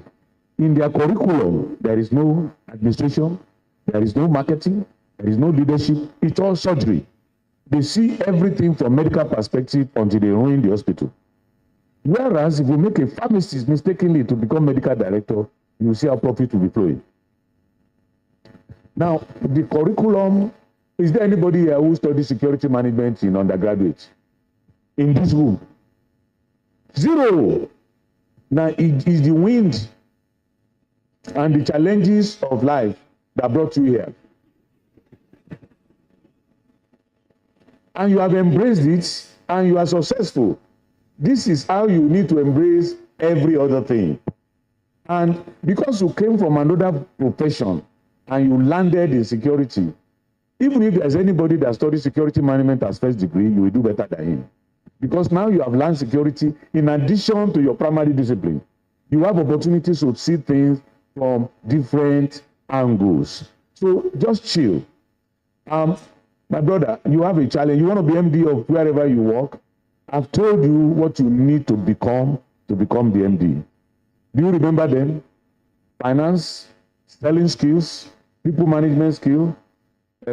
In their curriculum, there is no administration, there is no marketing, there is no leadership. It's all surgery. They see everything from medical perspective until they ruin the hospital. Whereas if you make a pharmacist mistakenly to become medical director, you will see how profit will be flowing. Now, the curriculum, is there anybody here who studies security management in undergraduate? In this room? Zero. Now, it is the wind and the challenges of life that brought you here. And you have embraced it, and you are successful. This is how you need to embrace every other thing. And because you came from another profession and you landed in security, even if there's anybody that studies security management as first degree, you will do better than him. Because now you have learned security in addition to your primary discipline. You have opportunities to see things from different angles. So just chill. My brother, you have a challenge. You want to be MD of wherever you work. I've told you what you need to become the MD. Do you remember them? Finance, selling skills, people management skill,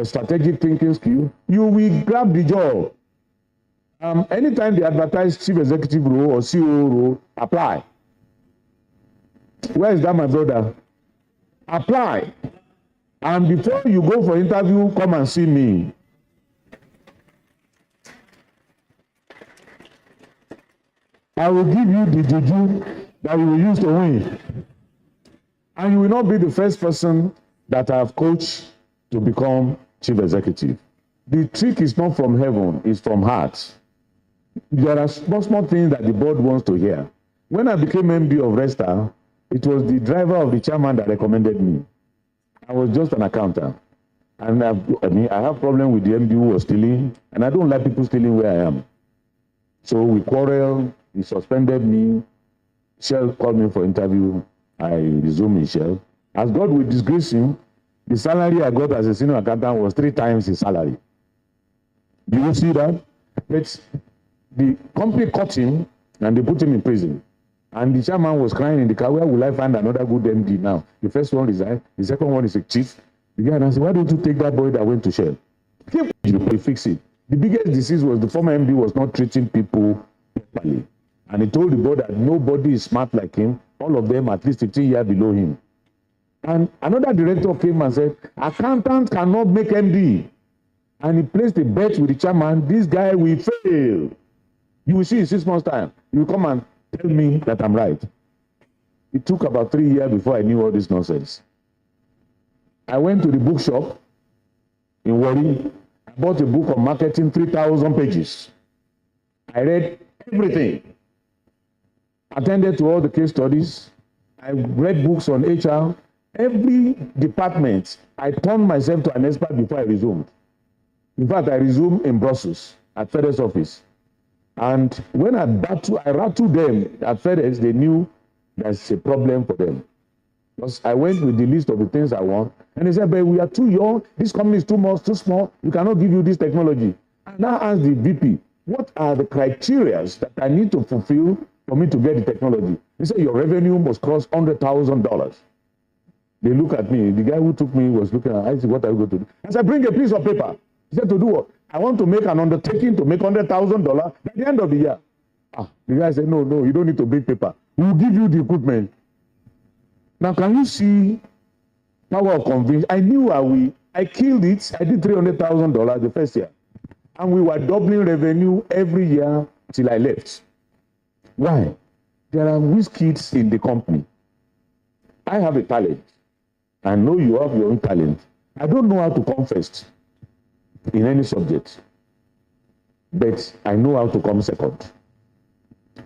strategic thinking skill, you will grab the job. Anytime they advertise chief executive role or CEO role, apply. Where is that, my brother? Apply. And before you go for interview, come and see me. I will give you the juju that you will use to win. And you will not be the first person that I have coached to become chief executive. The trick is not from heaven, it's from heart. There are small things that the board wants to hear. When I became MD of Resta, it was the driver of the chairman that recommended me. I was just an accountant. And I have problem with the MD who was stealing, and I don't like people stealing where I am. So we quarreled, he suspended me. Shell called me for interview. I resumed in Shell. As God will disgrace him, the salary I got as a senior accountant was 3 times his salary. Do you see that? But the company caught him and they put him in prison. And the chairman was crying in the car, where will I find another good MD now? The first one resigned, the second one is a chief. The guy said, why don't you take that boy that went to Shell? You fix it. The biggest disease was the former MD was not treating people properly. And he told the board that nobody is smart like him, all of them at least 15 years below him. And another director came and said, accountants cannot make MD. And he placed a bet with the chairman, this guy will fail. You will see in 6 months' time. You will come and tell me that I'm right. It took about 3 years before I knew all this nonsense. I went to the bookshop in Warri. I bought a book on marketing, 3,000 pages. I read everything. Attended to all the case studies. I read books on HR. Every department, I turned myself to an expert before I resumed. In fact, I resumed in Brussels at FedEx office. And when I rattled them at FedEx, they knew there's a problem for them. Because I went with the list of the things I want, and they said, but we are too young, this company is too small, we cannot give you this technology. I now asked the VP, what are the criteria that I need to fulfill for me to get the technology? He said, your revenue must cross $100,000. They look at me, the guy who took me was looking at me, I said, what are you going to do? I said, bring a piece of paper. He said, to do what? I want to make an undertaking to make $100,000 by the end of the year. The guy said, no, you don't need to bring paper. We'll give you the equipment. Now, can you see power of conviction? I knew I killed it. I did $300,000 the first year. And we were doubling revenue every year till I left. Why? There are whiz kids in the company. I have a talent. I know you have your own talent. I don't know how to come first in any subject. But I know how to come second.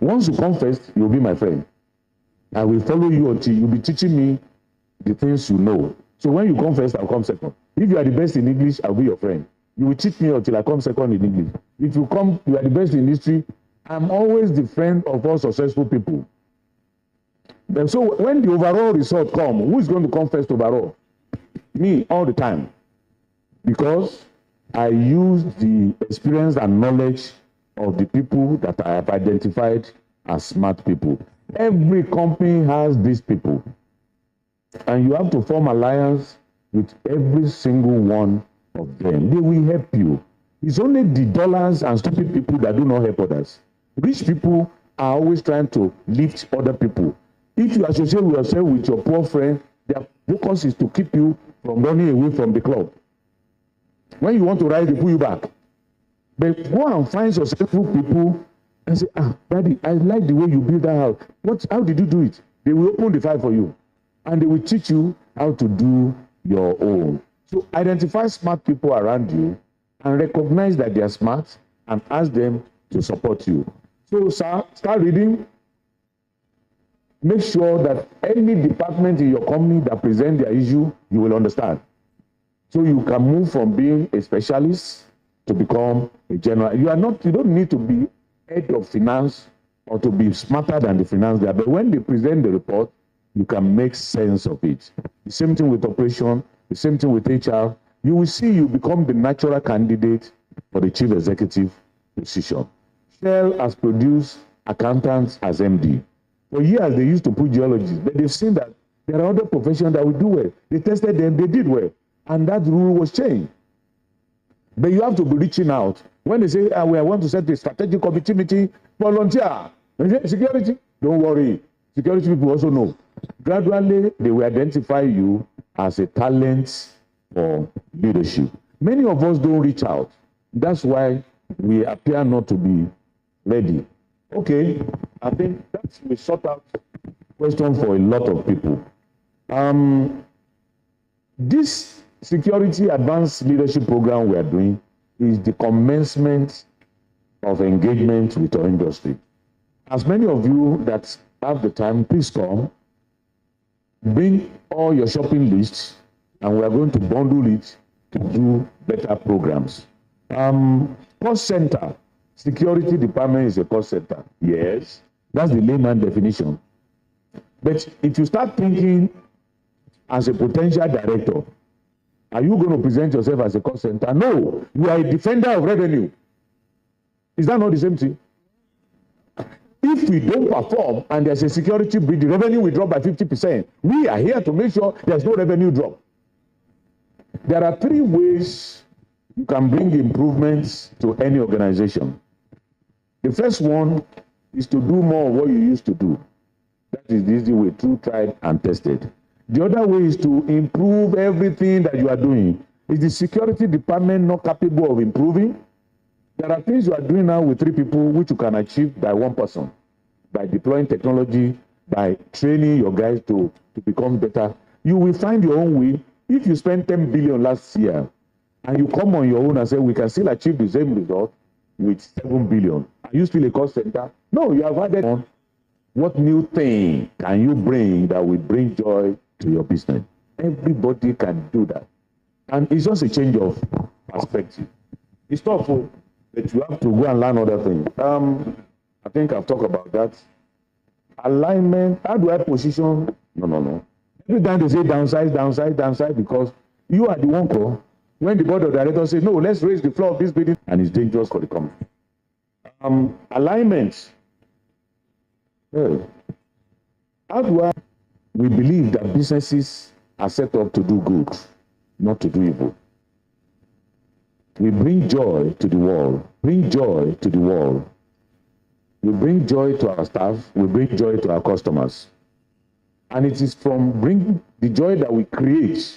Once you come first, you'll be my friend. I will follow you until you'll be teaching me the things you know. So when you come first, I'll come second. If you are the best in English, I'll be your friend. You will teach me until I come second in English. If you are the best in history, I'm always the friend of all successful people. And so when the overall result comes, who is going to come first overall? Me, all the time. Because I use the experience and knowledge of the people that I have identified as smart people. Every company has these people. And you have to form alliance with every single one of them. They will help you. It's only the dollars and stupid people that do not help others. Rich people are always trying to lift other people. If you associate yourself with your poor friend, their focus is to keep you from running away from the club. When you want to rise, they pull you back. But go and find successful people and say, Daddy, I like the way you build that house. How did you do it? They will open the file for you. And they will teach you how to do your own. So identify smart people around you and recognize that they are smart and ask them to support you. So start reading. Make sure that any department in your company that present their issue, you will understand. So you can move from being a specialist to become a general. You don't need to be head of finance or to be smarter than the finance guy. But when they present the report, you can make sense of it. The same thing with operation, the same thing with HR. You will see you become the natural candidate for the chief executive position. Shell has produced accountants as MD. For years, they used to put geologists, but they've seen that there are other professions that will do well. They tested them, they did well. And that rule was changed. But you have to be reaching out. When they say, we want to set a strategic committee meeting, volunteer. Security, don't worry. Security people also know. Gradually, they will identify you as a talent for leadership. Many of us don't reach out. That's why we appear not to be ready. Okay, I think that's we sort out question for a lot of people. This security advanced leadership program we are doing is the commencement of engagement with our industry. As many of you that have the time, please come, bring all your shopping lists, and we are going to bundle it to do better programs. Cost center, security department is a cost center. Yes, that's the layman definition. But if you start thinking as a potential director, are you going to present yourself as a cost center? No, you are a defender of revenue. Is that not the same thing? If we don't perform and there's a security breach, the revenue will drop by 50%. We are here to make sure there's no revenue drop. There are 3 ways you can bring improvements to any organization. The first one is to do more of what you used to do. That is the easy way, true, tried, and tested. The other way is to improve everything that you are doing. Is the security department not capable of improving? There are things you are doing now with 3 people which you can achieve by 1 person. By deploying technology, by training your guys to become better. You will find your own way. If you spend 10 billion last year and you come on your own and say we can still achieve the same result with 7 billion, are you still a cost center? No, you have added on. What new thing can you bring that will bring joy to your business? Everybody can do that. And it's just a change of perspective. It's thoughtful, but you have to go and learn other things. I think I've talked about that. Alignment, how do I position? No. Every time they say downsize, because you are the one call. When the board of directors say, no, let's raise the floor of this building, and it's dangerous for the company. Alignment. How do I? We believe that businesses are set up to do good, not to do evil. We bring joy to the world. Bring joy to the world. We bring joy to our staff. We bring joy to our customers. And it is from bringing the joy that we create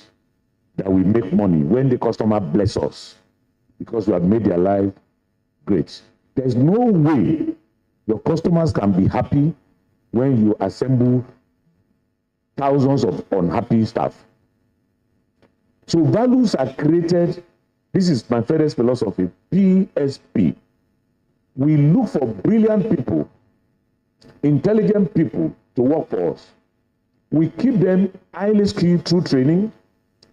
that we make money when the customer bless us, because we have made their life great. There's no way your customers can be happy when you assemble thousands of unhappy staff. So values are created. This is my first philosophy, PSP. We look for brilliant people, intelligent people to work for us. We keep them highly skilled through training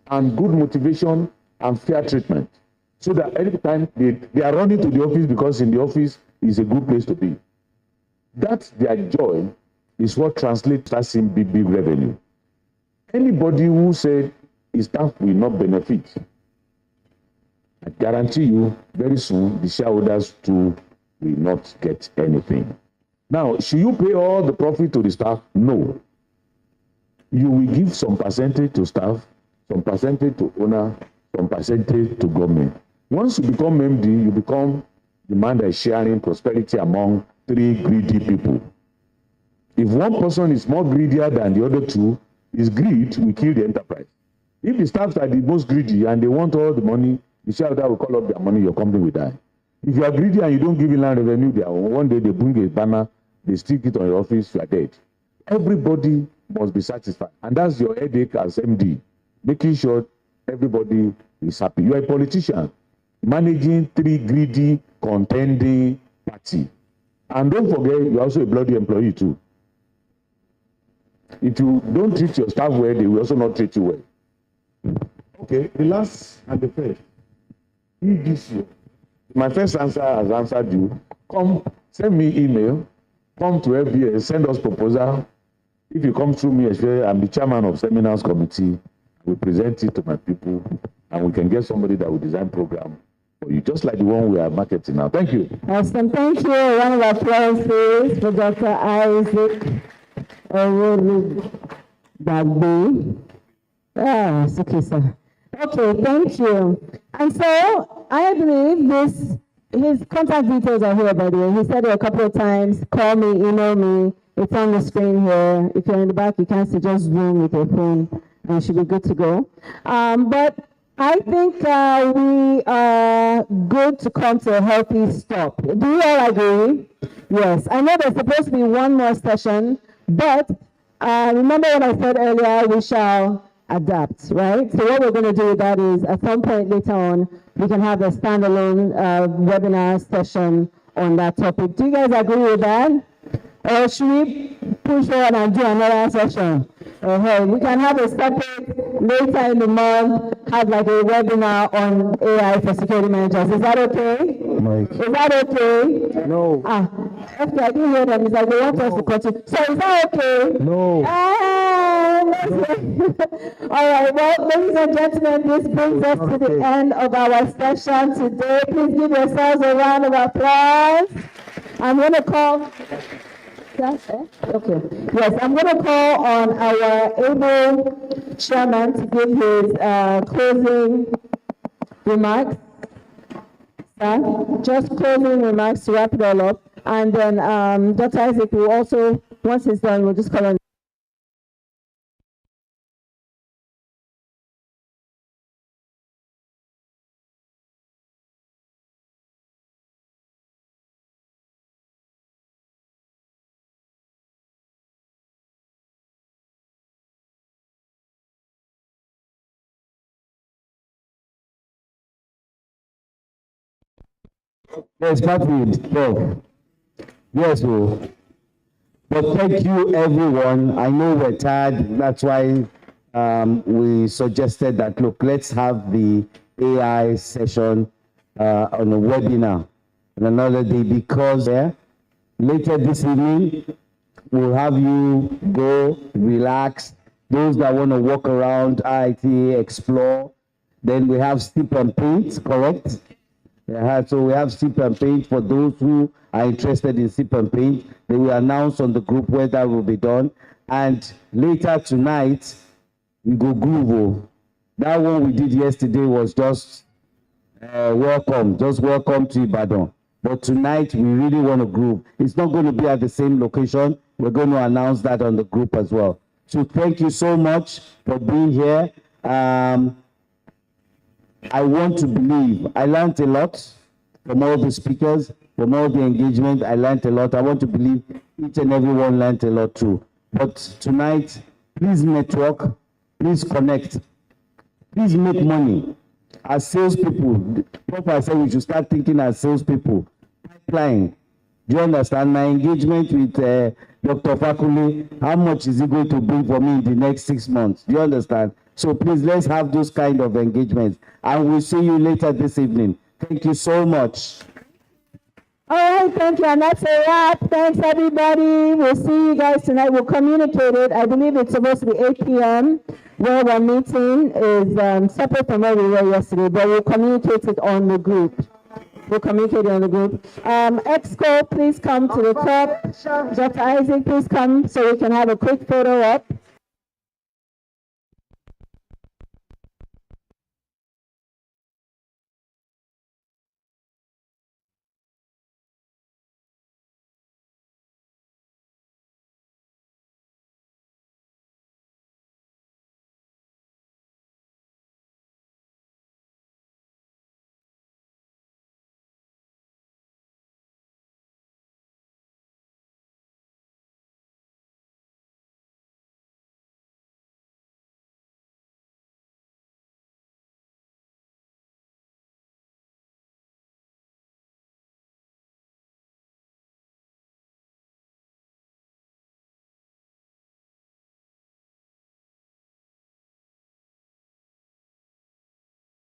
and good motivation and fair treatment, so that every time they are running to the office because in the office is a good place to be. That's their joy is what translates as in big revenue. Anybody who said his staff will not benefit, I guarantee you very soon the shareholders too will not get anything. Now, should you pay all the profit to the staff? No. You will give some percentage to staff, some percentage to owner, some percentage to government. Once you become MD, you become the man that is sharing prosperity among 3 greedy people. If one person is more greedier than the other 2, his greed will kill the enterprise. If the staffs are the most greedy and they want all the money, the shareholder will call up their money, your company will die. If you are greedy and you don't give inland revenue, one day they bring a banner, they stick it on your office, you are dead. Everybody must be satisfied. And that's your headache as MD, making sure everybody is happy. You are a politician, managing 3 greedy, contending parties. And don't forget, you're also a bloody employee too. If you don't treat your staff well, they will also not treat you well. Okay, the last and the first. EDC. My first answer has answered you. Come, send me email. Come to FBS, send us proposal. If you come through me, I'm the chairman of seminars committee. We present it to my people, and we can get somebody that will design program for you, just like the one we are marketing now. Thank you. Awesome. Thank you. Round of applause, please, for Dr. Isaac Bagbe. Ah, it's okay, sir. Okay, thank you. And so I believe his contact details are here, by the way. He said it a couple of times. Call me, email me. It's on the screen here. If you're in the back, you can see just Zoom with your phone, and you should be good to go. But I think we are good to come to a healthy stop. Do you all agree? Yes. I know there's supposed to be one more session, but remember what I said earlier, we shall adapt, right? So what we're going to do with that is at some point later on, we can have a standalone webinar session on that topic. Do you guys agree with that? Or should we push forward and do another session? We can have a separate, later in the month, have like a webinar on AI for security managers. Is that okay? Mike. Is that okay? No. Okay, I didn't hear them. It's like they want us to continue. So is that okay? No. All right, well, ladies and gentlemen, this brings us to the end of our session today. Please give yourselves a round of applause. I'm going to call... Okay. Yes, I'm going to call on our able chairman to give his closing remarks. Just closing remarks to wrap it all up. And then Dr. Isaac will also, once he's done, we'll just call on. Yes, Patrick. No. Yes, oh. But thank you, everyone. I know we're tired. That's why we suggested that, look, let's have the AI session on a webinar on another day, because later this evening, we'll have you go, relax. Those that want to walk around IT, explore. Then we have sip and paint, correct? So we have sip and paint for those who are interested in sip and paint. They will announce on the group where that will be done. And later tonight, we go groove. That one we did yesterday was just welcome to Ibadan. But tonight, we really want to groove. It's not going to be at the same location. We're going to announce that on the group as well. So thank you so much for being here. I want to believe. I learned a lot from all the speakers, from all the engagement. I learned a lot. I want to believe each and everyone learned a lot too. But tonight, please network, please connect, please make money. As salespeople, Prof said we should start thinking as salespeople. Pipeline. Do you understand? My engagement with Dr. Fakule, how much is he going to bring for me in the next 6 months? Do you understand? So please, let's have those kind of engagements. And we'll see you later this evening. Thank you so much. All right, thank you. And that's a wrap. Thanks, everybody. We'll see you guys tonight. We'll communicate it. I believe it's supposed to be 8 p.m. where our meeting is separate from where we were yesterday, but we'll communicate it on the group. We'll communicate it on the group. Exco, please come to the top. Dr. Isaac, please come so we can have a quick photo up.